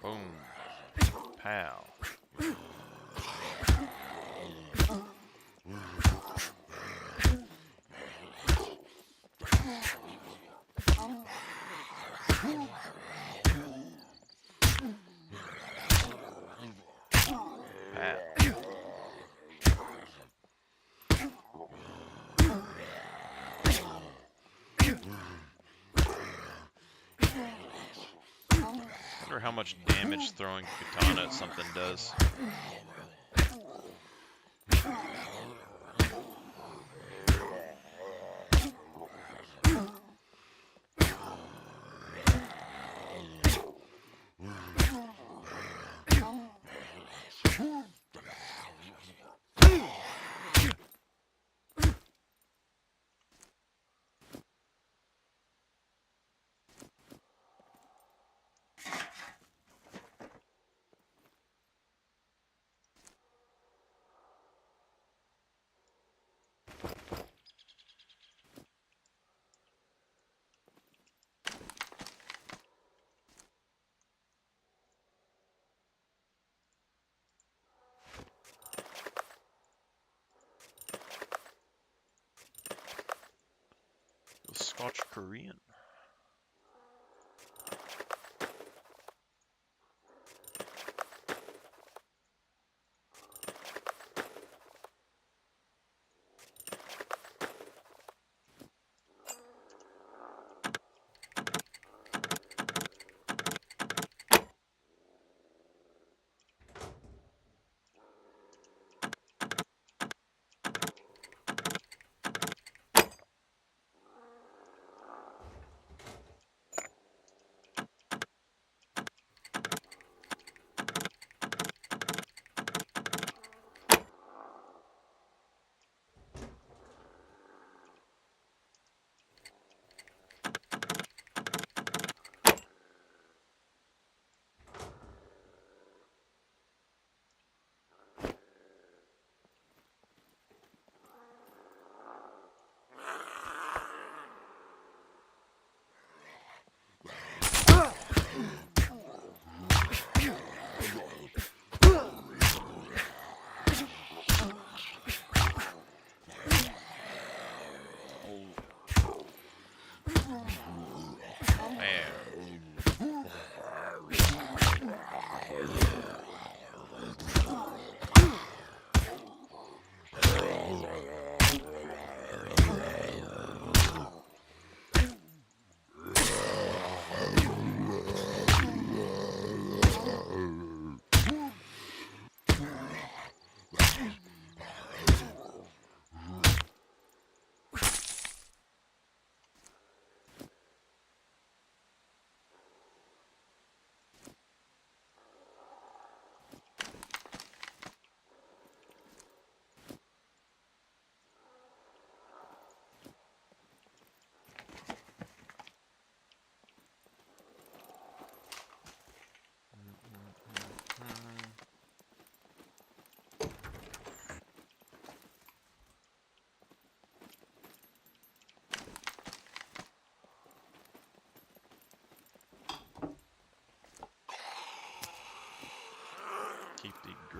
Boom. Pow. I wonder how much damage throwing katana at something does. Scotch Korean.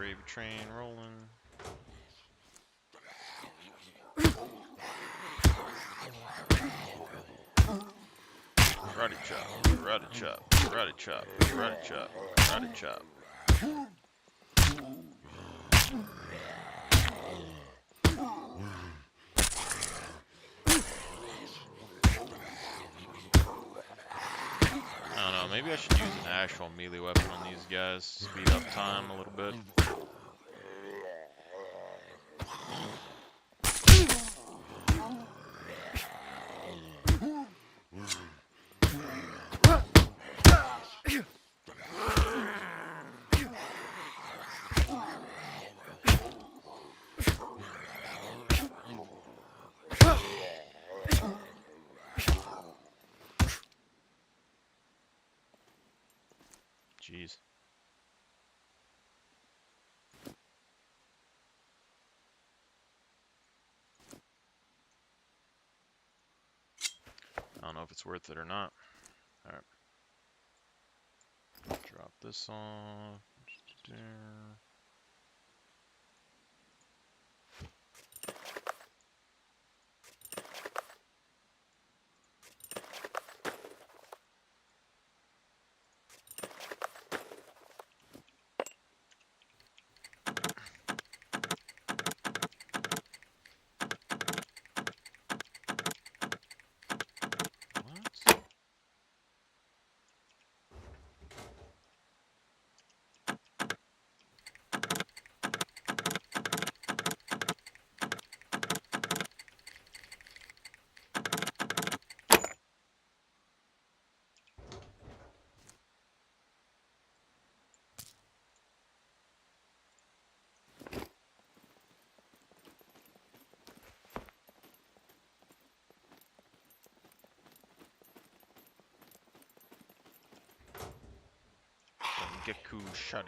gravy train rolling. Karate chop, karate chop, karate chop, karate chop, karate chop. I don't know, maybe I should use an actual melee weapon on these guys, speed up time a little bit. Jeez. I don't know if it's worth it or not. Alright. Drop this on. Geku Sharingan.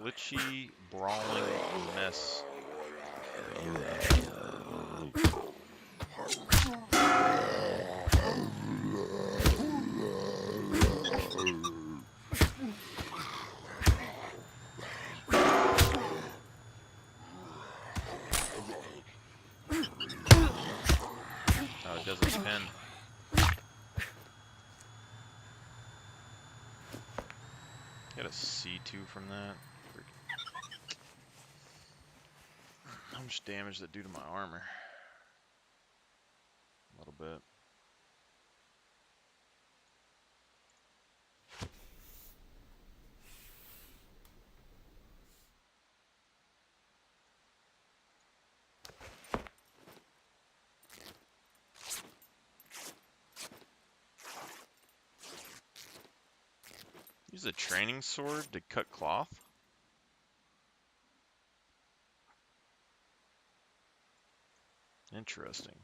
Glitchy, brawling mess. Oh, it doesn't spin. Get a C2 from that. How much damage does that do to my armor? A little bit. Use a training sword to cut cloth? Interesting.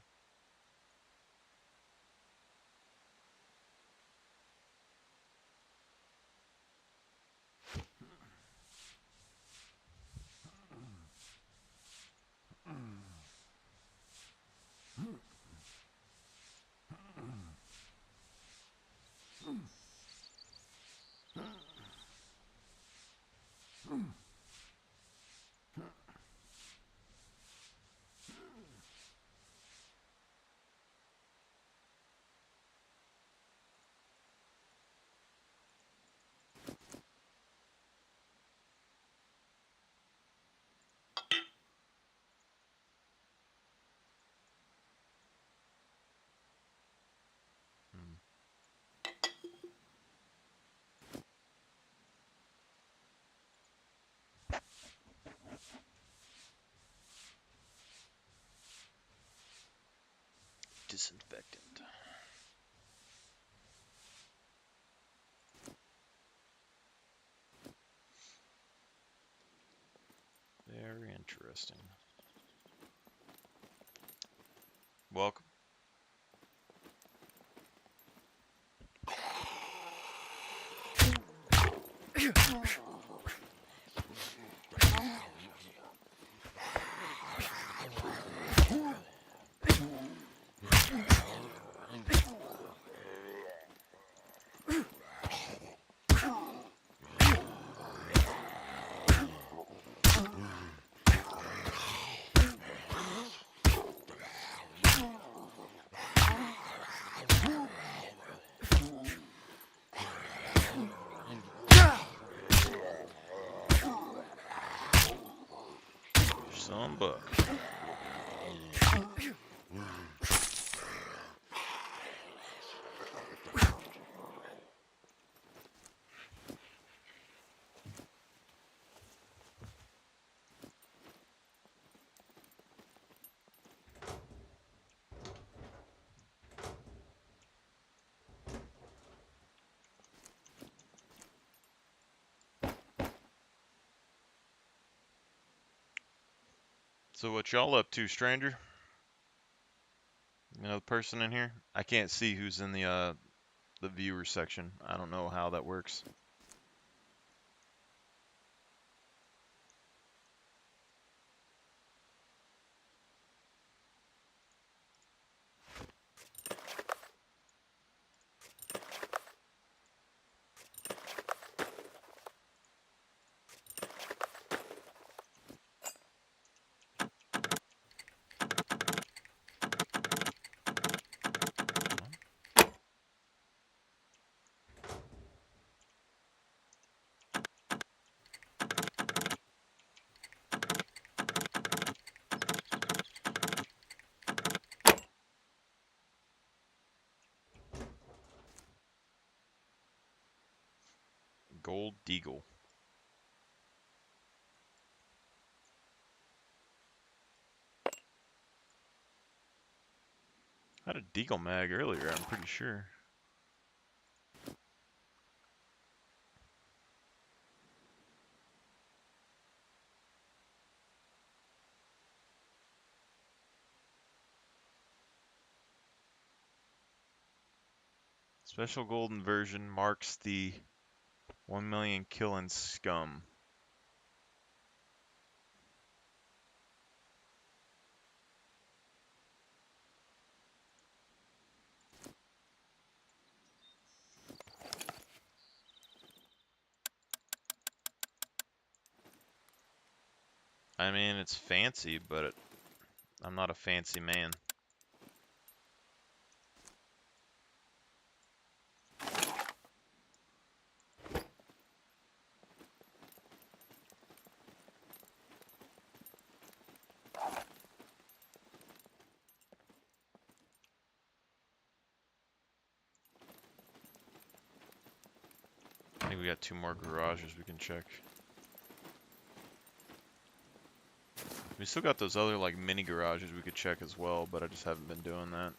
Disinfectant. Very interesting. Welcome. Some buck. So what y'all up to, stranger? You know the person in here? I can't see who's in the viewer section. I don't know how that works. Gold Deagle. I had a Deagle mag earlier, I'm pretty sure. Special golden version marks the 1 million kill in Scum. I mean, it's fancy, but I'm not a fancy man. I think we got 2 more garages we can check. We still got those other like mini garages we could check as well, but I just haven't been doing that.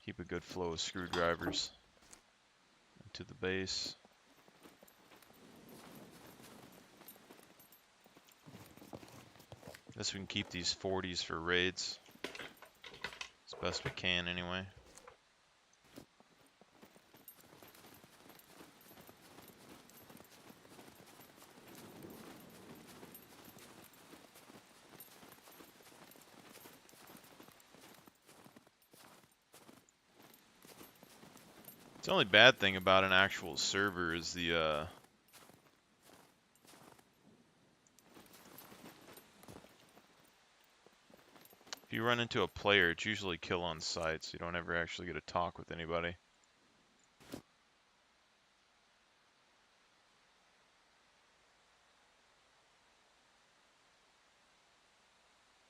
Keep a good flow of screwdrivers into the base. Guess we can keep these 40s for raids as best we can anyway. The only bad thing about an actual server is the if you run into a player, it's usually kill on sight, so you don't ever actually get to talk with anybody.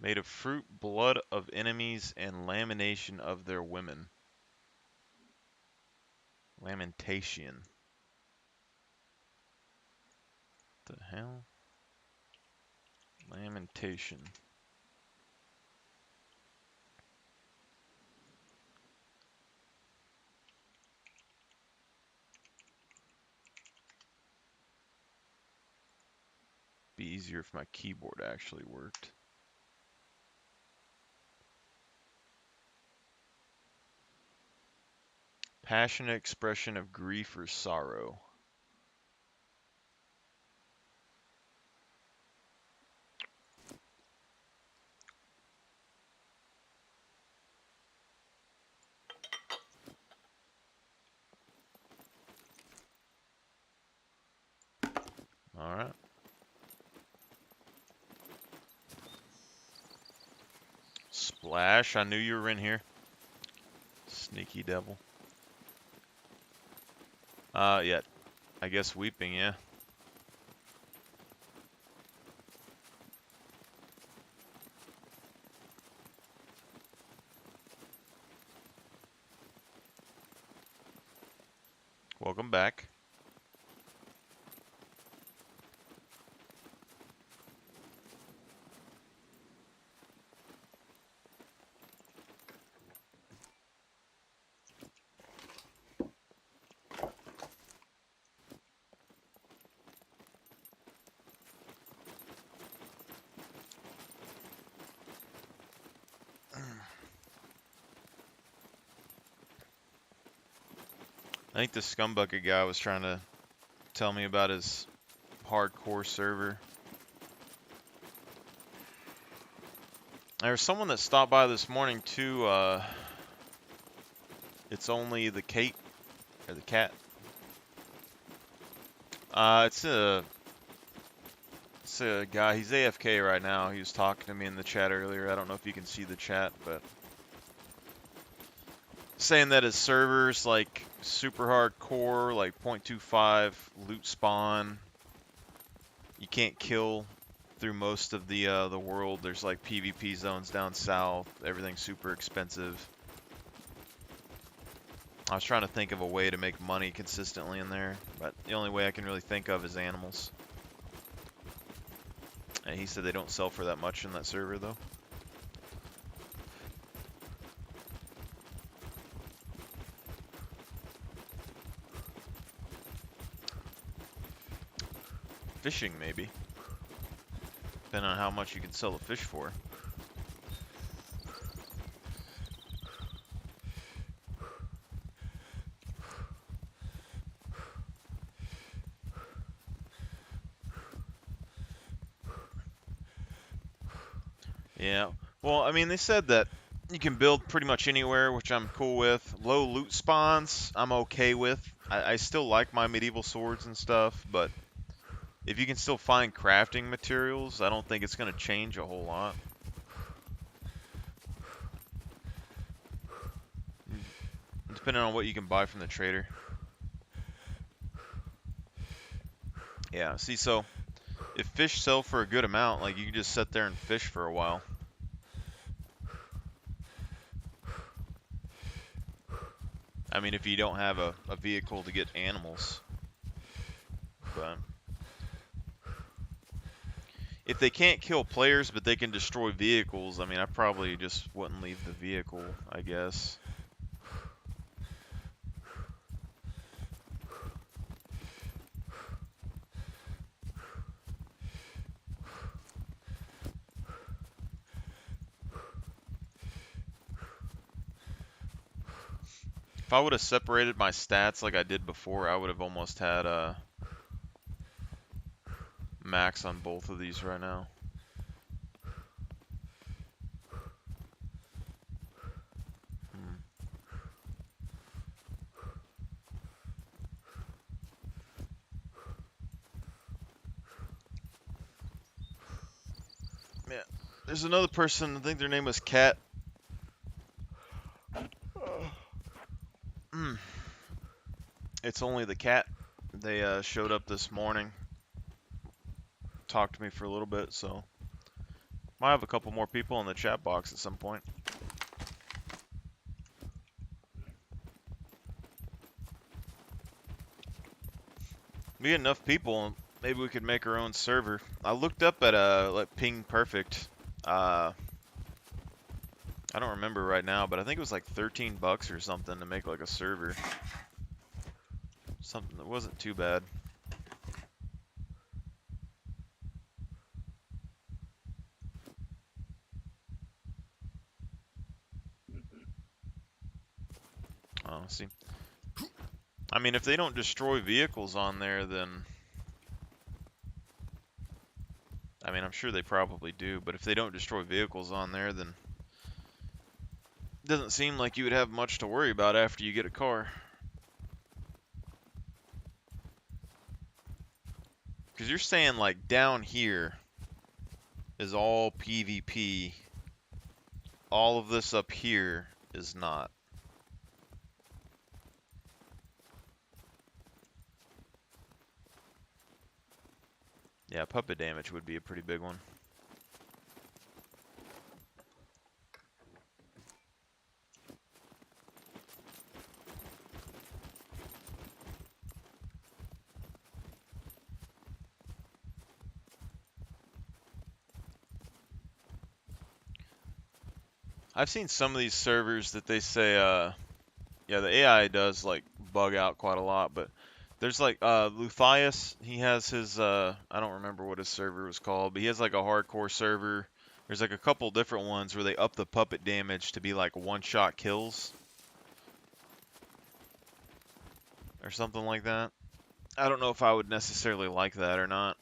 Made of fruit, blood of enemies, and lamination of their women. Lamentation. What the hell? Lamentation. Be easy easier if my keyboard actually worked. Passionate expression of grief or sorrow. All right. Splash, I knew you were in here. Sneaky devil. Yeah. I guess weeping, yeah. Welcome back. I think the Scumbucket guy was trying to tell me about his hardcore server. There was someone that stopped by this morning too. It's only the Kate or the cat. It's a guy. He's AFK right now. He was talking to me in the chat earlier. I don't know if you can see the chat, but saying that his server's like super hardcore, like 0.25 loot spawn. You can't kill through most of the world. There's like PvP zones down south. Everything's super expensive. I was trying to think of a way to make money consistently in there, but the only way I can really think of is animals. And he said they don't sell for that much in that server though. Fishing, maybe. Depending on how much you can sell a fish for. Yeah. Well, I mean, they said that you can build pretty much anywhere, which I'm cool with. Low loot spawns, I'm okay with. I still like my medieval swords and stuff, but if you can still find crafting materials, I don't think it's going to change a whole lot. Depending on what you can buy from the trader. Yeah, see, so if fish sell for a good amount, like you can just sit there and fish for a while. I mean, if you don't have a vehicle to get animals. But if they can't kill players, but they can destroy vehicles, I mean, I probably just wouldn't leave the vehicle, I guess. If I would have separated my stats like I did before, I would have almost had a max on both of these right now. Yeah, there's another person, I think their name was Cat. It's only the cat. They showed up this morning, talked to me for a little bit, so might have a couple more people in the chat box at some point. We get enough people, maybe we could make our own server. I looked up at like Ping Perfect. I don't remember right now, but I think it was like 13 bucks or something to make like a server. Something that wasn't too bad. see. I mean, if they don't destroy vehicles on there, then... I mean, I'm sure they probably do, but if they don't destroy vehicles on there, then... It doesn't seem like you would have much to worry about after you get a car. Because you're saying, like, down here is all PvP. All of this up here is not. Yeah, puppet damage would be a pretty big one. I've seen some of these servers that they say, yeah, the AI does, like, bug out quite a lot, but there's, like, Luthias, he has his, I don't remember what his server was called, but he has, like, a hardcore server. There's, like, a couple different ones where they up the puppet damage to be, like, one-shot kills. Or something like that. I don't know if I would necessarily like that or not.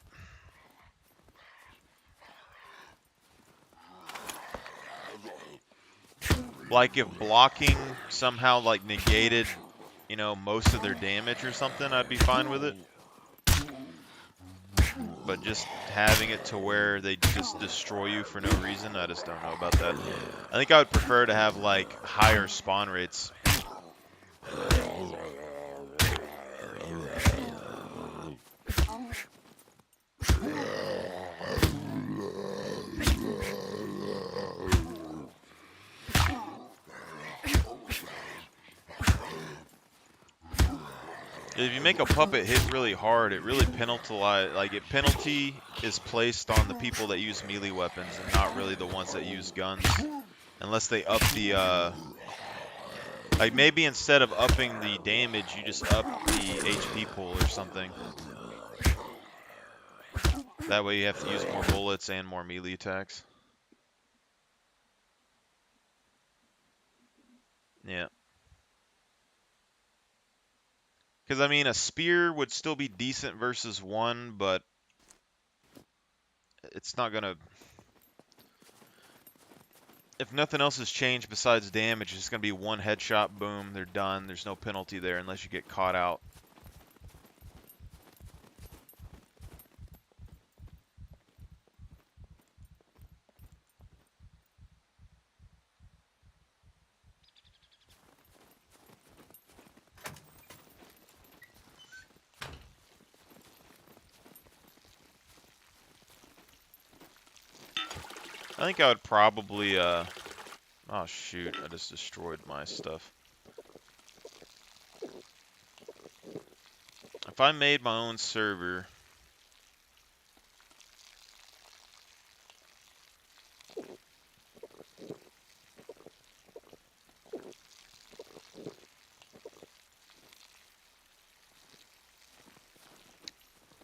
Like if blocking somehow like negated, you know, most of their damage or something, I'd be fine with it. But just having it to where they just destroy you for no reason, I just don't know about that. I think I would prefer to have like higher spawn rates. If you make a puppet hit really hard, it really penalty is placed on the people that use melee weapons and not really the ones that use guns. Unless they up the, like maybe instead of upping the damage, you just up the HP pool or something. That way you have to use more bullets and more melee attacks. Yeah. Because, I mean, a spear would still be decent versus one, but it's not going to... If nothing else has changed besides damage, it's going to be one headshot, boom, they're done. There's no penalty there unless you get caught out. I think I would probably, oh shoot, I just destroyed my stuff. If I made my own server,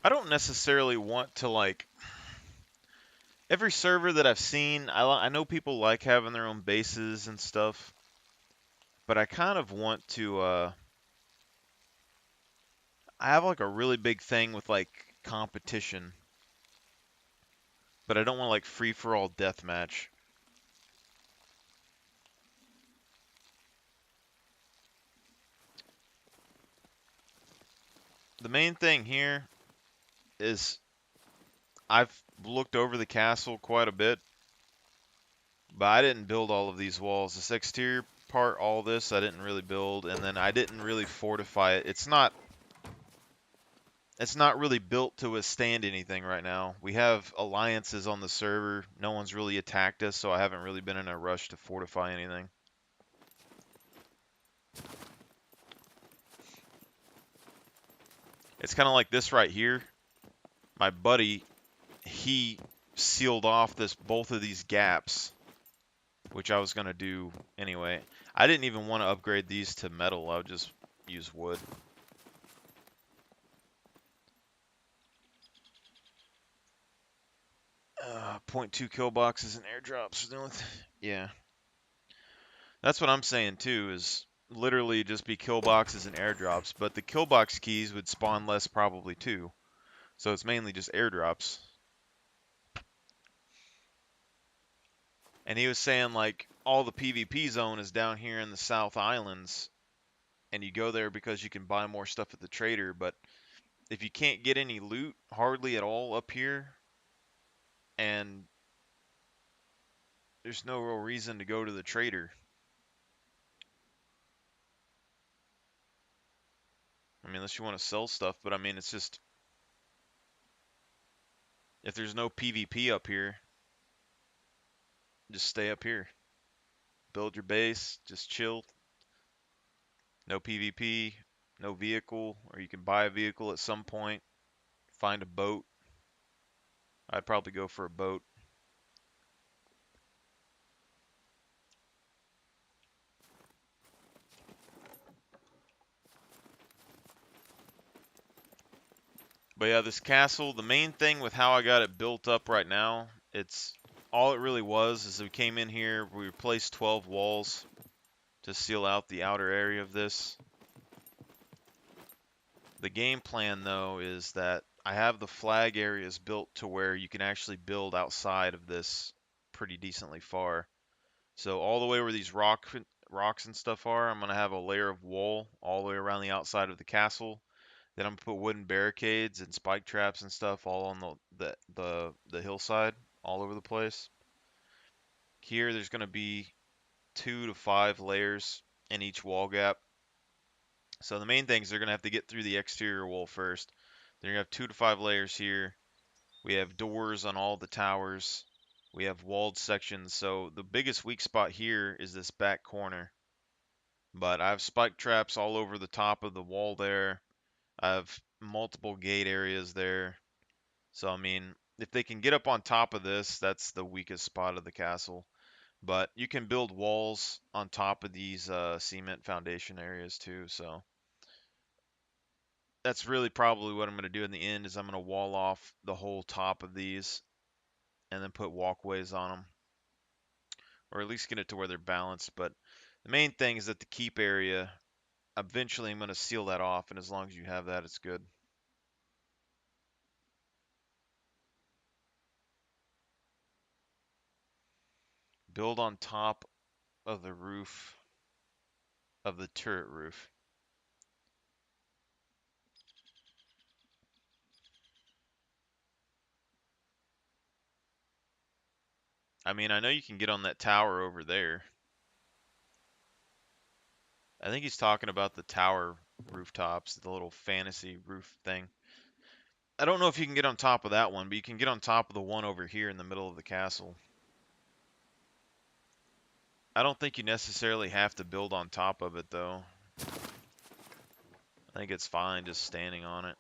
I don't necessarily want to, like, every server that I've seen, I know people like having their own bases and stuff, but I kind of want to, I have like a really big thing with like competition, but I don't want like free-for-all deathmatch. The main thing here is I've looked over the castle quite a bit, but I didn't build all of these walls. This exterior part, all this, I didn't really build, and then I didn't really fortify it. It's not really built to withstand anything right now. We have alliances on the server. No one's really attacked us, so I haven't really been in a rush to fortify anything. It's kind of like this right here. My buddy, he sealed off both of these gaps, which I was going to do anyway. I didn't even want to upgrade these to metal. I would just use wood. .2 kill boxes and airdrops. Yeah. That's what I'm saying too, is literally just be kill boxes and airdrops, but the kill box keys would spawn less probably too. So it's mainly just airdrops. And he was saying like all the PvP zone is down here in the South Islands, and you go there because you can buy more stuff at the trader, but if you can't get any loot hardly at all up here, and there's no real reason to go to the trader. I mean, unless you want to sell stuff, but I mean, it's just, if there's no PvP up here, just stay up here. Build your base, just chill. No PvP, no vehicle, or you can buy a vehicle at some point, find a boat. I'd probably go for a boat. But yeah, this castle, the main thing with how I got it built up right now, it's all it really was is we came in here, we replaced 12 walls to seal out the outer area of this. The game plan though is that I have the flag areas built to where you can actually build outside of this pretty decently far. So all the way where these rocks and stuff are, I'm gonna have a layer of wall all the way around the outside of the castle. Then I'm gonna put wooden barricades and spike traps and stuff all on the hillside, all over the place. Here, there's gonna be 2 to 5 layers in each wall gap. So the main thing is they're gonna have to get through the exterior wall first. They're gonna have 2 to 5 layers here. We have doors on all the towers. We have walled sections. So the biggest weak spot here is this back corner. But I have spike traps all over the top of the wall there. I have multiple gate areas there. So, I mean, if they can get up on top of this, that's the weakest spot of the castle. But you can build walls on top of these cement foundation areas too. So that's really probably what I'm going to do in the end is I'm going to wall off the whole top of these and then put walkways on them. Or at least get it to where they're balanced. But the main thing is that the keep area, eventually I'm going to seal that off. And as long as you have that, it's good. Build on top of the roof of the turret roof. I mean, I know you can get on that tower over there. I think he's talking about the tower rooftops, the little fantasy roof thing. I don't know if you can get on top of that one, but you can get on top of the one over here in the middle of the castle. I don't think you necessarily have to build on top of it, though. I think it's fine just standing on it.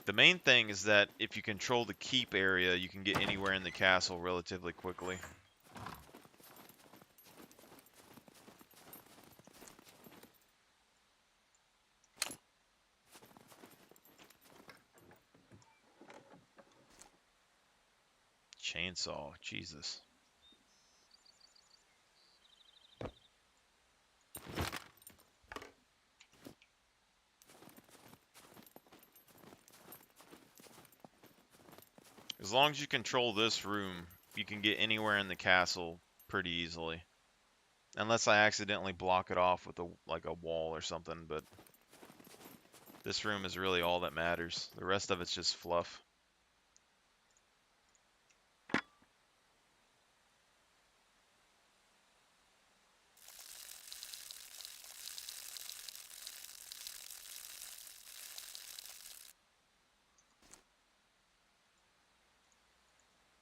The main thing is that if you control the keep area, you can get anywhere in the castle relatively quickly. Chainsaw, Jesus. As long as you control this room, you can get anywhere in the castle pretty easily. Unless I accidentally block it off with like a wall or something, but this room is really all that matters. The rest of it's just fluff.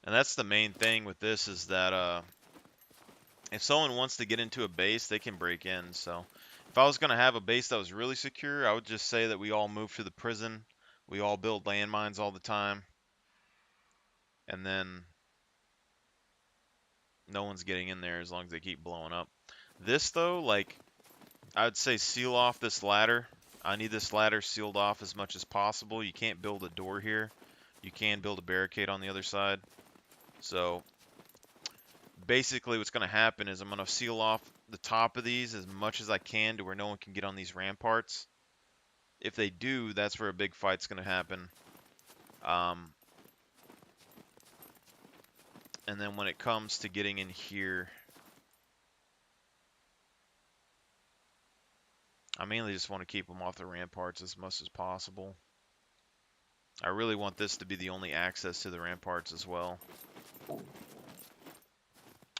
And that's the main thing with this is that if someone wants to get into a base, they can break in. So if I was going to have a base that was really secure, I would just say that we all move to the prison. We all build landmines all the time. And then no one's getting in there as long as they keep blowing up. This, though, like, I would say seal off this ladder. I need this ladder sealed off as much as possible. You can't build a door here. You can build a barricade on the other side. So basically what's going to happen is I'm going to seal off the top of these as much as I can to where no one can get on these ramparts. If they do, that's where a big fight's going to happen. And then when it comes to getting in here, I mainly just want to keep them off the ramparts as much as possible. I really want this to be the only access to the ramparts as well.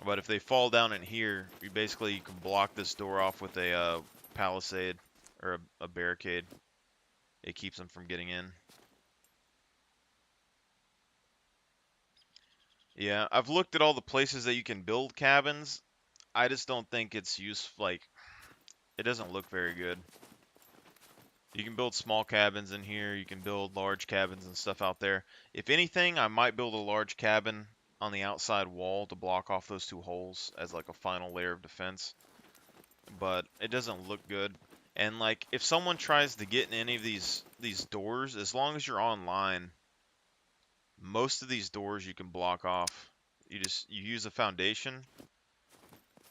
But if they fall down in here, you can block this door off with a palisade or a barricade. It keeps them from getting in. Yeah, I've looked at all the places that you can build cabins. I just don't think it's useful. Like, it doesn't look very good. You can build small cabins in here. You can build large cabins and stuff out there. If anything, I might build a large cabin on the outside wall to block off those two holes as like a final layer of defense. But it doesn't look good. And like, if someone tries to get in any of these doors, as long as you're online, most of these doors you can block off. You use a foundation,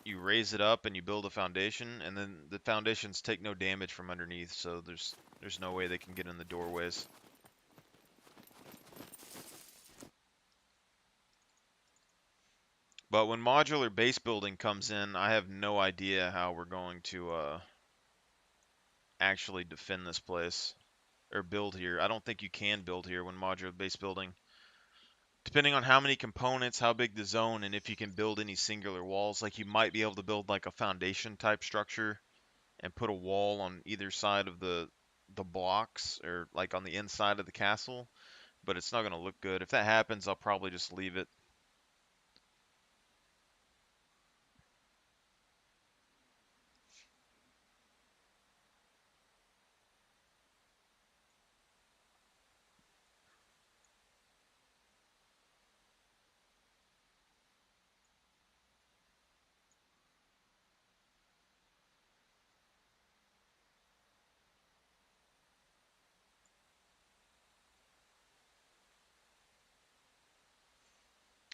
you raise it up and you build a foundation, and then the foundations take no damage from underneath, so there's no way they can get in the doorways. But when modular base building comes in, I have no idea how we're going to actually defend this place or build here. I don't think you can build here when modular base building. Depending on how many components, how big the zone, and if you can build any singular walls, like you might be able to build like a foundation type structure and put a wall on either side of the blocks or like on the inside of the castle, but it's not going to look good. If that happens, I'll probably just leave it.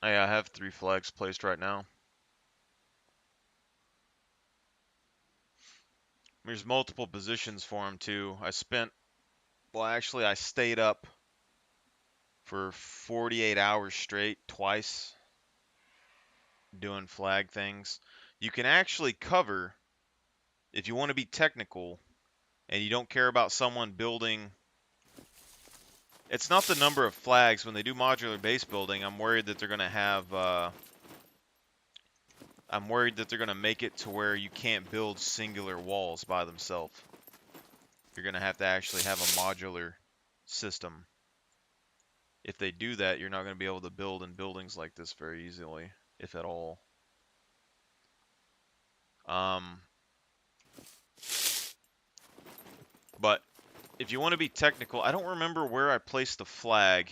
Hey, I have 3 flags placed right now. There's multiple positions for them too. I stayed up for 48 hours straight twice doing flag things. You can actually cover, if you want to be technical and you don't care about someone building. It's not the number of flags. When they do modular base building, I'm worried that they're going to have I'm worried that they're going to make it to where you can't build singular walls by themselves. You're going to have actually have a modular system. If they do that, you're not going to be able to build in buildings like this very easily, if at all. But if you want to be technical, I don't remember where I placed the flag.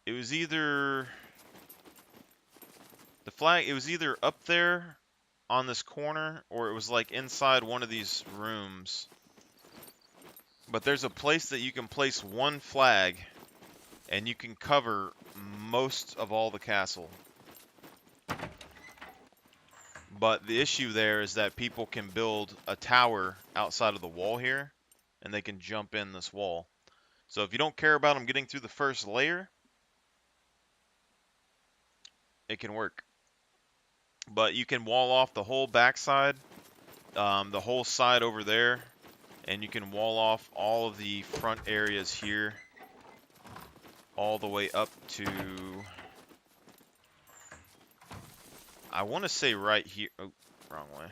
It was either it was either up there on this corner, or it was like inside one of these rooms. But there's a place that you can place one flag and you can cover most of all the castle. But the issue there is that people can build a tower outside of the wall here, and they can jump in this wall. So if you don't care about them getting through the first layer, it can work. But you can wall off the whole backside, the whole side over there, and you can wall off all of the front areas here, all the way up to, I want to say right here. Oh, wrong way.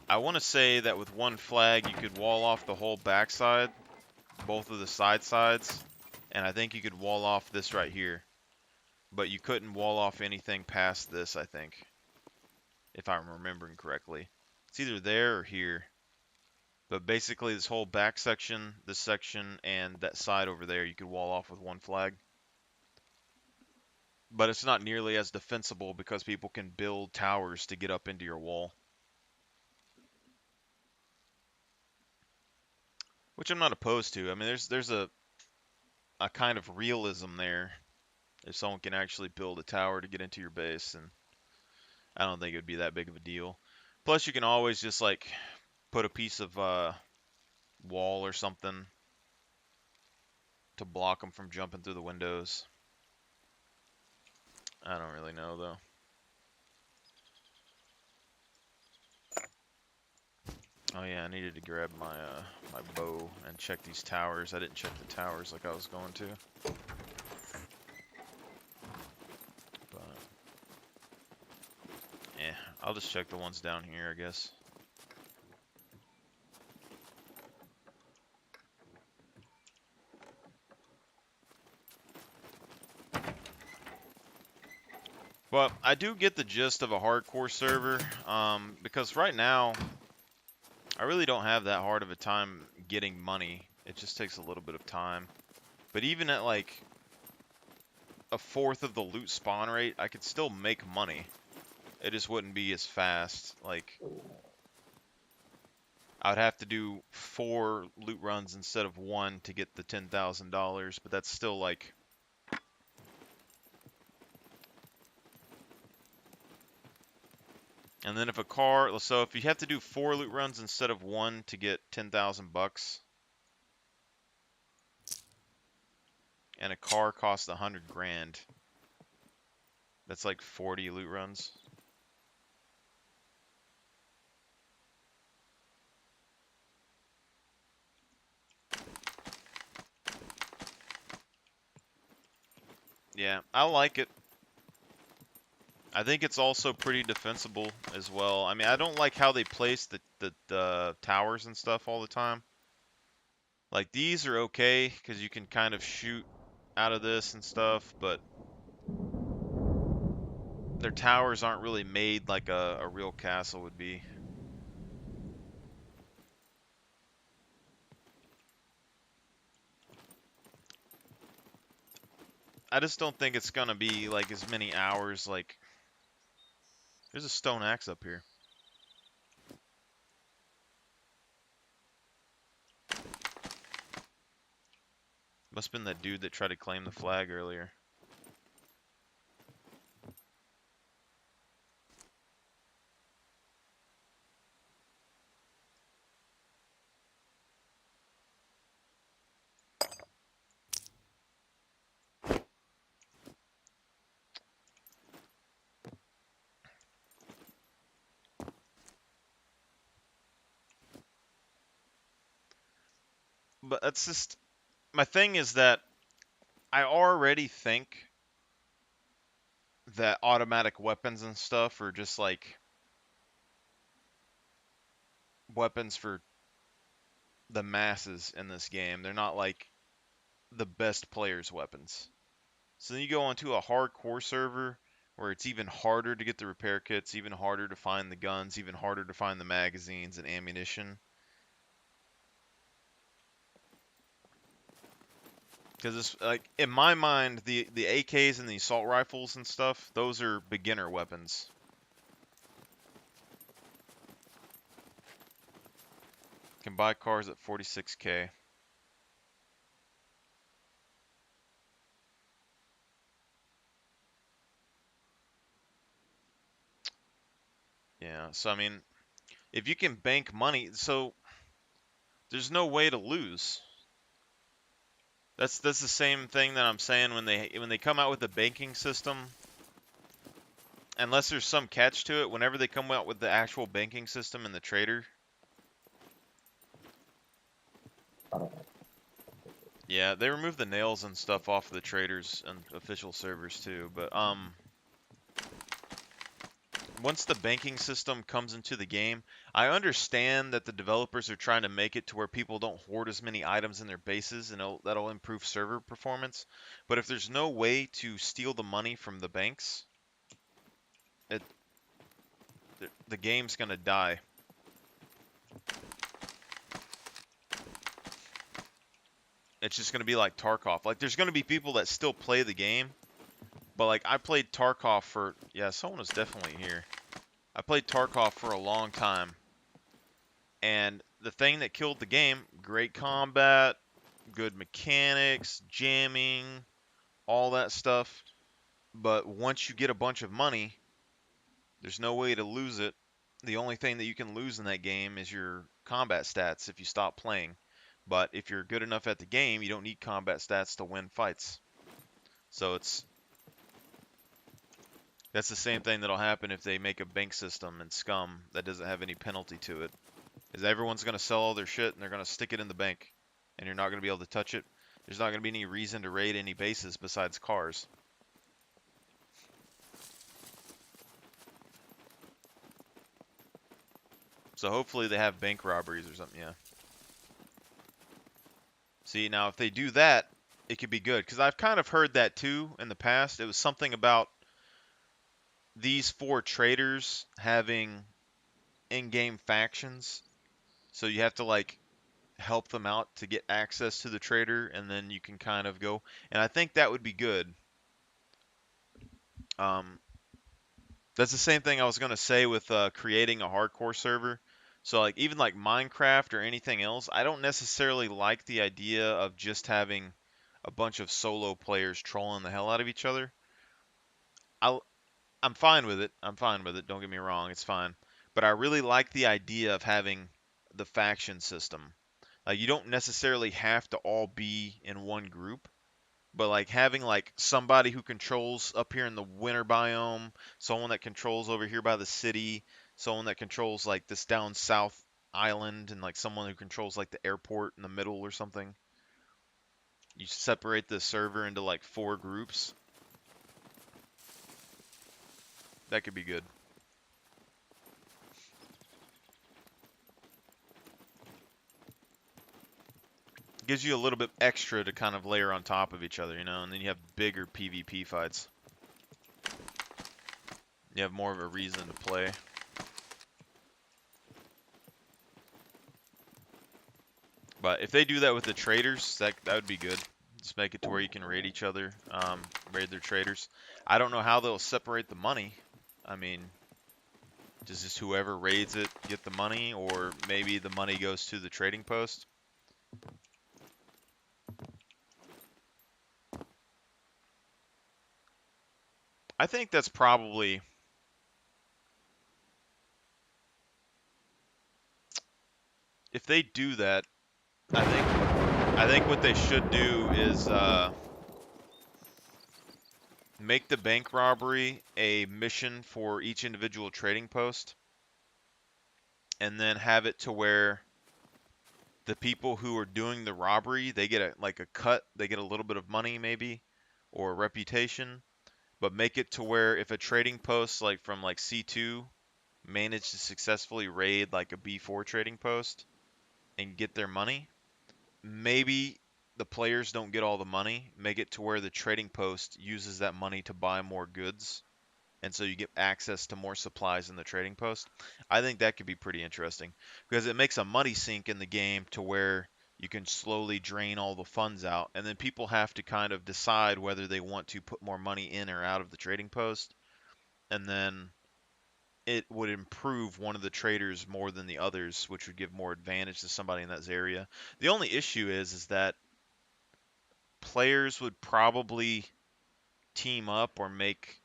I want to say that with one flag, you could wall off the whole backside, both of the sides, and I think you could wall off this right here. But you couldn't wall off anything past this, I think, if I'm remembering correctly. It's either there or here. But basically, this whole back section, this section, and that side over there, you could wall off with one flag. But it's not nearly as defensible because people can build towers to get up into your wall. Which I'm not opposed to. I mean, there's a kind of realism there If someone can actually build a tower to get into your base, and I don't think it would be that big of a deal. Plus, you can always just like put a piece of wall or something to block them from jumping through the windows. I don't really know though. Oh yeah, I needed to grab my my bow and check these towers. I didn't check the towers like I was going to. But yeah, I'll just check the ones down here, I guess. But I do get the gist of a hardcore server, because right now I really don't have that hard of a time getting money. It just takes a little bit of time. But even at like a fourth of the loot spawn rate, I could still make money. It just wouldn't be as fast. Like, I would have to do 4 loot runs instead of 1 to get the $10,000, but that's still like... And then if a car, so if you have to do 4 loot runs instead of 1 to get 10,000 bucks, and a car costs 100 grand, that's like 40 loot runs. Yeah, I like it. I think it's also pretty defensible as well. I mean, I don't like how they place the towers and stuff all the time. Like, these are okay, because you can kind of shoot out of this and stuff, but their towers aren't really made like a real castle would be. I just don't think it's gonna be like as many hours. Like, there's a stone axe up here. Must have been that dude that tried to claim the flag earlier. But that's just, my thing is that I already think that automatic weapons and stuff are just like weapons for the masses in this game. They're not like the best players' weapons. So then you go onto a hardcore server where it's even harder to get the repair kits, even harder to find the guns, even harder to find the magazines and ammunition. Because it's like, in my mind, the AKs and the assault rifles and stuff, those are beginner weapons. Can buy cars at 46K. Yeah, so I mean, if you can bank money, so there's no way to lose. That's the same thing that I'm saying when they come out with the banking system. Unless there's some catch to it, whenever they come out with the actual banking system and the trader. Yeah, they remove the nails and stuff off of the traders and official servers too, but once the banking system comes into the game, I understand that the developers are trying to make it to where people don't hoard as many items in their bases, and that'll improve server performance. But if there's no way to steal the money from the banks, the game's gonna die. It's just gonna be like Tarkov. Like, there's gonna be people that still play the game, but like, I played Tarkov for, yeah, someone was definitely here. I played Tarkov for a long time, and the thing that killed the game, great combat, good mechanics, jamming, all that stuff, But once you get a bunch of money, there's no way to lose it. The only thing that you can lose in that game is your combat stats if you stop playing. But if you're good enough at the game, you don't need combat stats to win fights. So that's the same thing that'll happen if they make a bank system in Scum that doesn't have any penalty to it. Is everyone's going to sell all their shit and they're going to stick it in the bank, and you're not going to be able to touch it. There's not going to be any reason to raid any bases besides cars. So hopefully they have bank robberies or something, yeah. See, now if they do that, it could be good. Because I've kind of heard that too in the past. It was something about these 4 traders having in-game factions. So you have to, like, help them out to get access to the trader, and then you can kind of go. And I think that would be good. That's the same thing I was going to say with creating a hardcore server. So like even like Minecraft or anything else, I don't necessarily like the idea of just having a bunch of solo players trolling the hell out of each other. I'm fine with it. I'm fine with it. Don't get me wrong, it's fine. But I really like the idea of having the faction system. Like you don't necessarily have to all be in one group. But like having like somebody who controls up here in the winter biome, someone that controls over here by the city, someone that controls like this down south island, and like someone who controls like the airport in the middle or something. You separate the server into like 4 groups. That could be good. Gives you a little bit extra to kind of layer on top of each other, you know, and then you have bigger PvP fights. You have more of a reason to play. But if they do that with the traders, that would be good. Just make it to where you can raid each other, raid their traders. I don't know how they'll separate the money. I mean, does just whoever raids it get the money, or maybe the money goes to the trading post? I think that's probably... If they do that, I think what they should do is make the bank robbery a mission for each individual trading post, and then have it to where the people who are doing the robbery, they get a cut, they get a little bit of money maybe, or reputation, but make it to where if a trading post like from like C2 managed to successfully raid like a B4 trading post and get their money, maybe the players don't get all the money. Make it to where the trading post uses that money to buy more goods, and so you get access to more supplies in the trading post. I think that could be pretty interesting because it makes a money sink in the game to where you can slowly drain all the funds out, and then people have to kind of decide whether they want to put more money in or out of the trading post, and then it would improve one of the traders more than the others, which would give more advantage to somebody in that area. The only issue is that players would probably team up or make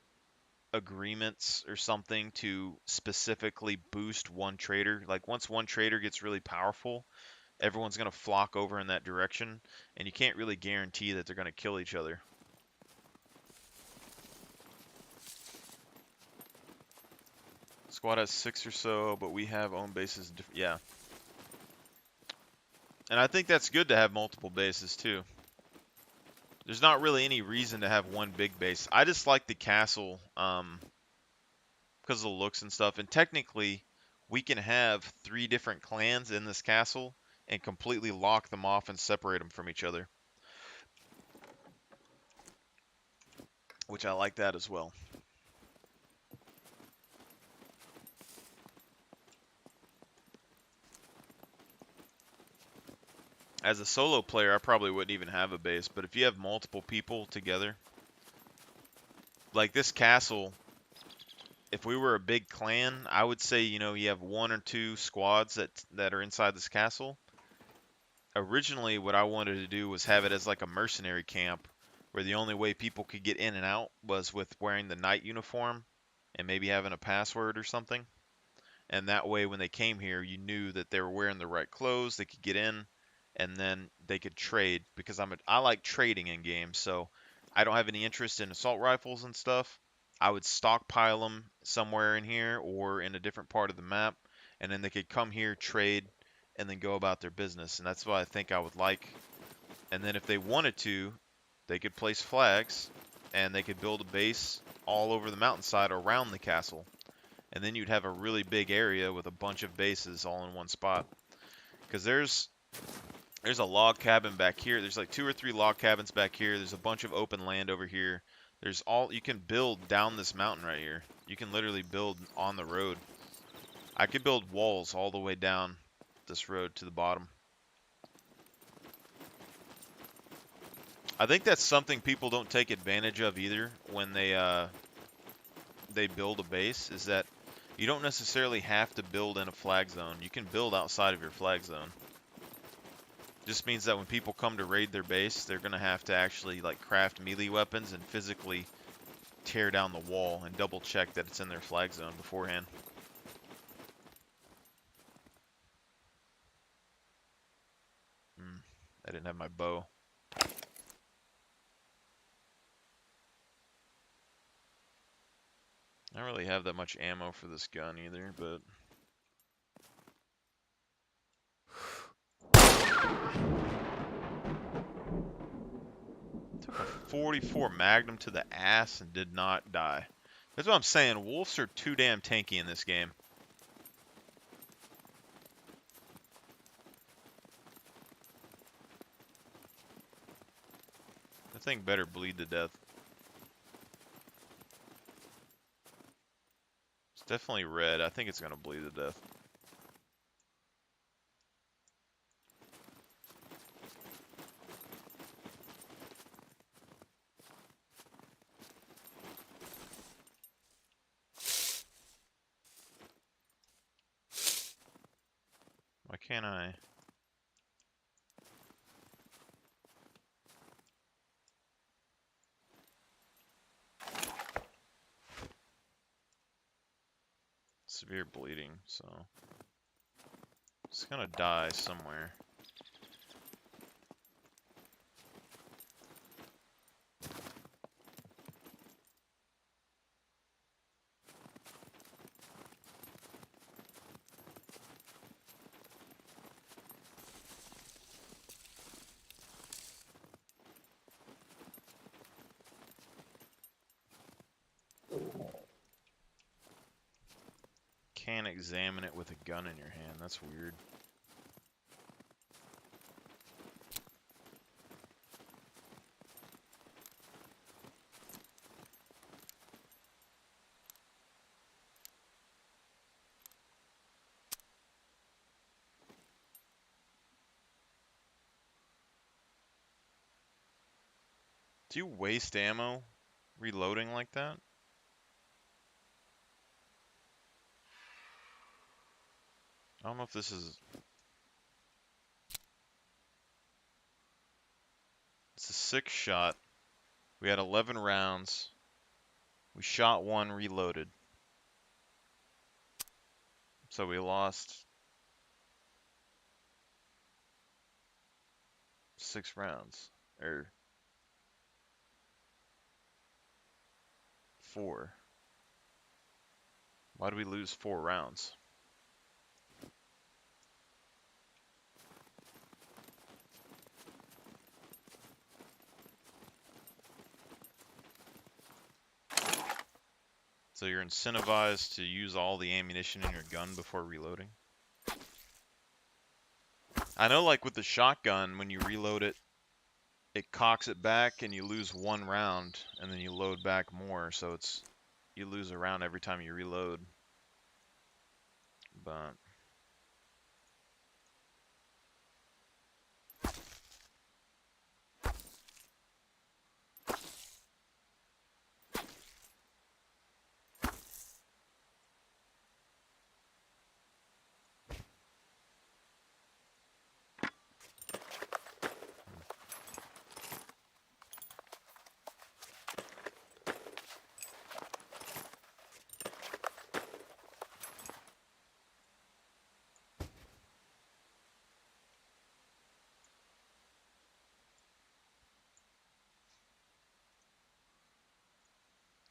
agreements or something to specifically boost one trader. Like once one trader gets really powerful, everyone's going to flock over in that direction, and you can't really guarantee that they're going to kill each other. Squad has 6 or so, but we have own bases. Yeah. And I think that's good to have multiple bases too. There's not really any reason to have one big base. I just like the castle because of the looks and stuff. And technically, we can have 3 different clans in this castle and completely lock them off and separate them from each other. Which I like that as well. As a solo player, I probably wouldn't even have a base, but if you have multiple people together, like this castle, if we were a big clan, I would say, you know, you have 1 or 2 squads that are inside this castle. Originally, what I wanted to do was have it as like a mercenary camp, where the only way people could get in and out was with wearing the night uniform and maybe having a password or something. And that way, when they came here, you knew that they were wearing the right clothes, they could get in, and then they could trade, because I like trading in games, so I don't have any interest in assault rifles and stuff. I would stockpile them somewhere in here or in a different part of the map, and then they could come here, trade, and then go about their business. And that's what I think I would like. And then if they wanted to, they could place flags, and they could build a base all over the mountainside around the castle. And then you'd have a really big area with a bunch of bases all in one spot. Because there's a log cabin back here. There's like 2 or 3 log cabins back here. There's a bunch of open land over here. You can build down this mountain right here. You can literally build on the road. I could build walls all the way down this road to the bottom. I think that's something people don't take advantage of either when they build a base, is that you don't necessarily have to build in a flag zone. You can build outside of your flag zone. Just means that when people come to raid their base, they're going to have to actually like craft melee weapons and physically tear down the wall and double check that it's in their flag zone beforehand. I didn't have my bow. I don't really have that much ammo for this gun either, but... Took a 44 Magnum to the ass and did not die. That's what I'm saying. Wolves are too damn tanky in this game. That thing better bleed to death. It's definitely red. I think it's going to bleed to death. Why can't I? Severe bleeding, so it's gonna die somewhere. Can't examine it with a gun in your hand. That's weird. Do you waste ammo reloading like that? I don't know if this is... It's a 6 shot. We had 11 rounds. We shot 1, reloaded. So we lost 6 rounds. Or 4. Why did we lose 4 rounds? So you're incentivized to use all the ammunition in your gun before reloading? I know, like with the shotgun, when you reload it, it cocks it back and you lose 1 round and then you load back more, so you lose a round every time you reload. But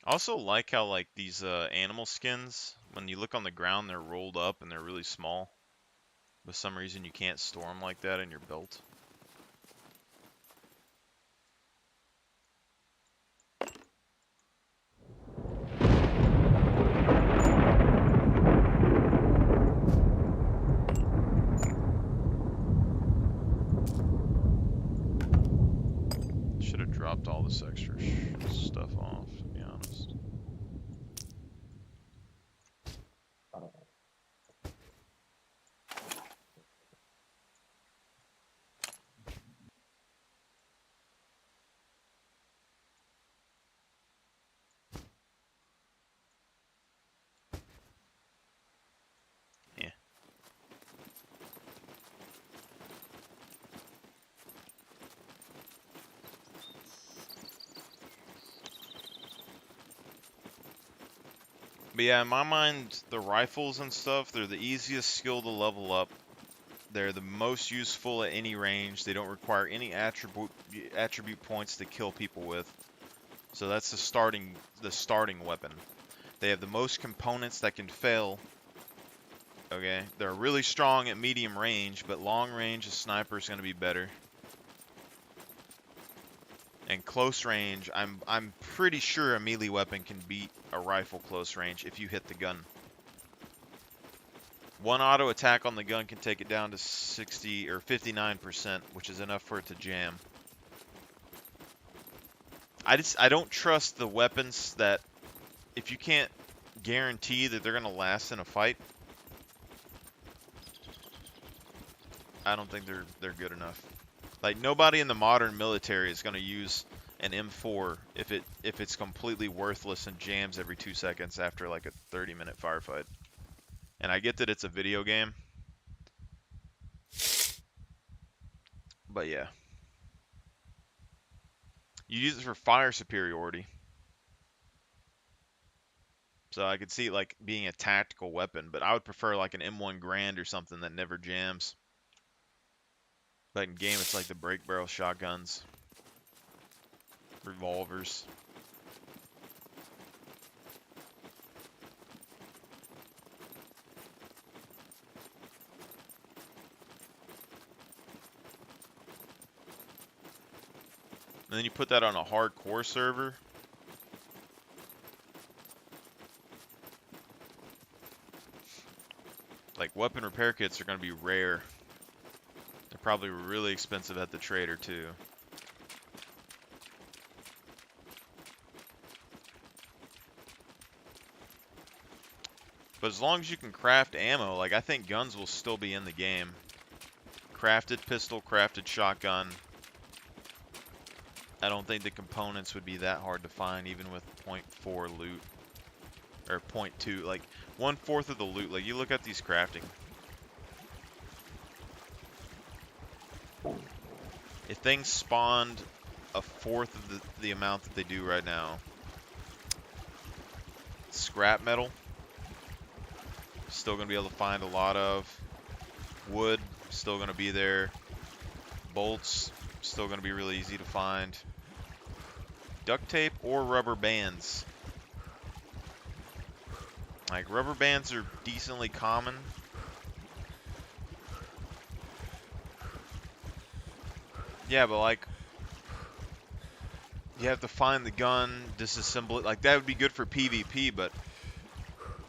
I also like how like these animal skins, when you look on the ground, they're rolled up and they're really small. For some reason, you can't store them like that in your belt. Should have dropped all this extra stuff off, to be honest. Yeah. But yeah, in my mind, the rifles and stuff, they're the easiest skill to level up. They're the most useful at any range. They don't require any attribute points to kill people with. So that's the starting weapon. They have the most components that can fail. Okay, they're really strong at medium range, but long range, a sniper is going to be better. And close range, I'm pretty sure a melee weapon can beat a rifle close range if you hit the gun. One auto attack on the gun can take it down to 60 or 59%, which is enough for it to jam. I don't trust the weapons that, if you can't guarantee that they're gonna last in a fight, I don't think they're good enough. Like, nobody in the modern military is gonna use an M4 if it's completely worthless and jams every 2 seconds after like a 30-minute firefight. And I get that it's a video game, but yeah. You use it for fire superiority. So I could see it like being a tactical weapon, but I would prefer like an M1 Grand or something that never jams. But in game, it's like the break barrel shotguns, revolvers. And then you put that on a hardcore server. Like, weapon repair kits are going to be rare. They're probably really expensive at the trader, too. But as long as you can craft ammo, like, I think guns will still be in the game. Crafted pistol, crafted shotgun. I don't think the components would be that hard to find, even with 0.4 loot. Or 0.2, like, 1/4 of the loot. Like, you look at these crafting. If things spawned a fourth of the amount that they do right now. Scrap metal. Still going to be able to find a lot of. Wood, still going to be there. Bolts, still going to be really easy to find. Duct tape or rubber bands. Like, rubber bands are decently common. Yeah, but like, you have to find the gun, disassemble it. Like, that would be good for PvP, but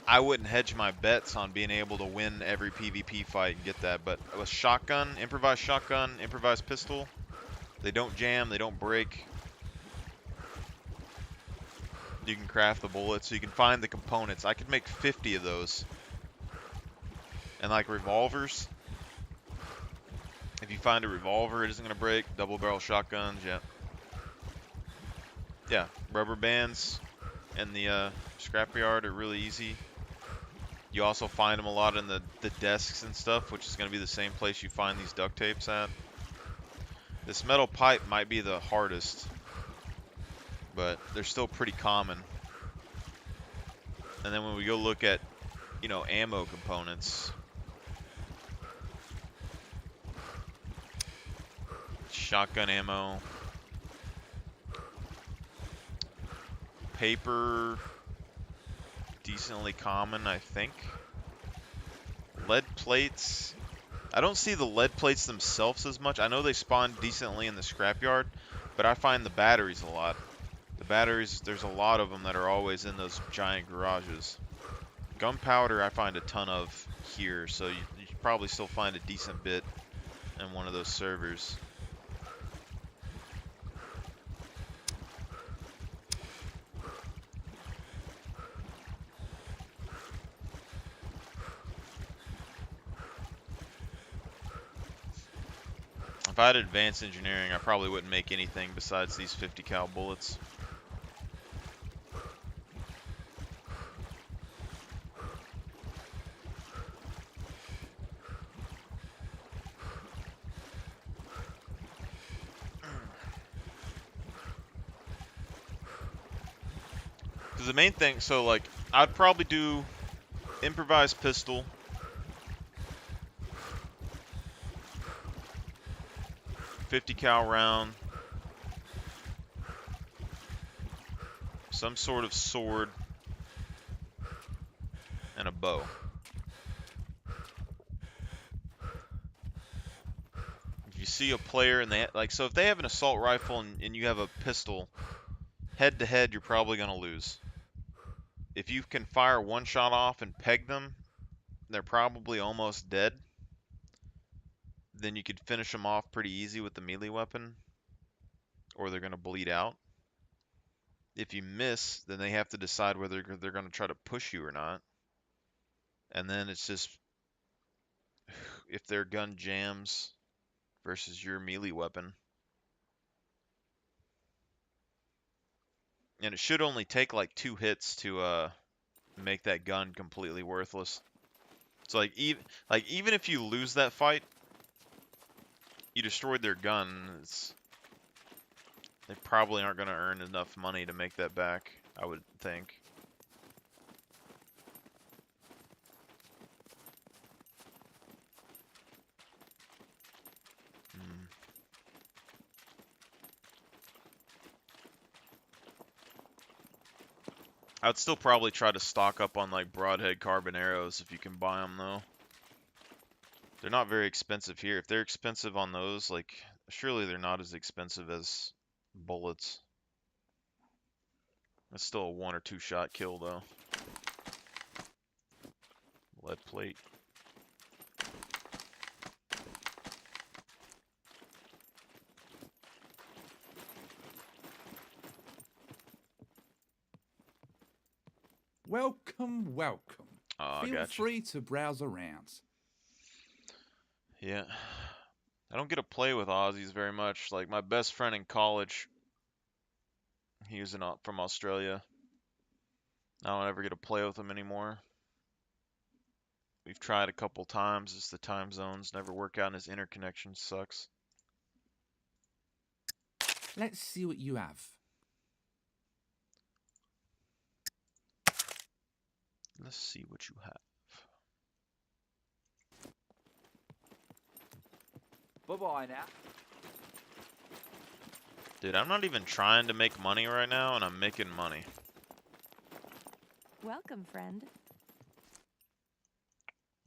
I wouldn't hedge my bets on being able to win every PvP fight and get that. But a shotgun, improvised pistol, they don't jam, they don't break. You can craft the bullets, so you can find the components. I could make 50 of those. And like revolvers, if you find a revolver, it isn't going to break. Double barrel shotguns, yeah. Yeah, rubber bands and the scrapyard are really easy. You also find them a lot in the desks and stuff, which is going to be the same place you find these duct tapes at. This metal pipe might be the hardest, but they're still pretty common. And then when we go look at, you know, ammo components, shotgun ammo, paper, decently common, I think. Lead plates. I don't see the lead plates themselves as much. I know they spawn decently in the scrapyard, but I find the batteries a lot. The batteries, there's a lot of them that are always in those giant garages. Gunpowder I find a ton of here, so you probably still find a decent bit in one of those servers. If I had advanced engineering, I probably wouldn't make anything besides these 50 cal bullets. Because the main thing, so like, I'd probably do improvised pistol, .50 cal round, some sort of sword, and a bow. If you see a player and they like, so if they have an assault rifle and you have a pistol, head to head, you're probably gonna lose. If you can fire one shot off and peg them, they're probably almost dead. Then you could finish them off pretty easy with the melee weapon, or they're gonna bleed out. If you miss, then they have to decide whether they're gonna try to push you or not. And then it's just if their gun jams versus your melee weapon. And it should only take like 2 hits to make that gun completely worthless. So like even if you lose that fight, you destroyed their gun. They probably aren't going to earn enough money to make that back, I would think. I'd still probably try to stock up on like broadhead carbon arrows if you can buy them though. They're not very expensive here. If they're expensive on those, like surely they're not as expensive as bullets. That's still a 1 or 2 shot kill though. Lead plate. Welcome, welcome. Oh, Feel gotcha. free to browse around. Yeah. I don't get to play with Aussies very much. Like my best friend in college, he was from Australia. I don't ever get to play with him anymore. We've tried a couple times. Just the time zones never work out and his interconnection sucks. Let's see what you have. Let's see what you have. Bye-bye now. Dude, I'm not even trying to make money right now, and I'm making money. Welcome, friend.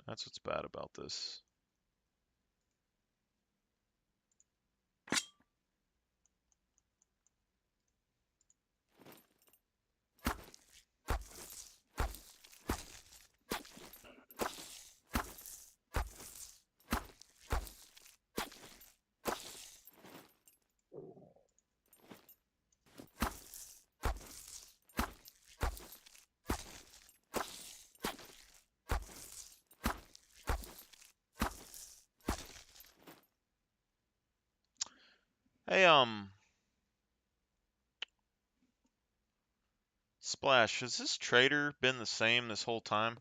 That's what's bad about this. Hey, Splash, has this trader been the same this whole time?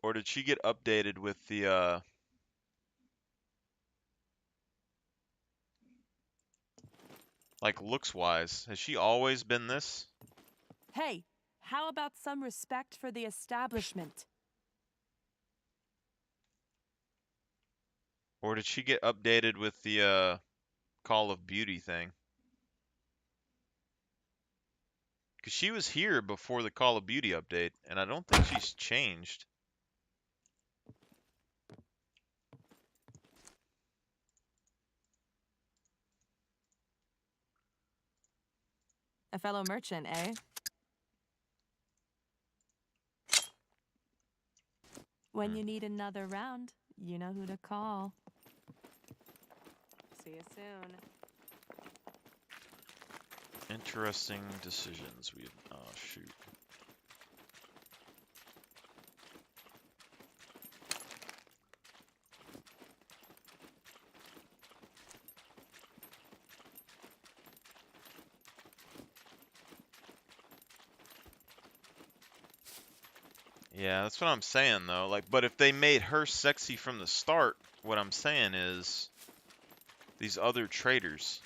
Or did she get updated with the, like, looks-wise? Has she always been this? Hey, how about some respect for the establishment? Or did she get updated with the, Call of Beauty thing. Because she was here before the Call of Beauty update, and I don't think she's changed. A fellow merchant, eh? When you need another round, you know who to call. See you soon. Interesting decisions. Oh, shoot. Yeah, that's what I'm saying, though. Like, but if they made her sexy from the start, what I'm saying is these other traders,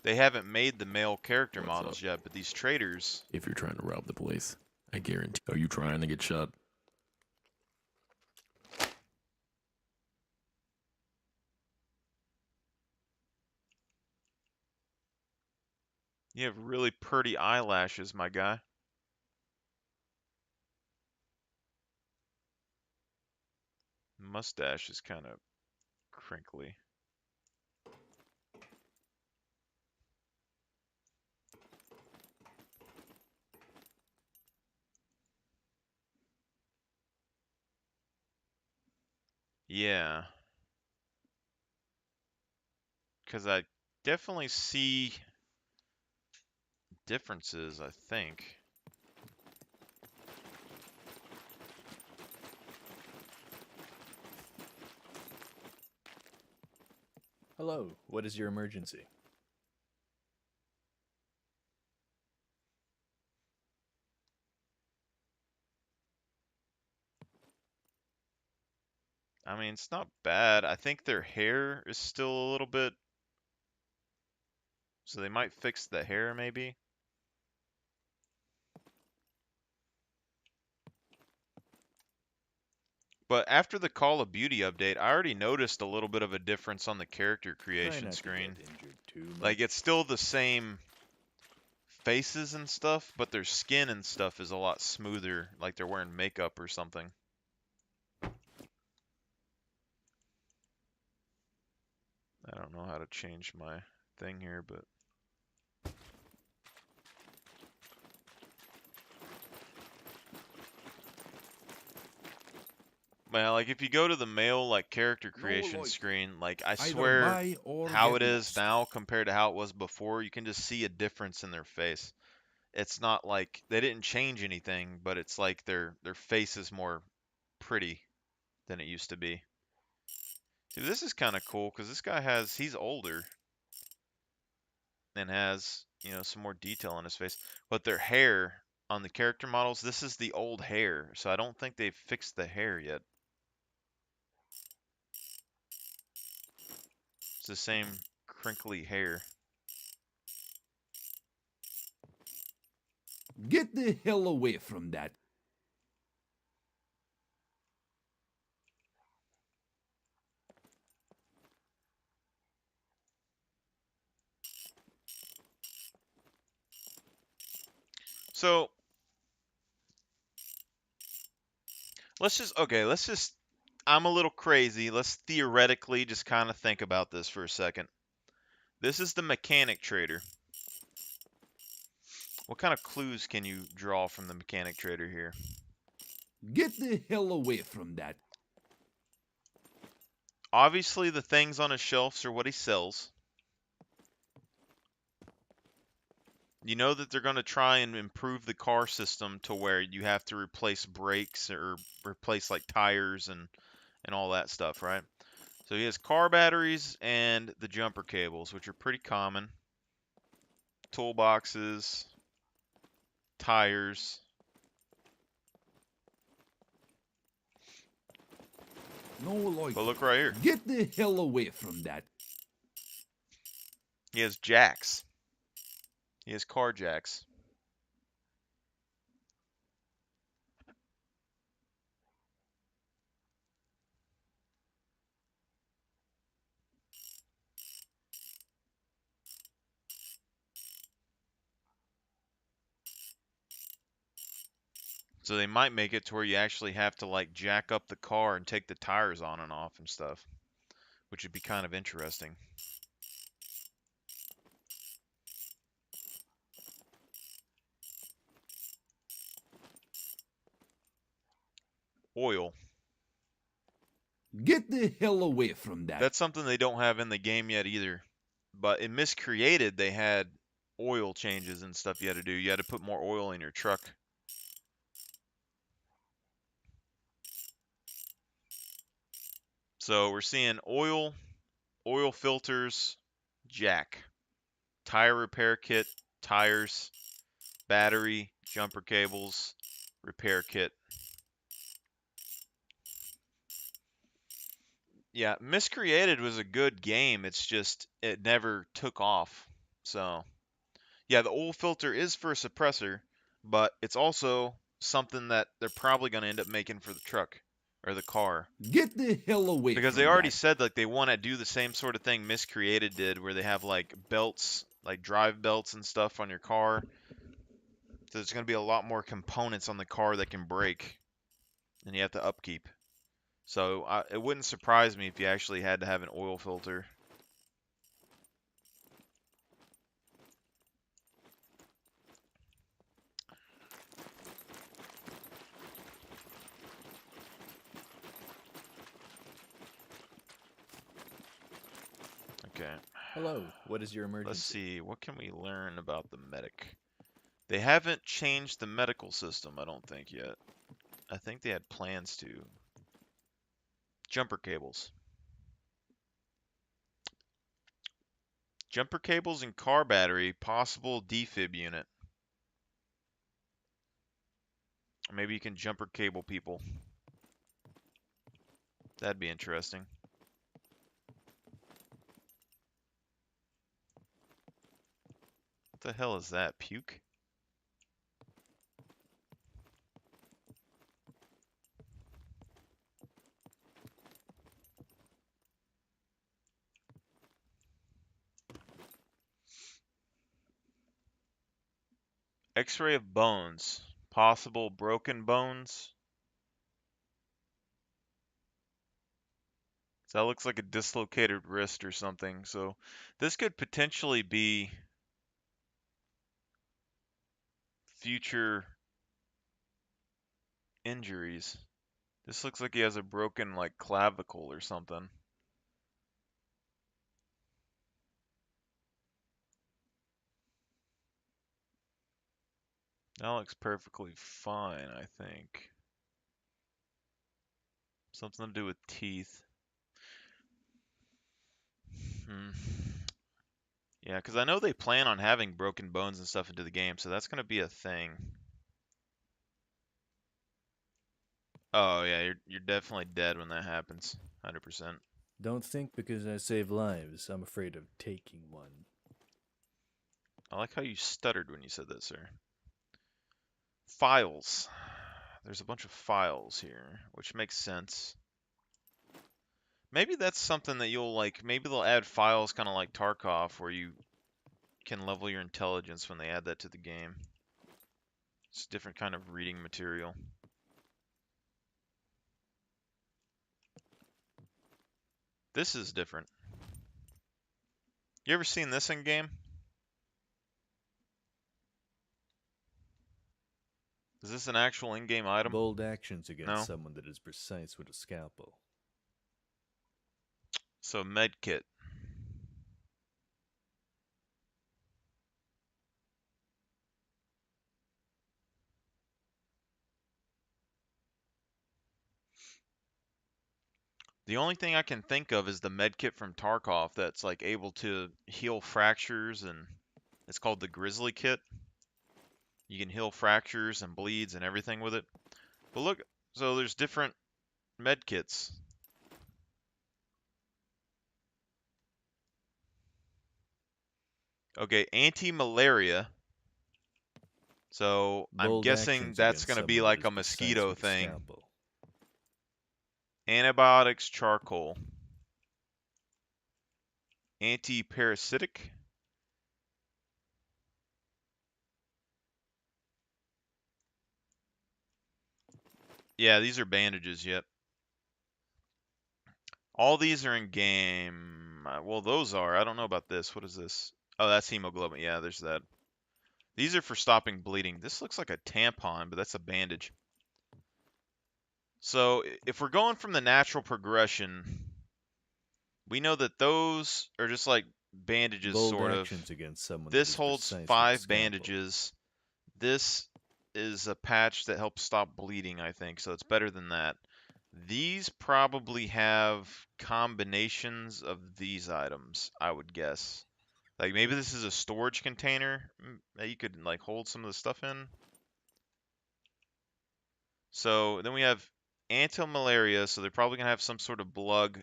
they haven't made the male character What's models up? yet, but these traders. If you're trying to rob the place, I guarantee. Are you trying to get shot? You have really pretty eyelashes, my guy. Mustache is kind of crinkly. Yeah. Because I definitely see differences, I think. Hello, what is your emergency? I mean, it's not bad. I think their hair is still a little bit... So they might fix the hair, maybe? But after the Call of Beauty update, I already noticed a little bit of a difference on the character creation screen. Like, it's still the same faces and stuff, but their skin and stuff is a lot smoother, like they're wearing makeup or something. I don't know how to change my thing here, but... Man, like if you go to the male like character creation screen, like I swear how it is now compared to how it was before, you can just see a difference in their face. It's not like they didn't change anything, but it's like their face is more pretty than it used to be. See, this is kind of cool because this guy he's older and has, you know, some more detail on his face. But their hair on the character models, this is the old hair, so I don't think they've fixed the hair yet. It's the same crinkly hair. Get the hell away from that. So let's just I'm a little crazy. Let's theoretically just kind of think about this for a second. This is the mechanic trader. What kind of clues can you draw from the mechanic trader here? Get the hell away from that. Obviously, the things on his shelves are what he sells. You know that they're going to try and improve the car system to where you have to replace brakes or replace like tires and all that stuff, right? So he has car batteries and the jumper cables, which are pretty common. Toolboxes, tires. No, like. But look right here. Get the hell away from that. He has jacks. He has car jacks. So they might make it to where you actually have to like jack up the car and take the tires on and off and stuff, which would be kind of interesting. Oil. Get the hell away from that. That's something they don't have in the game yet either. But in Miscreated, they had oil changes and stuff you had to do. You had to put more oil in your truck. So we're seeing oil, oil filters, jack, tire repair kit, tires, battery, jumper cables, repair kit. Yeah, Miscreated was a good game. It's just it never took off. So, yeah, the oil filter is for a suppressor, but it's also something that they're probably going to end up making for the truck or the car. Get the hell away Because from they already that. said like they want to do the same sort of thing Miscreated did, where they have like belts, like drive belts and stuff on your car. So there's going to be a lot more components on the car that can break, and you have to upkeep. So it wouldn't surprise me if you actually had to have an oil filter. Okay. Hello, what is your emergency? Let's see, what can we learn about the medic? They haven't changed the medical system, I don't think, yet. I think they had plans to. Jumper cables. Jumper cables and car battery, possible defib unit. Maybe you can jumper cable people. That'd be interesting. What the hell is that? Puke? X-ray of bones. Possible broken bones. So that looks like a dislocated wrist or something. So this could potentially be future injuries. This looks like he has a broken like clavicle or something. That looks perfectly fine, I think. Something to do with teeth. Yeah, because I know they plan on having broken bones and stuff into the game, so that's going to be a thing. Oh yeah, you're definitely dead when that happens. 100%. Don't think because I save lives, I'm afraid of taking one. I like how you stuttered when you said that, sir. Files. There's a bunch of files here, which makes sense. Maybe that's something that you'll like, maybe they'll add files kind of like Tarkov, where you can level your intelligence when they add that to the game. It's a different kind of reading material. This is different. You ever seen this in game? Is this an actual in-game item? Bold actions against No? someone that is precise with a scalpel. So medkit. The only thing I can think of is the medkit from Tarkov that's like able to heal fractures, and it's called the Grizzly Kit. You can heal fractures and bleeds and everything with it. But look, so there's different medkits. Okay, anti-malaria. So I'm guessing that's going to be like a mosquito thing. Antibiotics, charcoal. Anti-parasitic. Yeah, these are bandages, yep. All these are in game. Well, those are. I don't know about this. What is this? Oh, that's hemoglobin. Yeah, there's that. These are for stopping bleeding. This looks like a tampon, but that's a bandage. So if we're going from the natural progression, we know that those are just like bandages, Bold sort of. actions against someone that This is holds precise with a 5 scalpel. bandages. This is a patch that helps stop bleeding, I think, so it's better than that. These probably have combinations of these items, I would guess. Like maybe this is a storage container that you could like hold some of the stuff in. So then we have anti-malaria, so they're probably gonna have some sort of blood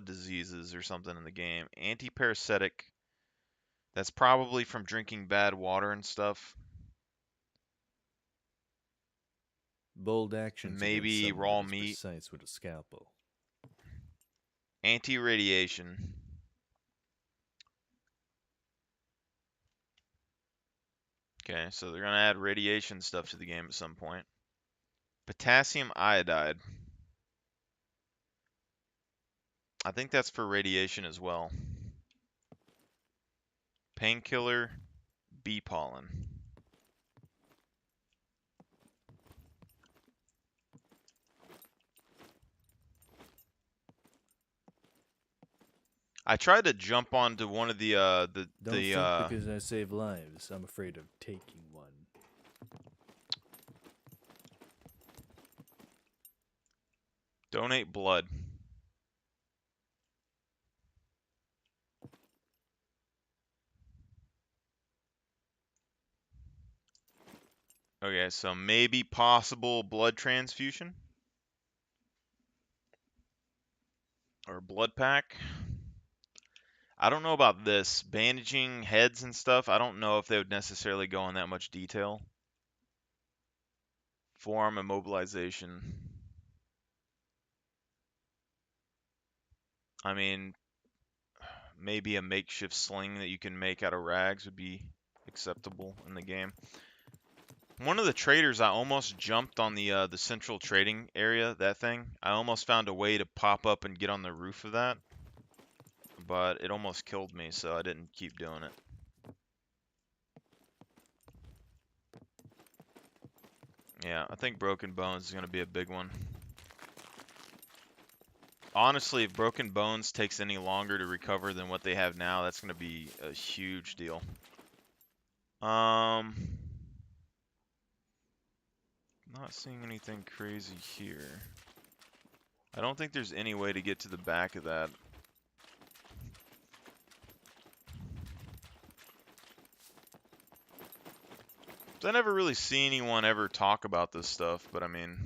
diseases or something in the game. Anti-parasitic, that's probably from drinking bad water and stuff. Bold actions Maybe against someone raw that is meat. precise with a scalpel. Anti-radiation. Okay, so they're gonna add radiation stuff to the game at some point. Potassium iodide. I think that's for radiation as well. Painkiller, bee pollen. I tried to jump onto one of the Don't think because I save lives, I'm afraid of taking one. donate blood. Okay, so maybe possible blood transfusion or blood pack. I don't know about this. Bandaging heads and stuff, I don't know if they would necessarily go in that much detail. Forearm immobilization. I mean, maybe a makeshift sling that you can make out of rags would be acceptable in the game. One of the traders, I almost jumped on the central trading area, that thing. I almost found a way to pop up and get on the roof of that, but it almost killed me, so I didn't keep doing it. Yeah, I think Broken Bones is going to be a big one. Honestly, if Broken Bones takes any longer to recover than what they have now, that's going to be a huge deal. Not seeing anything crazy here. I don't think there's any way to get to the back of that. I never really see anyone ever talk about this stuff, but I mean...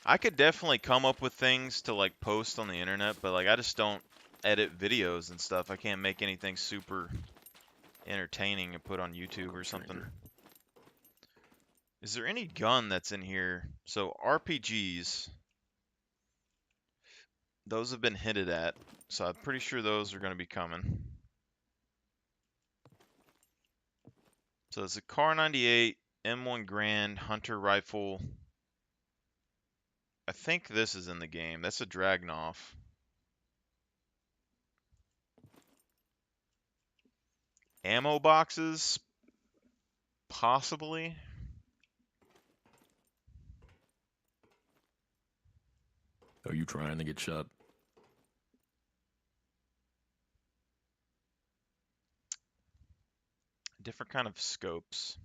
I could definitely come up with things to like post on the internet, but like I just don't edit videos and stuff. I can't make anything super entertaining and put on YouTube or something. Is there any gun that's in here? So RPGs, those have been hinted at, so I'm pretty sure those are going to be coming. So it's a Car 98 M1 Grand Hunter rifle. I think this is in the game. That's a Dragunov. Ammo boxes, possibly. Are you trying to get shot? Different kind of scopes.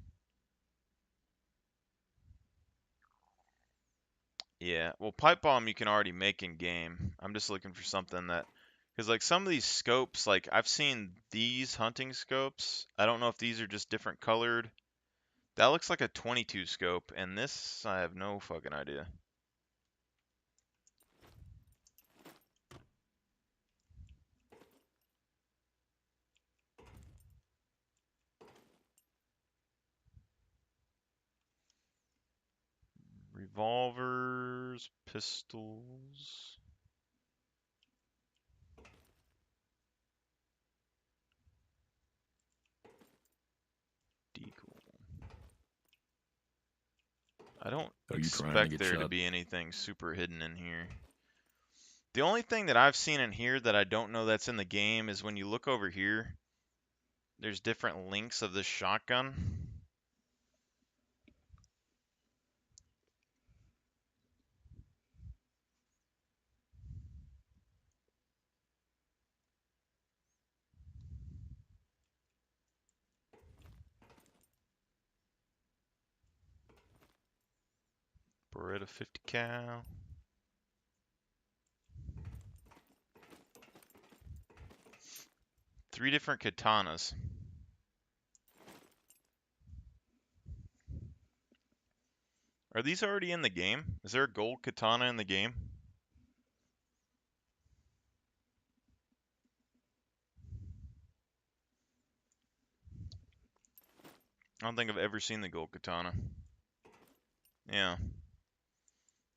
Yeah, well, pipe bomb you can already make in game. I'm just looking for something that, because like some of these scopes, like I've seen these hunting scopes. I don't know if these are just different colored. That looks like a 22 scope, and this I have no fucking idea. Revolvers, pistols. I don't Are you trying to expect get there to shot? be anything super hidden in here. The only thing that I've seen in here that I don't know that's in the game is when you look over here, there's different links of this shotgun. Beretta 50 cal. Three different katanas. Are these already in the game? Is there a gold katana in the game? I don't think I've ever seen the gold katana. Yeah.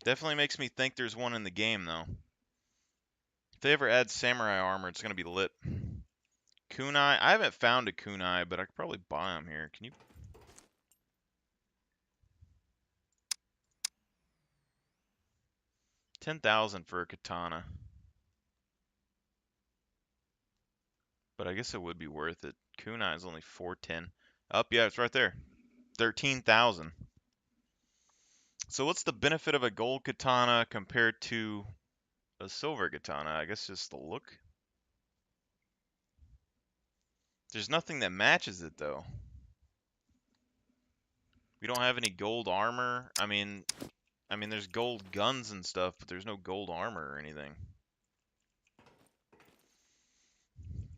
Definitely makes me think there's one in the game, though. If they ever add samurai armor, it's going to be lit. Kunai. I haven't found a kunai, but I could probably buy them here. Can you? 10,000 for a katana. But I guess it would be worth it. Kunai is only 410. Up, yeah, it's right there. 13,000. So what's the benefit of a gold katana compared to a silver katana? I guess just the look. There's nothing that matches it though. We don't have any gold armor. I mean there's gold guns and stuff, but there's no gold armor or anything.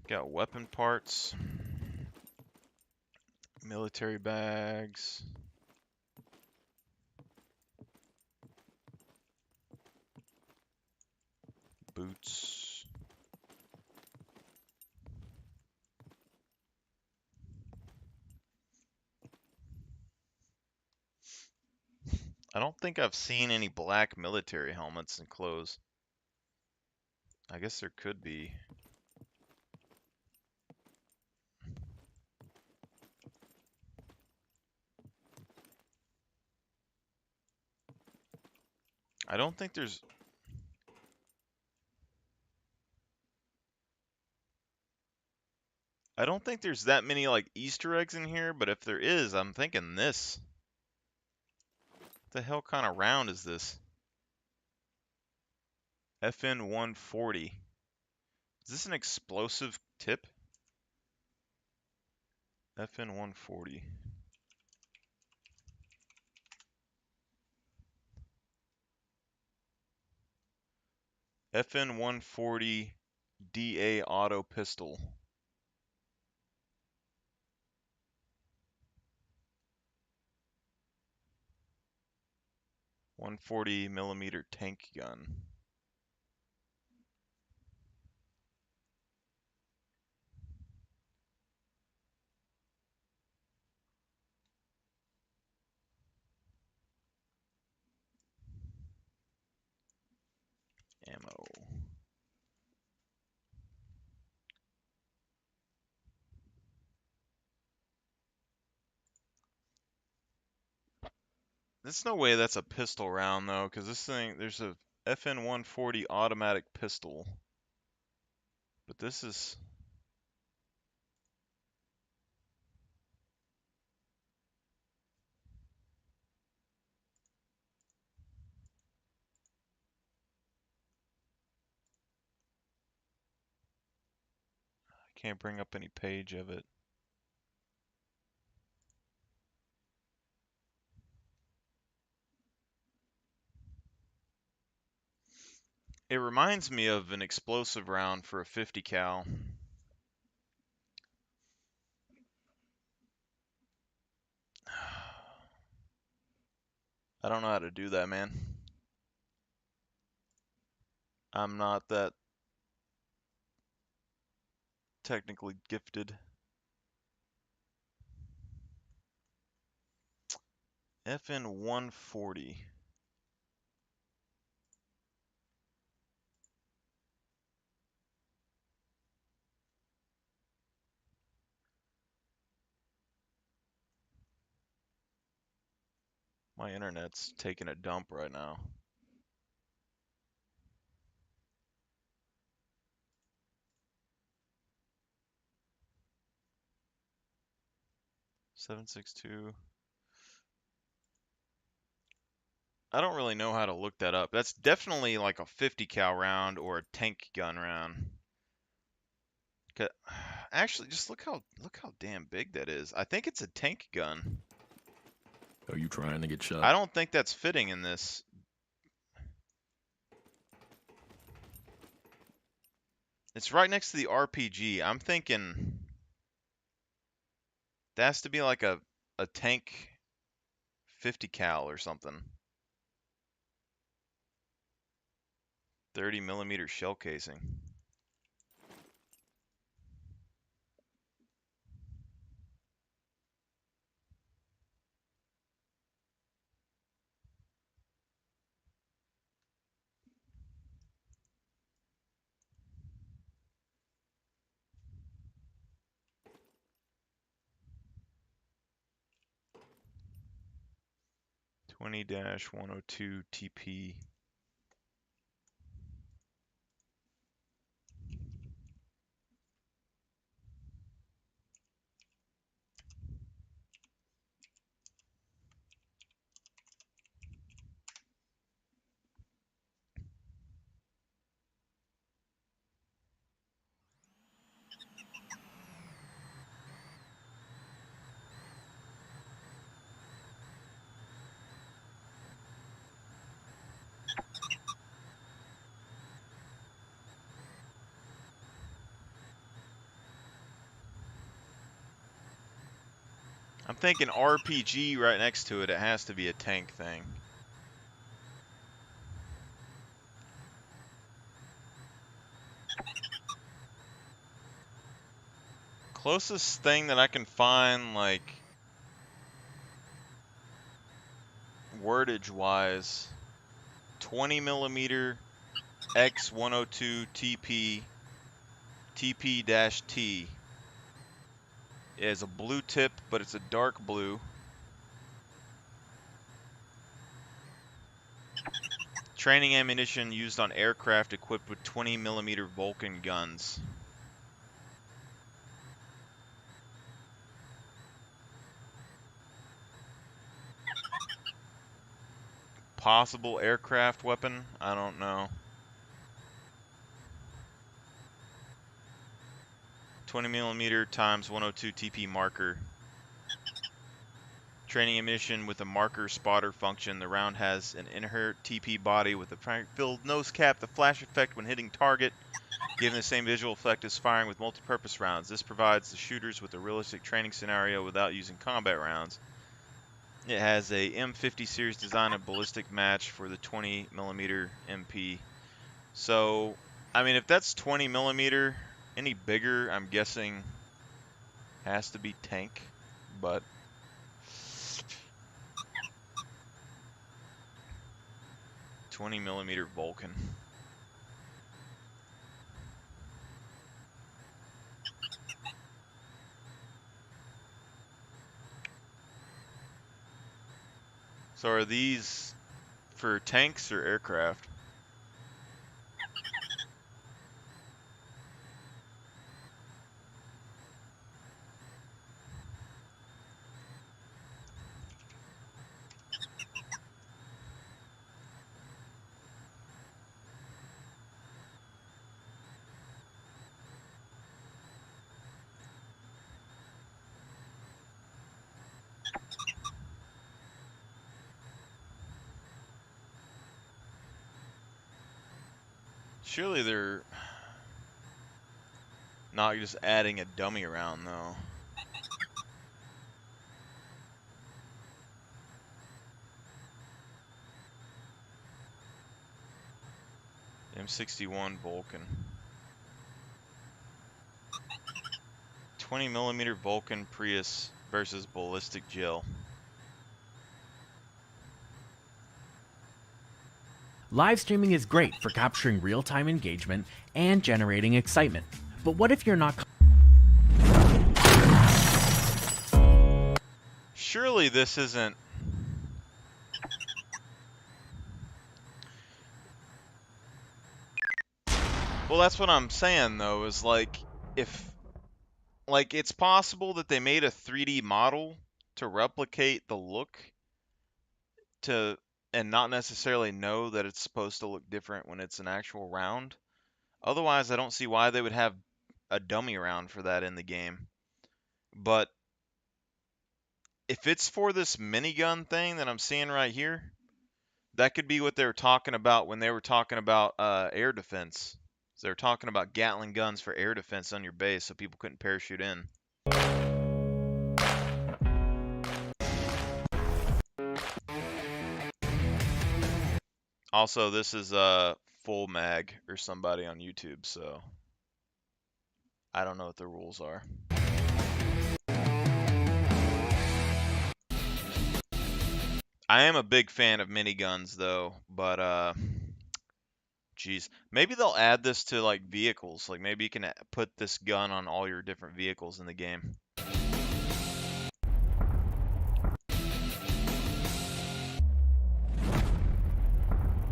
Got weapon parts, military bags. Boots. I don't think I've seen any black military helmets and clothes. I guess there could be. I don't think there's... I don't think there's that many like Easter eggs in here, but if there is, I'm thinking this. What the hell kind of round is this? FN 140. Is this an explosive tip? FN 140. FN 140 DA auto pistol. .140mm tank gun. Ammo. There's no way that's a pistol round though, because this thing, there's a FN 140 automatic pistol. But this is... I can't bring up any page of it. It reminds me of an explosive round for a 50 cal. I don't know how to do that, man. I'm not that technically gifted. FN 140. My internet's taking a dump right now. .762. I don't really know how to look that up. That's definitely like a 50 cal round or a tank gun round. Actually, just look how damn big that is. I think it's a tank gun. Are you trying to get shot? I don't think that's fitting in this. It's right next to the RPG. I'm thinking that has to be like a tank 50 cal or something. 30 millimeter shell casing. (20-102 TP). I'm thinking RPG right next to it. It has to be a tank thing. Closest thing that I can find, like, wordage wise, 20 millimeter X102 TP TP-T is a blue tip, but it's a dark blue. Training ammunition used on aircraft equipped with 20 millimeter Vulcan guns. Possible aircraft weapon? I don't know. 20 millimeter times 102 TP marker. Training ammunition with a marker spotter function. The round has an inherent TP body with a filled nose cap. The flash effect when hitting target, giving the same visual effect as firing with multi-purpose rounds. This provides the shooters with a realistic training scenario without using combat rounds. It has a M50 series design and ballistic match for the 20 millimeter MP. So, I mean, if that's 20 millimeter, any bigger, I'm guessing, has to be tank, but 20 millimeter Vulcan. So are these for tanks or aircraft? Surely they're not just adding a dummy round, though. M61 Vulcan. 20 millimeter Vulcan Prius versus ballistic gel. Live streaming is great for capturing real-time engagement and generating excitement. But what if you're not... Surely this isn't Well, that's what I'm saying though, is like if like it's possible that they made a 3D model to replicate the look to and not necessarily know that it's supposed to look different when it's an actual round. Otherwise, I don't see why they would have a dummy round for that in the game. But if it's for this minigun thing that I'm seeing right here, that could be what they were talking about when they were talking about air defense. So they were talking about Gatling guns for air defense on your base so people couldn't parachute in. Also, this is full mag or somebody on YouTube, so I don't know what the rules are. I am a big fan of miniguns though, but geez, maybe they'll add this to like vehicles. Like maybe you can put this gun on all your different vehicles in the game.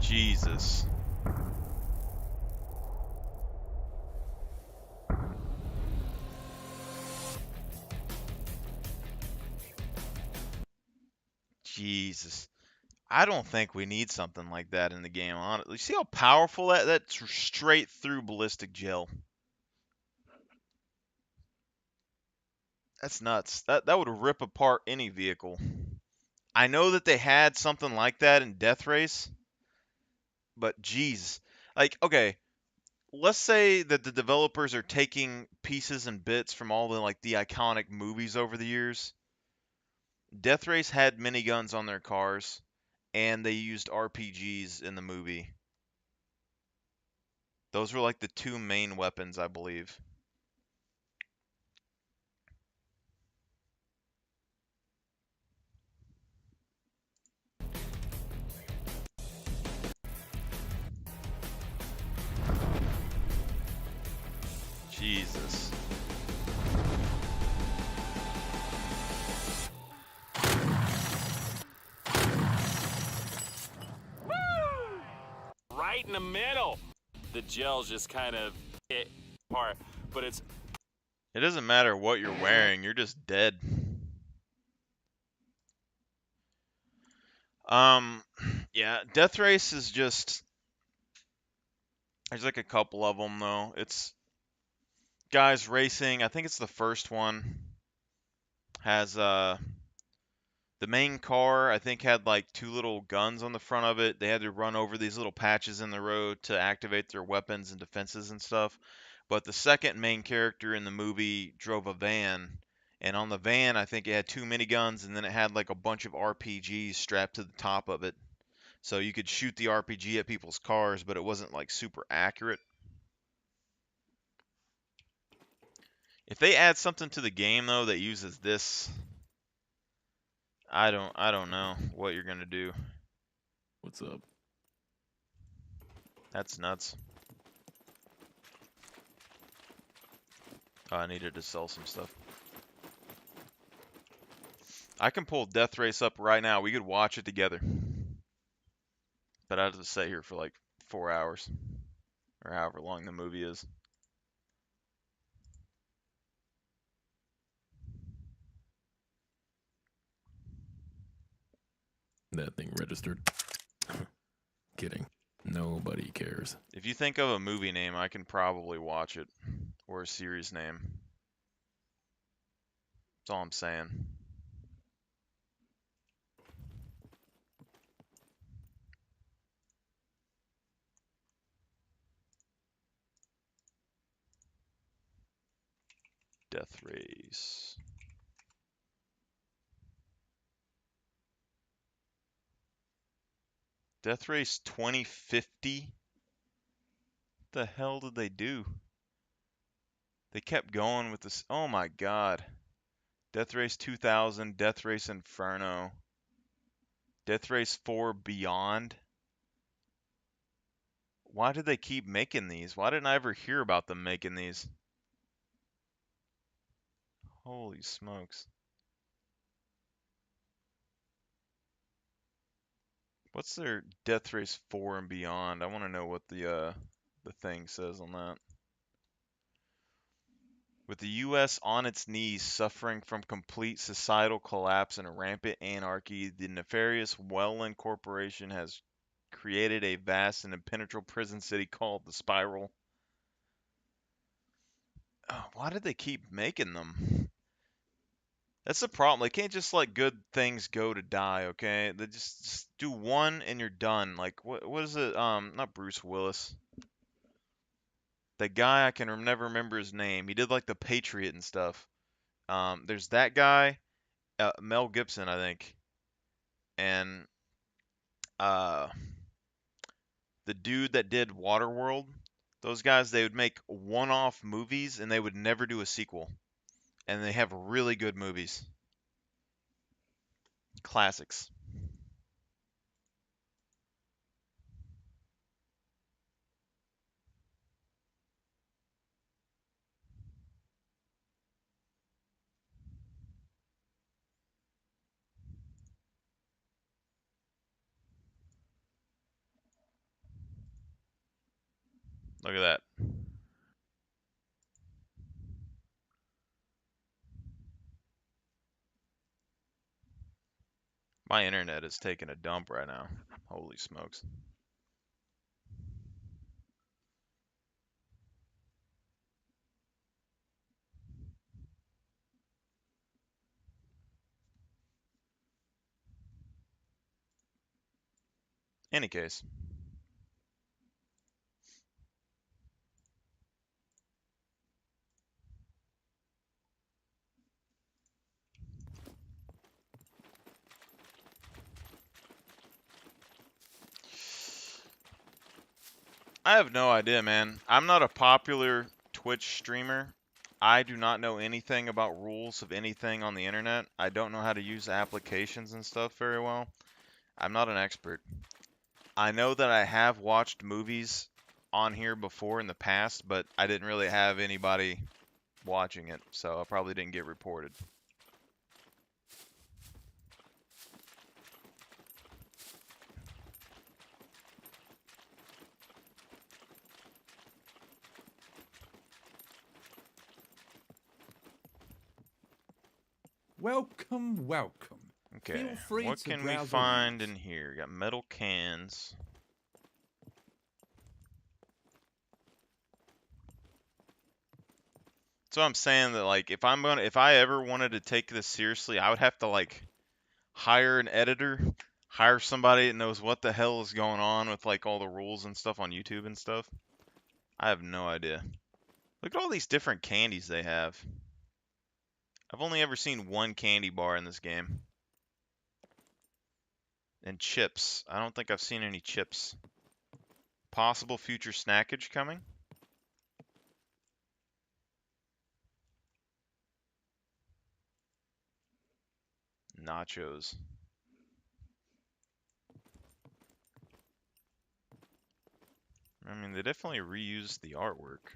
Jesus. Jesus. I don't think we need something like that in the game. Honestly, see how powerful that's straight through ballistic gel. That's nuts. That would rip apart any vehicle. I know that they had something like that in Death Race, but geez. Like, okay, let's say that the developers are taking pieces and bits from all the iconic movies over the years. Death Race had miniguns on their cars, and they used RPGs in the movie. Those were like the two main weapons, I believe. Jesus. Right in the middle. The gel's just kind of hit apart, but it's... It doesn't matter what you're wearing, you're just dead. Yeah, Death Race is just... There's like a couple of them, though. It's guys racing. I think it's the first one. Has, the main car, I think, had like two little guns on the front of it. They had to run over these little patches in the road to activate their weapons and defenses and stuff. But the second main character in the movie drove a van, and on the van, I think it had two miniguns, and then it had like a bunch of RPGs strapped to the top of it. So you could shoot the RPG at people's cars, but it wasn't like super accurate. If they add something to the game though that uses this, I don't know what you're gonna do. What's up? That's nuts. Oh, I needed to sell some stuff. I can pull Death Race up right now. We could watch it together. But I have to stay here for like 4 hours. Or however long the movie is. That thing registered. Kidding. Nobody cares. If you think of a movie name, I can probably watch it. Or a series name. That's all I'm saying. Death Race. Death Race 2050? What the hell did they do? They kept going with this. Oh my god. Death Race 2000, Death Race Inferno, Death Race 4 Beyond. Why did they keep making these? Why didn't I ever hear about them making these? Holy smokes. What's their Death Race 4 and Beyond? I want to know what the the thing says on that. With the U.S. on its knees, suffering from complete societal collapse and rampant anarchy, the nefarious Welland Corporation has created a vast and impenetrable prison city called the Spiral. Oh, why did they keep making them? That's the problem. They can't just let good things go to die, okay? They just do one and you're done. Like what is it? Not Bruce Willis. The guy I can never remember his name. He did like The Patriot and stuff. There's that guy, Mel Gibson, I think, and uh, the dude that did Waterworld. Those guys, they would make one-off movies and they would never do a sequel. And they have really good movies. Classics. Look at that. My internet is taking a dump right now. Holy smokes. Any case. I have no idea, man. I'm not a popular Twitch streamer. I do not know anything about rules of anything on the internet. I don't know how to use applications and stuff very well. I'm not an expert. I know that I have watched movies on here before in the past, but I didn't really have anybody watching it, so I probably didn't get reported. Welcome, welcome. Okay, Feel free what to can we browse find around. in here? We got metal cans. So I'm saying that like if I ever wanted to take this seriously, I would have to like hire an editor, hire somebody that knows what the hell is going on with like all the rules and stuff on YouTube and stuff. I have no idea. Look at all these different candies they have. I've only ever seen one candy bar in this game. And chips. I don't think I've seen any chips. Possible future snackage coming? Nachos. I mean, they definitely reused the artwork.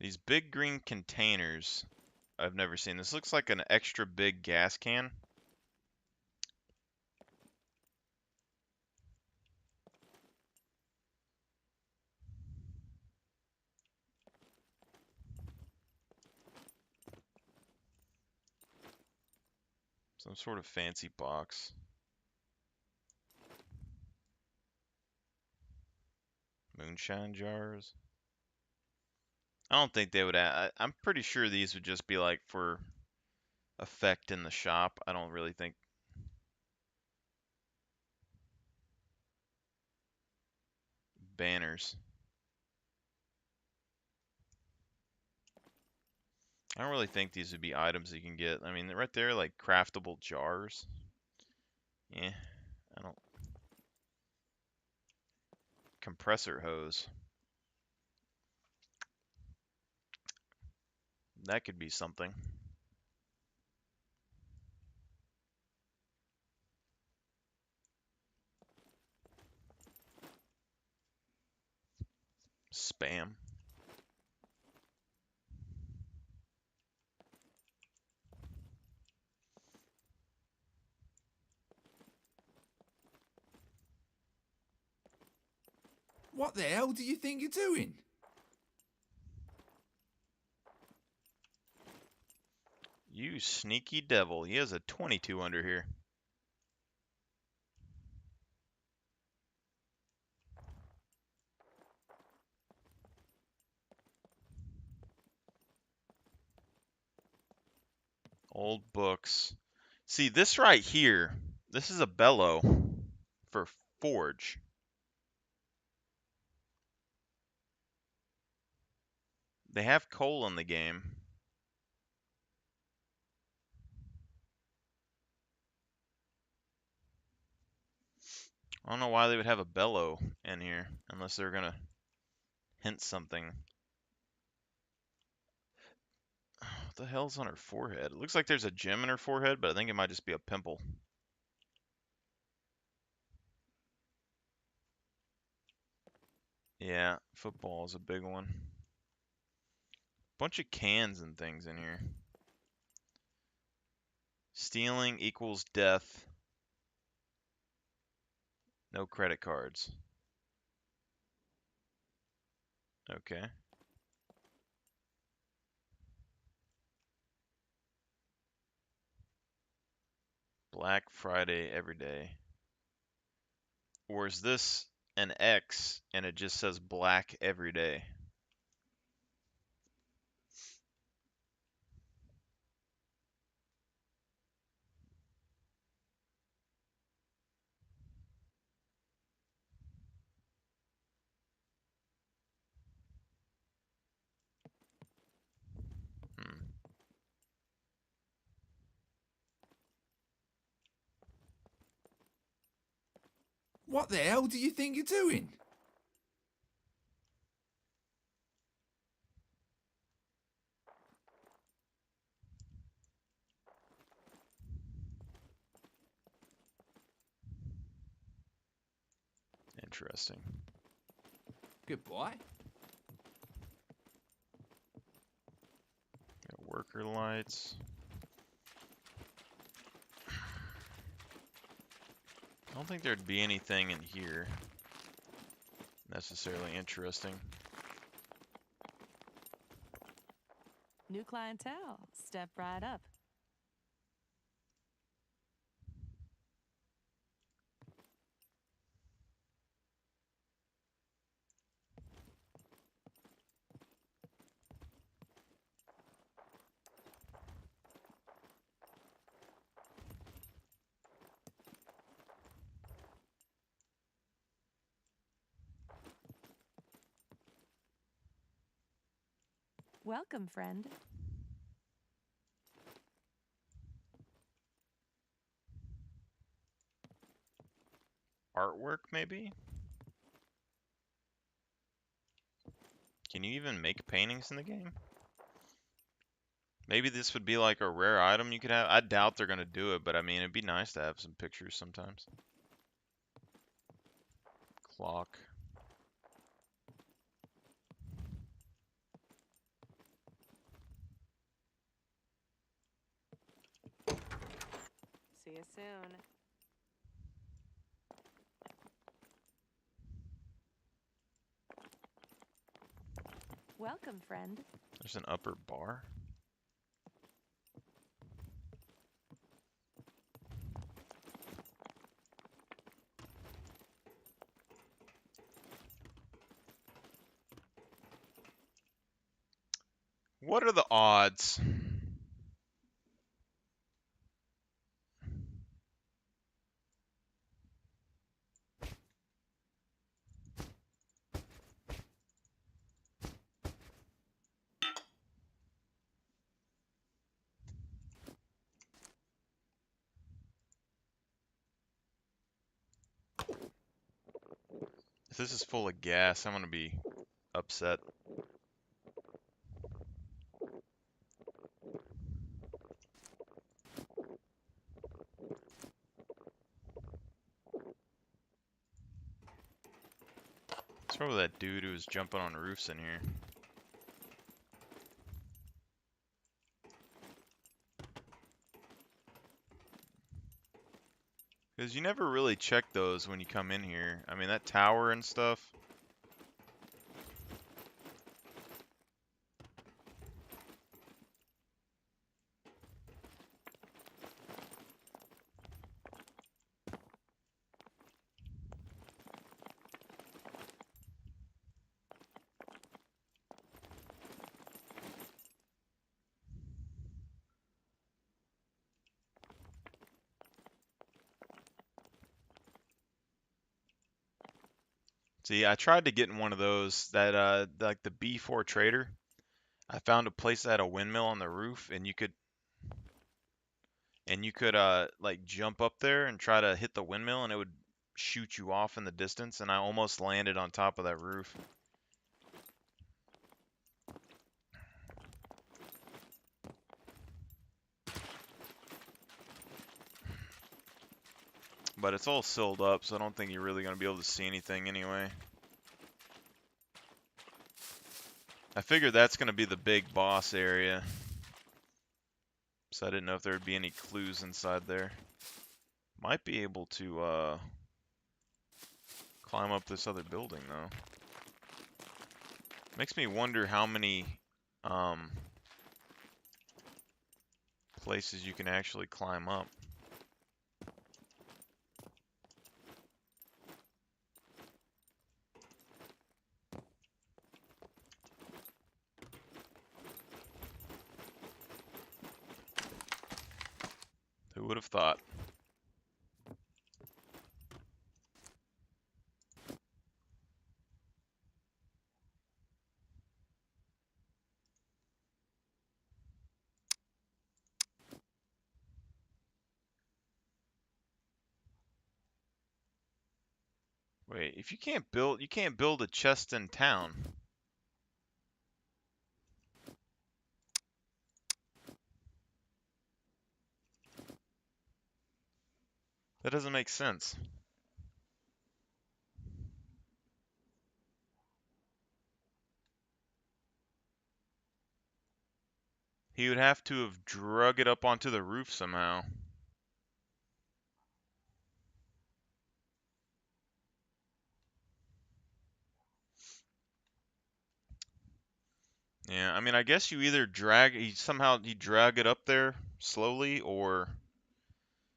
These big green containers, I've never seen. This looks like an extra big gas can. Some sort of fancy box. Moonshine jars. I don't think they would add. I'm pretty sure these would just be like for effect in the shop. I don't really think. Banners. I don't really think these would be items you can get. I mean, right there, like craftable jars. Yeah, I don't. Compressor hose. That could be something. Spam. What the hell do you think you're doing? You sneaky devil. He has a 22 under here. Old books. See, this right here, this is a bellow for forge. They have coal in the game. I don't know why they would have a bellow in here, unless they're gonna hint something. What the hell's on her forehead? It looks like there's a gem in her forehead, but I think it might just be a pimple. Yeah, football is a big one. Bunch of cans and things in here. Stealing equals death. No credit cards. Okay. Black Friday every day. Or is this an X and it just says black every day? What the hell do you think you're doing? Interesting. Goodbye. Got worker lights. I don't think there'd be anything in here necessarily interesting. New clientele. Step right up. Welcome, friend. Artwork, maybe? Can you even make paintings in the game? Maybe this would be like a rare item you could have. I doubt they're going to do it, but I mean, it'd be nice to have some pictures sometimes. Clock. See you soon. Welcome, friend. There's an upper bar. What are the odds? If this is full of gas, I'm going to be upset. It's probably that dude who was jumping on roofs in here. Because you never really check those when you come in here. I mean, that tower and stuff, See, I tried to get in one of those that like the B4 Trader. I found a place that had a windmill on the roof, and you could like jump up there and try to hit the windmill, and it would shoot you off in the distance, and I almost landed on top of that roof. But it's all sealed up, so I don't think you're really going to be able to see anything anyway. I figured that's going to be the big boss area. So I didn't know if there would be any clues inside there. Might be able to climb up this other building, though. Makes me wonder how many places you can actually climb up. Who would have thought? Wait, if you can't build a chest in town. That doesn't make sense. He would have to have drug it up onto the roof somehow. Yeah, I mean, I guess you either drag it up there slowly, or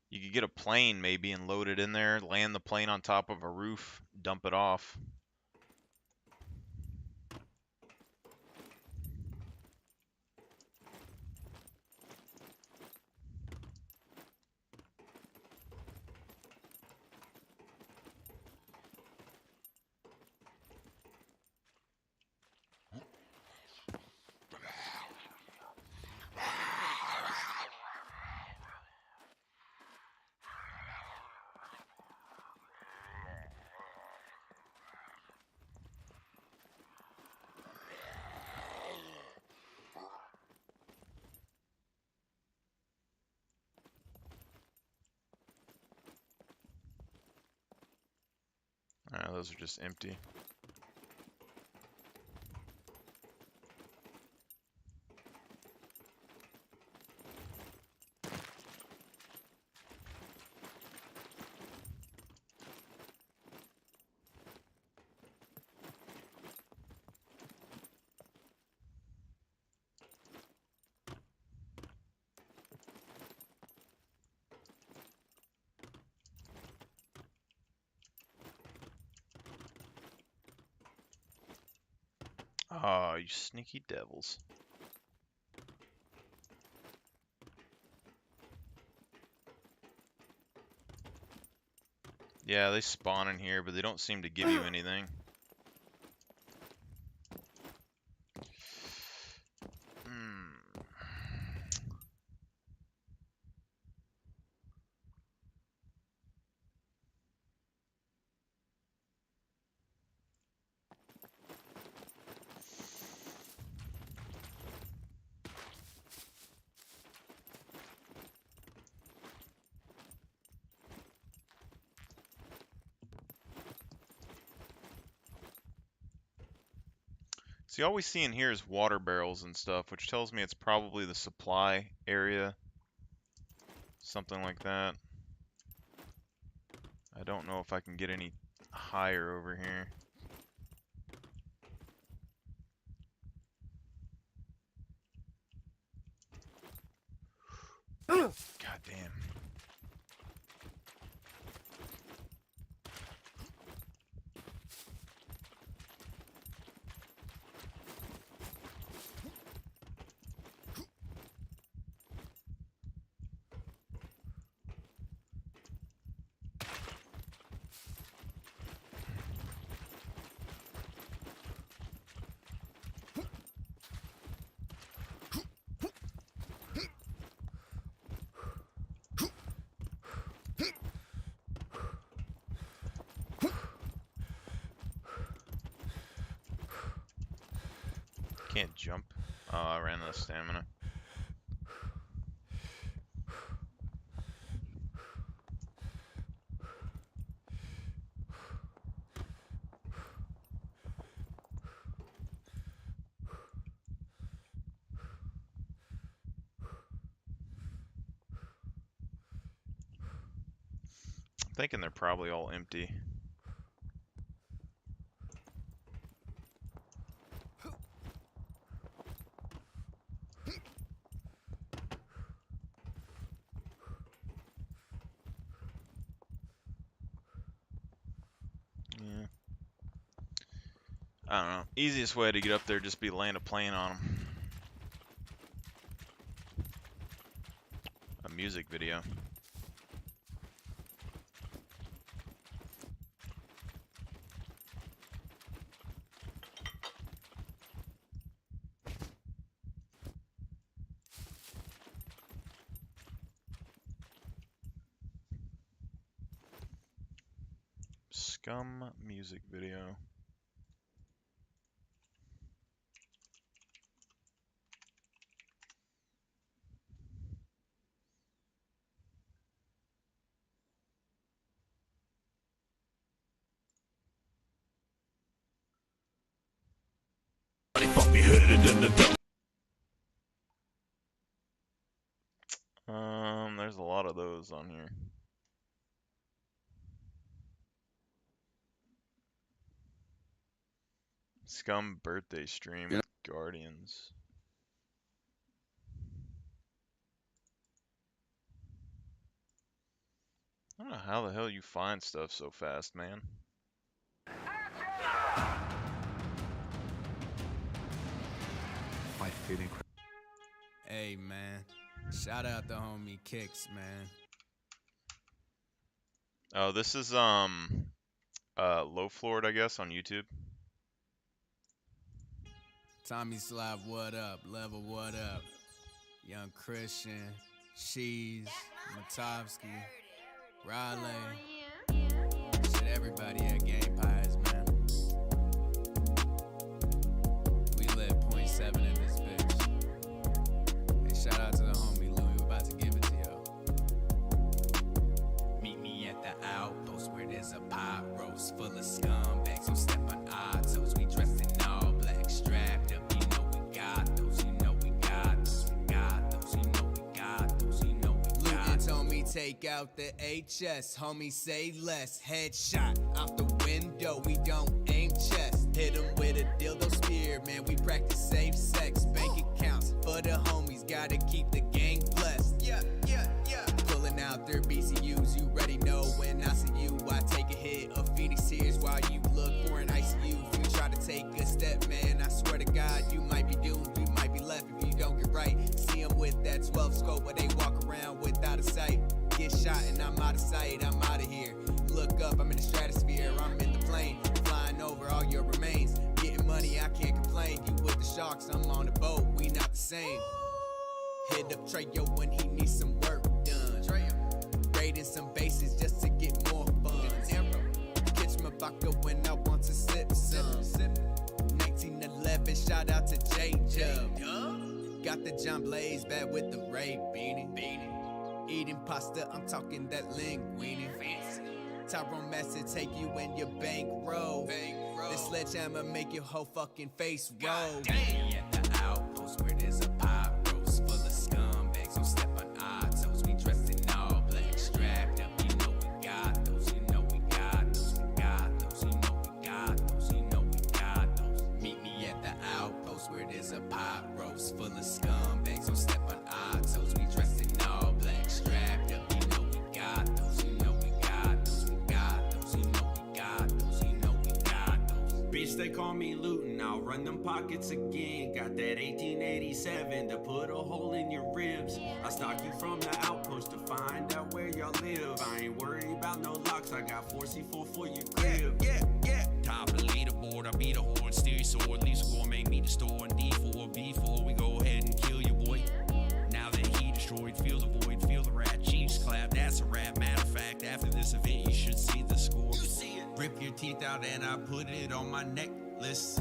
you could get a plane maybe and load it in there, land the plane on top of a roof, dump it off. Those are just empty. Oh, you sneaky devils. Yeah, they spawn in here, but they don't seem to give you anything. See, all we see in here is water barrels and stuff, which tells me it's probably the supply area. Something like that. I don't know if I can get any higher over here. God damn. can't jump. Oh, I ran out of stamina. I'm thinking they're probably all empty. Yeah. I don't know. Easiest way to get up there just be land a plane on them. A music video. Scum music video. There's a lot of those on here. Scum birthday stream with Guardians. I don't know how the hell you find stuff so fast, man. Hey man, shout out the homie Kicks, man. Oh, this is Low Floored, I guess, on YouTube. Tommy Slav, what up? Level, what up? Young Christian, Shees, Matovsky, Riley. Shit, everybody at Game Pies, man. We lit 0.7 in this bitch. Hey, shout out to the homie Louis, we're about to give it to y'all. Meet me at the outpost where there's a pot roast full of scumbags. So step on our toes, we dressed in all black, strapped up. You know we got those, you know we got those, we got those, you know we got those, you know we got those. Told me take out the HS, homie say less. Headshot out the window, we don't aim chest. Hit him with a dildo spear, man, we practice safe sex. Bank accounts for the homies, gotta keep the gang blessed. Yeah. Pulling out their BCUs, you already know when I see you. I take a hit of Phoenix tears while you look for an ICU. If you try to take a step, man, I swear to God, you might be doomed, you might be left if you don't get right. See them with that 12 scope, but they walk around without a sight. Get shot and I'm out of sight, I'm out of here. Look up, I'm in the stratosphere, I'm in the plane, flying over all your remains. Getting money, I can't complain. You with the sharks, I'm on the boat, we not the same. Hit up Treyo when he needs some work done. Raiding some bases just to get more fun. Catch my vodka when I want to sip some. 1911, shout out to J-Jub. Got the John Blaze back with the Ray beanie. Eating pasta, I'm talking that linguine. Tyrone Master take you in your bankroll. This sledgehammer make your whole fucking face roll. At the outpost where there's a pot roast full of scumbags. So step on our toes, we dressed in all black, strapped up. You know we got those, you know we got those, we got those, you know we got those, you know we got those. Meet me at the outpost where there's a pot roast full of scumbags. So step on our toes, we dressed in all black, strapped up. You know we got those, you know we got those, we got those, you know we got those, you know we got those. Bitch, they call me lootin', I'll run them pockets again. Got that 1887 to put a hole in your ribs. I stalk you from the outpost to find out where y'all live. I ain't worried about no locks, I got 4C4 for your crib. Yeah. Top of the leaderboard, I beat a horn, steal your sword. Leave score, make me the store in D4, B4. We go ahead and kill you, boy. Now that he destroyed, feel the void, feel the rat. Chiefs clap, that's a rap. Matter of fact, after this event, you should see the score. You see it. Rip your teeth out and I put it on my necklace.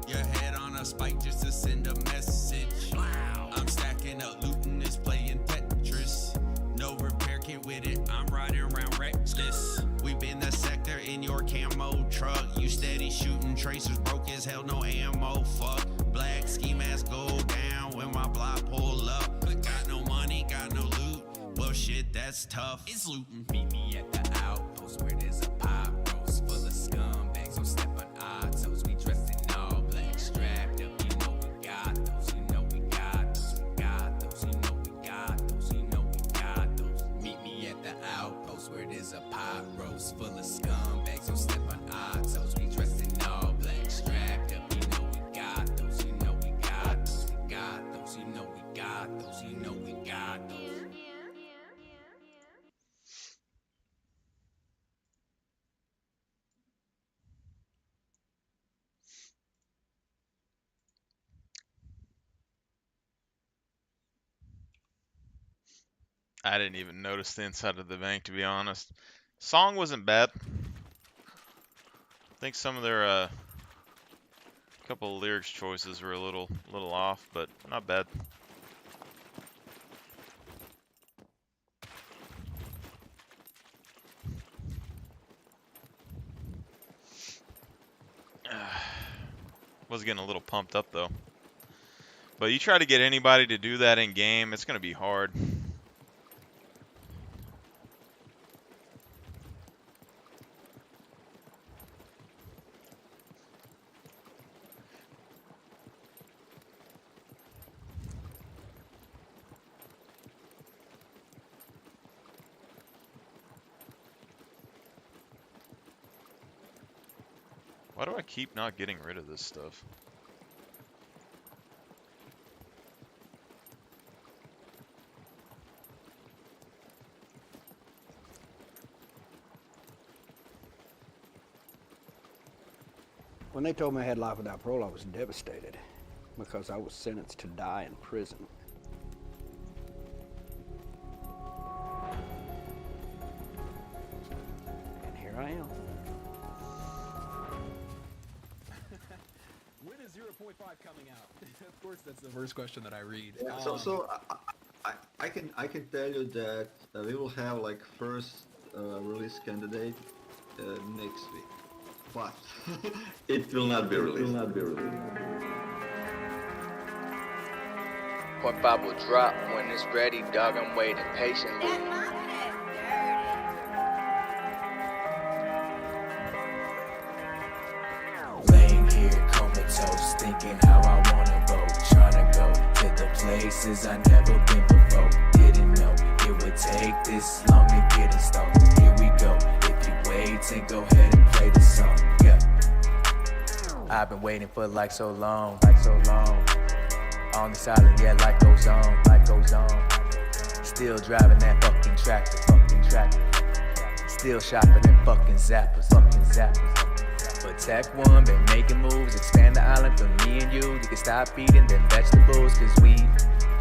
Your head on a a spike just to send a message. I'm stacking up loot and it's playing Tetris. No repair kit with it, I'm riding around reckless. We been the sector in your camo truck. You steady shooting tracers, broke as hell, no ammo, fuck. Black ski mask go down when my block pull up. But got no money, got no loot. Well shit, that's tough. It's looting. Meet me at the outpost where there's a pop roast full of scumbags. So step on our toes. We dressed in all black, strapped up. You know we got those. You know we got those. We got those. You know we got those. You know we got those. Meet me at the outpost where there's a pop roast full of scumbags. So step on our toes. We dressed in all black, strapped up. You know we got those. You know we got those. We got those. You know we got those. You know we got those. I didn't even notice the inside of the bank, to be honest. Song wasn't bad. I think some of their couple of lyrics choices were a little off, but not bad. Was getting a little pumped up though. But you try to get anybody to do that in game, it's gonna be hard. Why do I keep not getting rid of this stuff? When they told me I had life without parole, I was devastated because I was sentenced to die in prison. And here I am. When is 0.5 coming out? Of course, that's the first question that I read. Yeah, so I can tell you that we will have like first release candidate next week, but it will not be released. Point 5 will drop when it's ready, dog. I'm waiting patiently. Laying here comatose, thinking how I wanna vote. Tryna go to the places I never been before. Didn't know it would take this long to get installed. Here we go. If you wait, then go ahead and play the song. Yeah. I've been waiting for like so long. On the silent, yeah, life goes on. Still driving that fucking tractor. Still shopping them fucking zappers. But Tech One been making moves, expand the island for me and you. You can stop eating them vegetables, cause we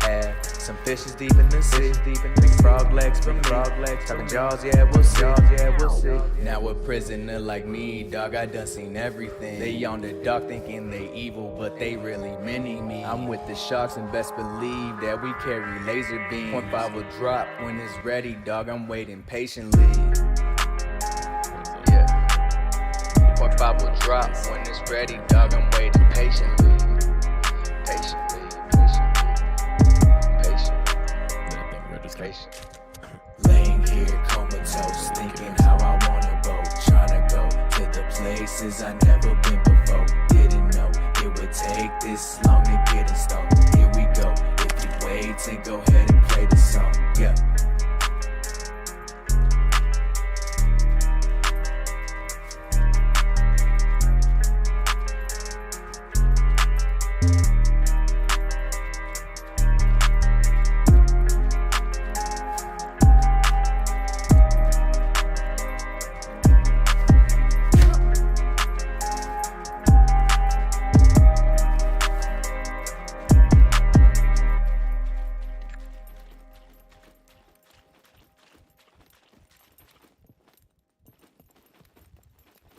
have some fishes deep in the sea. Making frog legs from me. Talking jaws, yeah, we'll see. Now a prisoner like me, dog, I done seen everything. They on the dock thinking they evil, but they really mini me. I'm with the sharks and best believe that we carry laser beams. Point 5 will drop when it's ready, dog, I'm waiting patiently. Point 5 will drop when it's ready, dog, I'm waiting patiently. Laying here comatose, thinking how I wanna vote. Tryna go to the places I never been before. Didn't know it would take this long to get installed. Here we go. If you wait, then go ahead and play the song. Yeah.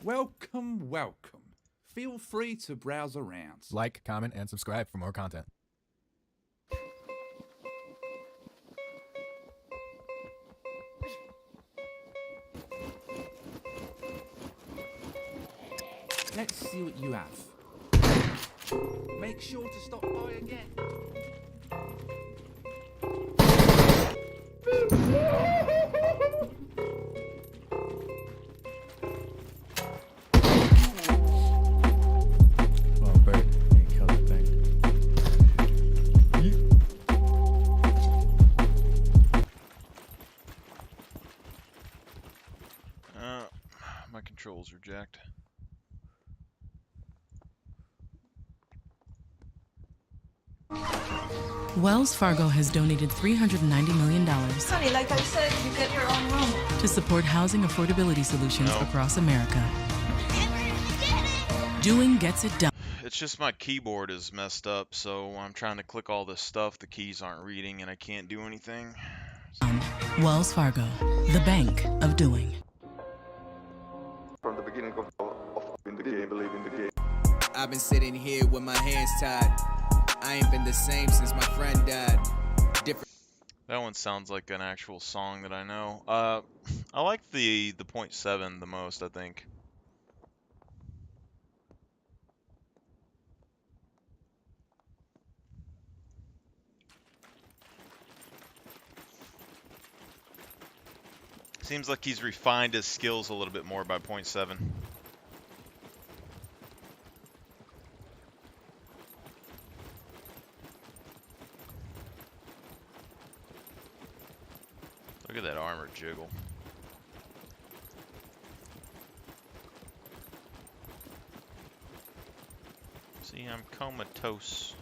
Welcome. feel free to browse around. Like, comment, and subscribe for more content. Let's see what you have. Make sure to stop by again. Oh, bird. You kill that thing. My controls are jacked. Wells Fargo has donated $390 million Honey, like I said, you get your own room. to support housing affordability solutions across America. Doing gets it done. It's just my keyboard is messed up, so when I'm trying to click all this stuff, the keys aren't reading and I can't do anything. Wells Fargo, the bank of doing. From the beginning of in the game, believe in the game. I've been sitting here with my hands tied. I ain't been the same since my friend died. Different. That one sounds like an actual song that I know. I like the .7 the most, I think. Seems like he's refined his skills a little bit more by .7. Look at that armor jiggle. See, I'm comatose.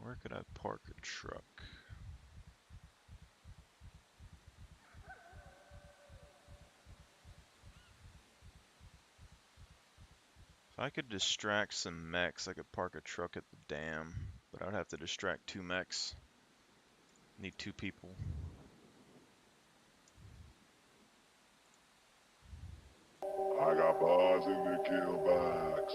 Where could I park a truck? If I could distract some mechs, I could park a truck at the dam, but I'd have to distract 2 mechs. Need 2 people. I got bars in the kill box.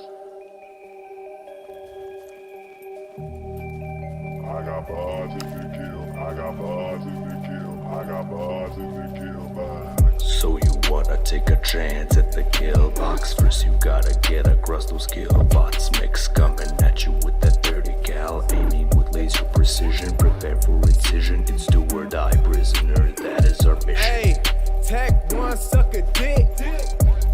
I got bars in the kill. I got bars in the kill. I got bars in the kill box. So you wanna take a chance at the kill box? First you gotta get across those kill bots. Mix coming at you with that dirty gal, aiming with laser precision. Prepare for incision. It's do or die, prisoner. That is our mission. Hey, tech one, suck a dick.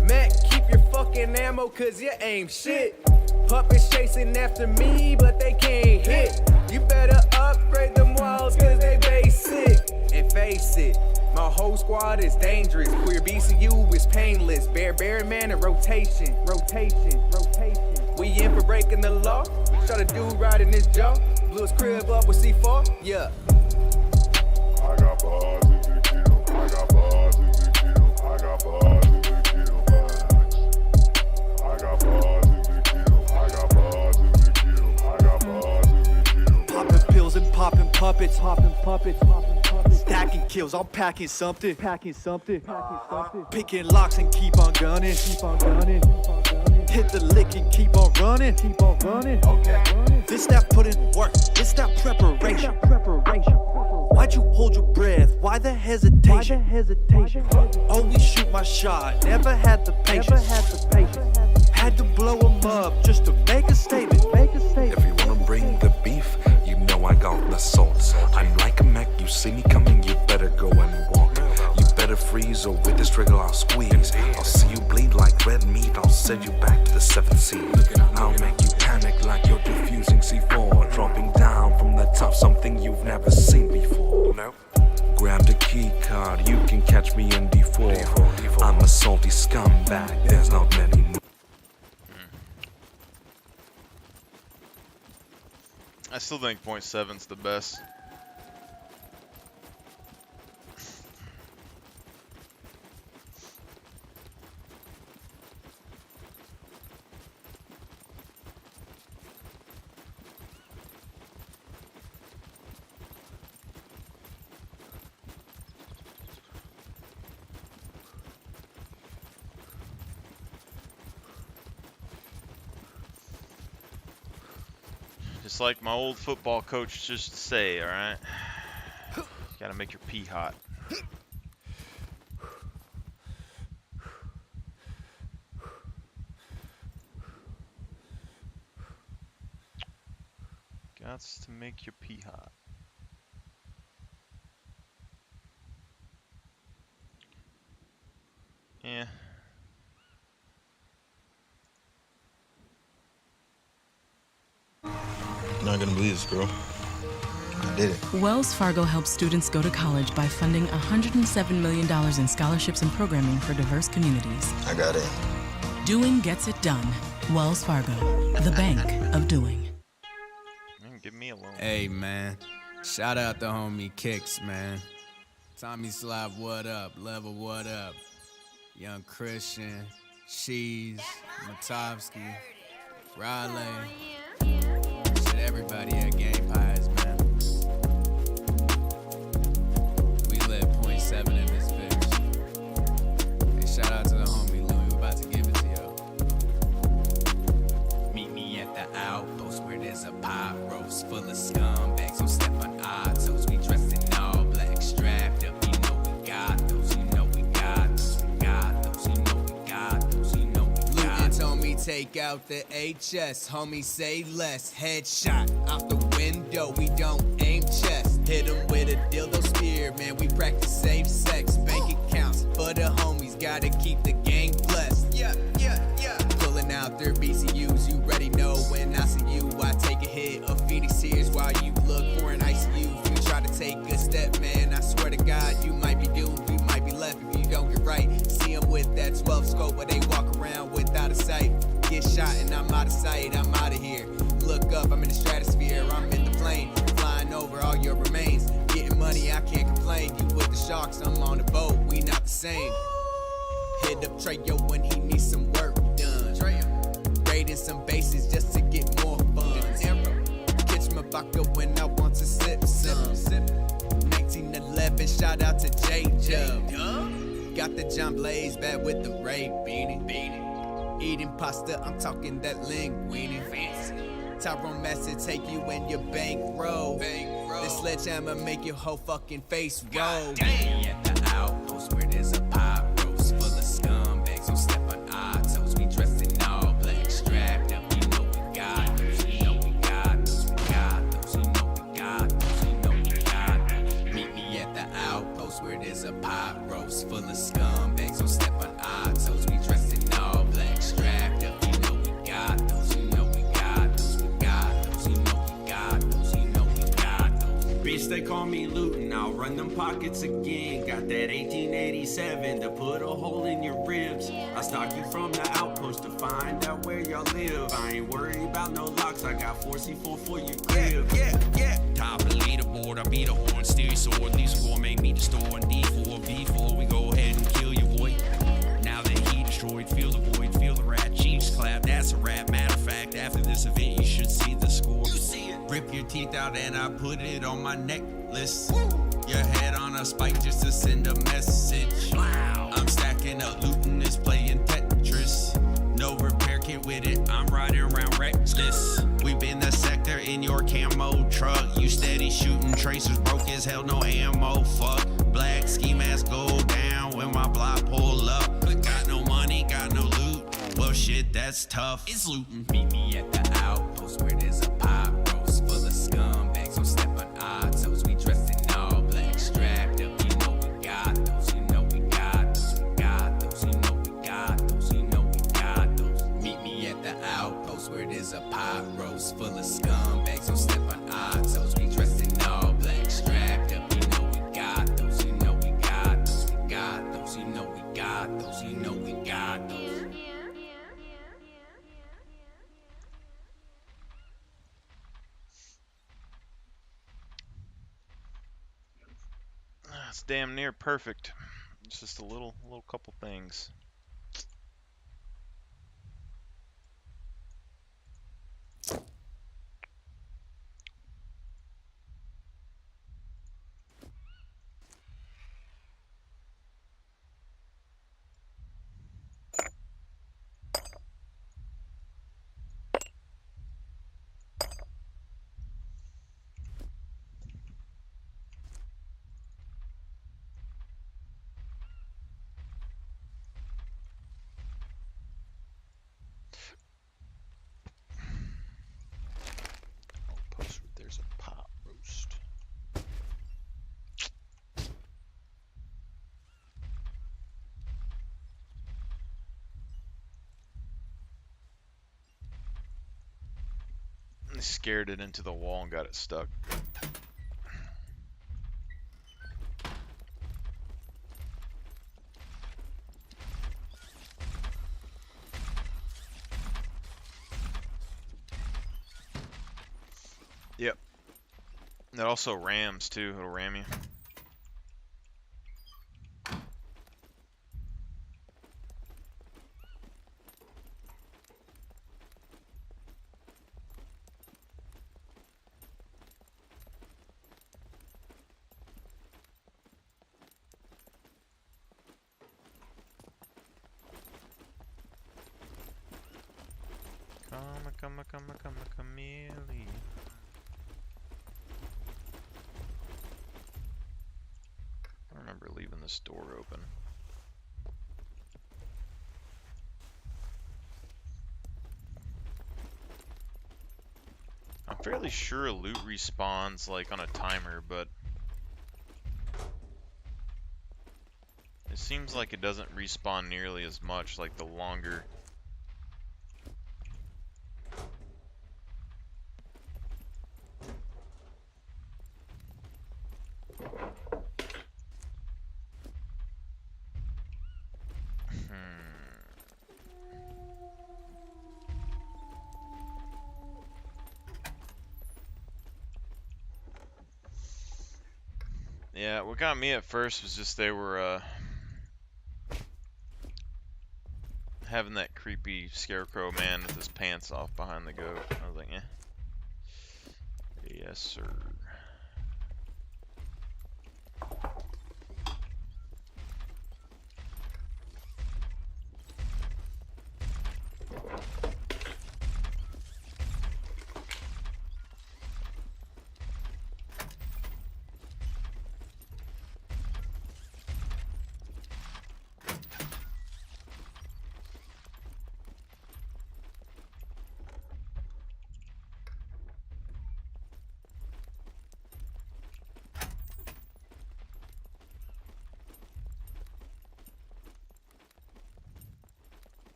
Mac, keep your fucking ammo, cause you aim shit. Puppets chasing after me, but they can't hit. You better upgrade them walls, cause they basic. And face it, my whole squad is dangerous. Queer BCU is painless. Bear man in rotation. We in for breaking the law. Shot a dude right in his jaw. Blew his crib up with C4, yeah. I got bars in the kill. I got bars in the kill. I got bars in the kill box. I got bars in the kill. I got bars in the kill. I got bars in the kill. Popping pills and popping puppets. Stacking kills, I'm packing something. Picking locks and keep on gunning. Hit the lick and keep on running. Okay. This that put in work. This that preparation. Why'd you hold your breath? Why the hesitation? Always shoot my shot. Never had the patience. Had to blow 'em up just to make a statement. If you wanna bring the beef, you know I got the salt. I'm like a Mac, you see me coming, you better go and walk. You better freeze or with this trigger I'll squeeze. I'll see you bleed like red meat, I'll send you back to the 7th sea. I'll make you panic like you're diffusing C4. Dropping down from the top, something you've never seen before. Grab the key card, you can catch me in D4. I'm a salty scumbag. fact, there's not many. I still think 0.7's the best. Just like my old football coach used to say, alright? Gotta make your pee hot. Gots to make your pee hot. Yeah. Not gonna believe this, girl. I did it. Wells Fargo helps students go to college by funding $107 million in scholarships and programming for diverse communities. I got it. Doing gets it done. Wells Fargo, the bank of doing. Man, give me a loan. Hey, man. Shout out to homie Kicks, man. Tommy Slav, what up? Level, what up? Young Christian, Shees, Matovsky, Riley. Shit, everybody at Game Pies, man. We lit 0.7 in this bitch. Hey, shout out to the homie Louis. We about to give it to y'all. Meet me at the outpost where there's a pot roast full of scumbags. So step on our toes. We dressed in all black, strapped up. You know we got those. You know we got those. We got those. You know we got those. You know we got those. Told me take out the HS, homie say less. Headshot out the window, we don't aim chest. Hit him with a dildo spear, man, we practice safe sex. Bank accounts for the homies, gotta keep the gang blessed. Yeah. Pulling out their BCUs, you already know when I see you. I take a hit of Phoenix tears while you look for an ICU. If you try to take a step, man, I swear to God, you might be doomed, you might be left if you don't get right. See them with that 12 scope, but they walk around without a sight. Get shot and I'm out of sight, I'm out of here. Look up, I'm in the stratosphere, I'm in the plane, flying over all your remains. Getting money, I can't complain. You with the sharks, I'm on the boat, we not the same. Hit up Treyo when he needs some work done. Raiding some bases just to get more funds. Catch my vodka when I want to sip some. 1911, shout out to J-Jub. Got the John Blaze back with the Ray beanie. Eating pasta, I'm talking that linguine. Fancy. Tyrone Master take you in your bankroll. This sledgehammer make your whole fucking face roll. Damn. At the outpost where there's a pot roast full of scumbags. So step on our toes. We dressed in all black, strapped up. You know we got those. You know we got those. We got those. You know we got those. You know we got those. Meet me at the outpost where there's a pot roast full of scumbags. So step on our toes. We dressed in all black, strapped up. You know we got those. You know we got those. We got those. You know we got those. You know we got those. Bitch, they call me Luton. I'll run them pockets again. Got that 1887 to put a hole in your ribs. I stalk you from the outpost to find out where y'all live. I ain't worried about no locks. I got 4C4 for your crib. Yeah. Top of the leaderboard, I beat a horn, steal your sword. These four make me the store in D4, B4. We go ahead and kill your boy. Now that he destroyed, feel the void, feel the rat. Chiefs clap, that's a rap. Matter of fact, after this event, you should see the score. You see it. Rip your teeth out and I put it on my necklace. Your head on a spike just to send a message. Wow. I'm stacking up loot and is playing Tetris. No repair kit with it, I'm riding around reckless. We been the sector in your camo truck. You steady shooting tracers, broke as hell, no ammo, fuck. Black ski mask go down when my block pull up. But got no money, got no loot. Well shit, that's tough. It's looting. Meet me at the outpost where there's a pot roast full of scumbags. So step on our toes. We dressed in all black, strapped up. You know we got those. You know we got those. We got those. You know we got those. You know we got those. Meet me at the outpost where there's a pot roast full of scumbags. So step on our toes. We dressed in all black, strapped up. You know we got those. You know we got those. We got those. You know we got those. You know we got those. It's damn near perfect. It's just a little couple things. Post where there's a pot roast. I scared it into the wall and got it stuck. Yep. That also rams too. It'll ram you. Come, chameleon. I remember leaving this door open. I'm fairly sure loot respawns like on a timer, but it seems like it doesn't respawn nearly as much, like the longer. Yeah, what got me at first was just they were having that creepy scarecrow man with his pants off behind the goat. I was like, eh. Yes, sir.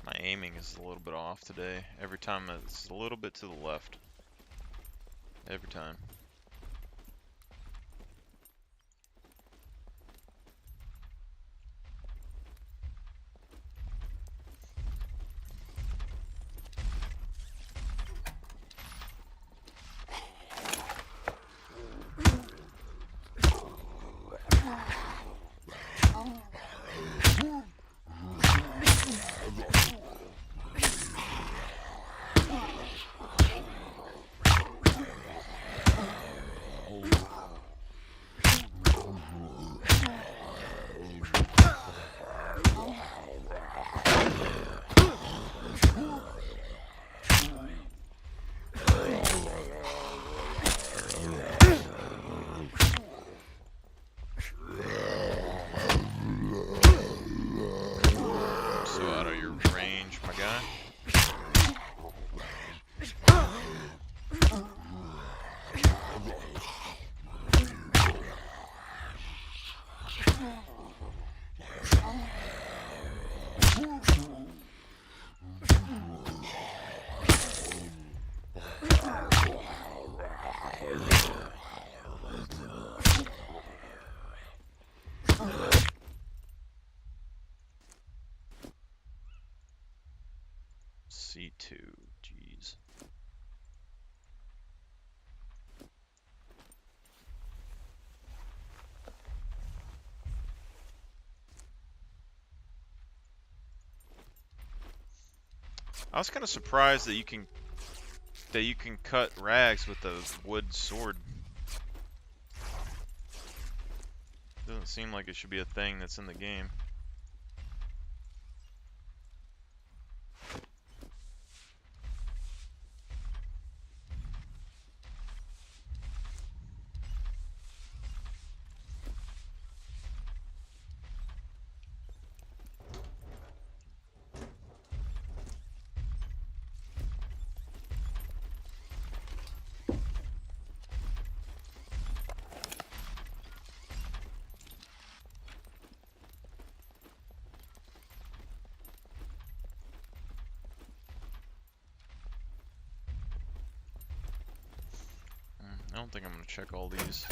My aiming is a little bit off today. Every time it's a little bit to the left. Every time. C2, jeez. I was kind of surprised that you can cut rags with a wood sword. Doesn't seem like it should be a thing that's in the game. I don't think I'm gonna check all these.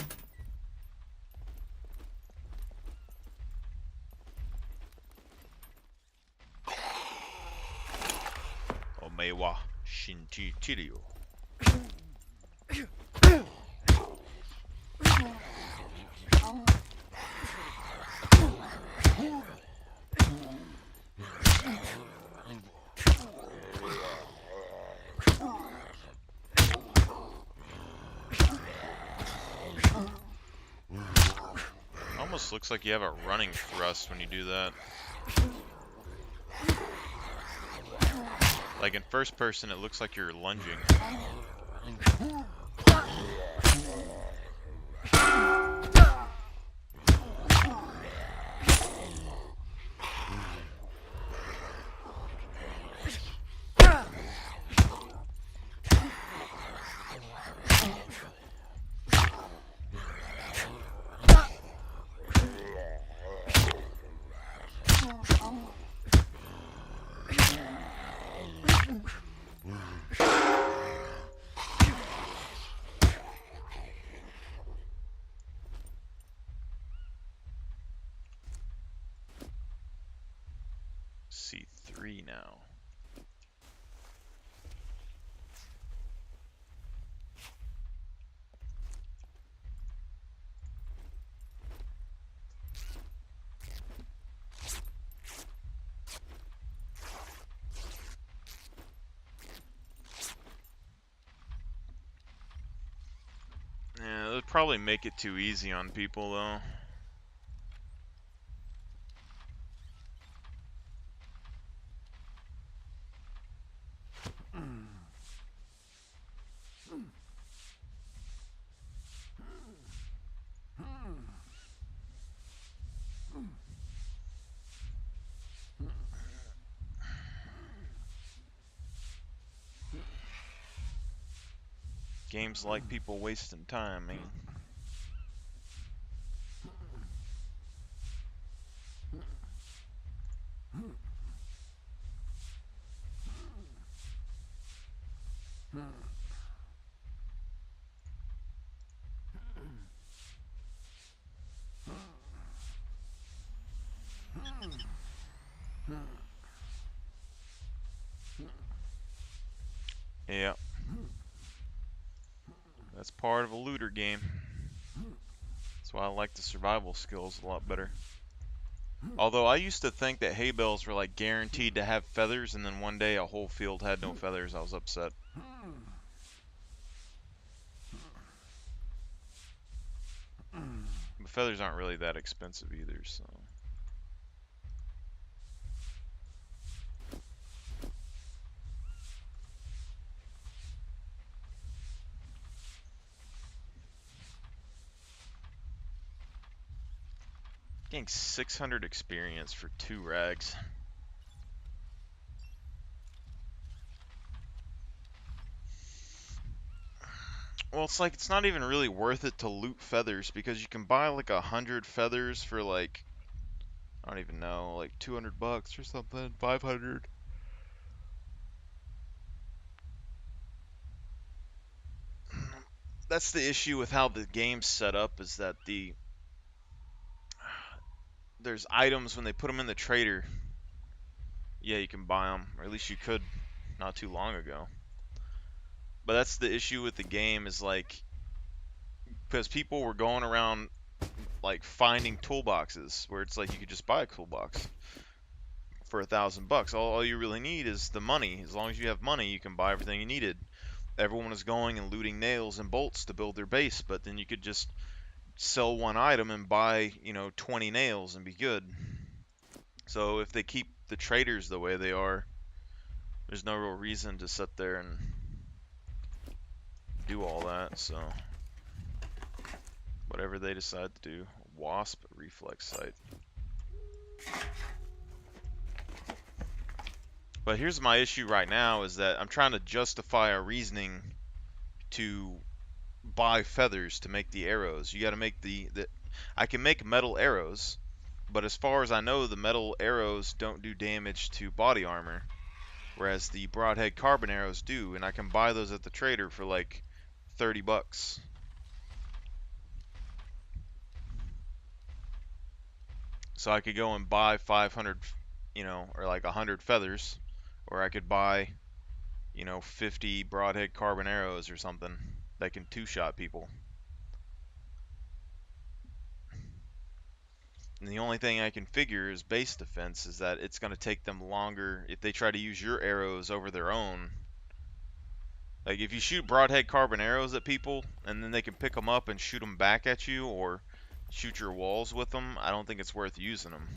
Omewa Shinchi Chirio. Almost looks like you have a running thrust when you do that. Like in first person, it looks like you're lunging. C3 now. Yeah, they'll probably make it too easy on people though. Games like people wasting time, man. Yeah. That's part of a looter game. That's why I like the survival skills a lot better. Although I used to think that hay bales were like guaranteed to have feathers, and then one day a whole field had no feathers. I was upset. But feathers aren't really that expensive either, so. Getting 600 experience for 2 rags. Well, it's like it's not even really worth it to loot feathers because you can buy like 100 feathers for like, I don't even know, like $200 or something, 500. That's the issue with how the game's set up, is that there's items when they put them in the trader. Yeah, you can buy them, or at least you could not too long ago. But that's the issue with the game, is like, because people were going around like finding toolboxes where it's like you could just buy a toolbox. for $1,000. All you really need is the money. As long as you have money, you can buy everything you needed. Everyone is going and looting nails and bolts to build their base, but then you could just sell one item and buy, 20 nails and be good. So if they keep the traders the way they are, there's no real reason to sit there and do all that. So whatever they decide to do. Wasp reflex site. But here's my issue right now is that I'm trying to justify a reasoning to buy feathers to make the arrows. You got to make I can make metal arrows, but as far as I know, the metal arrows don't do damage to body armor, whereas the broadhead carbon arrows do, and I can buy those at the trader for like $30. So I could go and buy 500, or like 100 feathers, or I could buy, 50 broadhead carbon arrows or something that can two-shot people. And the only thing I can figure is base defense is that it's going to take them longer if they try to use your arrows over their own. Like if you shoot broadhead carbon arrows at people and then they can pick them up and shoot them back at you or shoot your walls with them, I don't think it's worth using them.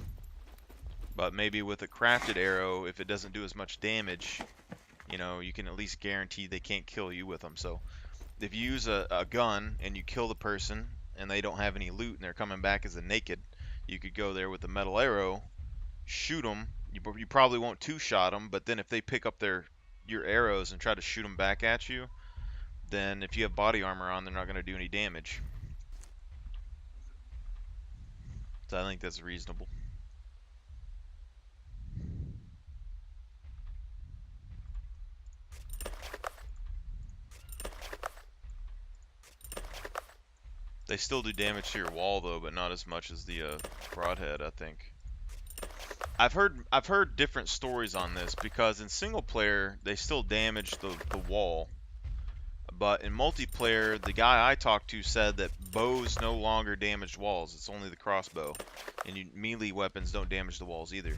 But maybe with a crafted arrow, if it doesn't do as much damage, you can at least guarantee they can't kill you with them. So if you use a gun and you kill the person and they don't have any loot and they're coming back as a naked, you could go there with a metal arrow, shoot them. You probably won't two-shot them, but then if they pick up your arrows and try to shoot them back at you, then if you have body armor on, they're not going to do any damage. So I think that's reasonable. They still do damage to your wall though, but not as much as the broadhead, I think. I've heard different stories on this because in single player they still damage the wall, but in multiplayer the guy I talked to said that bows no longer damage walls. It's only the crossbow, and melee weapons don't damage the walls either.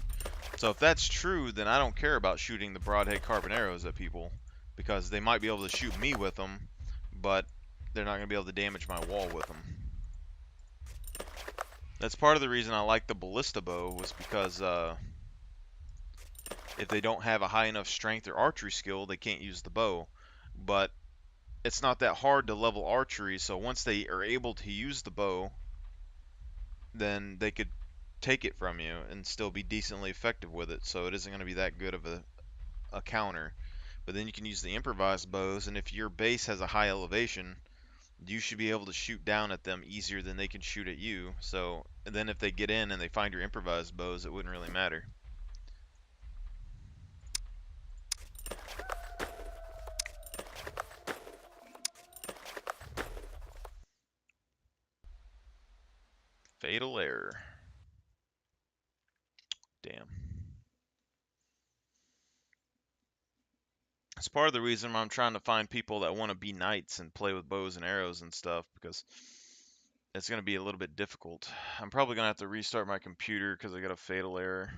So if that's true, then I don't care about shooting the broadhead carbon arrows at people because they might be able to shoot me with them, but they're not going to be able to damage my wall with them. That's part of the reason I like the ballista bow, was because if they don't have a high enough strength or archery skill, they can't use the bow. But it's not that hard to level archery, so once they are able to use the bow, then they could take it from you and still be decently effective with it, so it isn't going to be that good of a counter. But then you can use the improvised bows, and if your base has a high elevation, you should be able to shoot down at them easier than they can shoot at you. So then if they get in and they find your improvised bows, it wouldn't really matter. Fatal error. Damn. It's part of the reason why I'm trying to find people that want to be knights and play with bows and arrows and stuff, because it's going to be a little bit difficult. I'm probably going to have to restart my computer because I got a fatal error.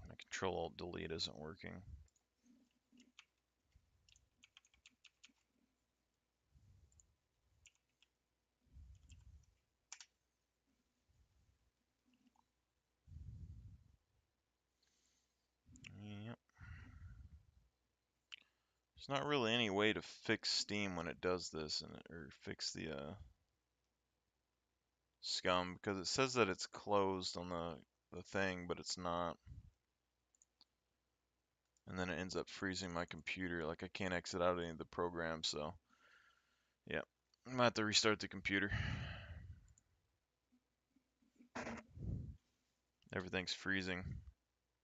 My Control-Alt-Delete isn't working. Yep. There's not really any way to fix Steam when it does this, or fix the Scum, because it says that it's closed on the thing, but it's not. And then it ends up freezing my computer. Like I can't exit out any of the programs, so yeah, I'm gonna have to restart the computer. Everything's freezing.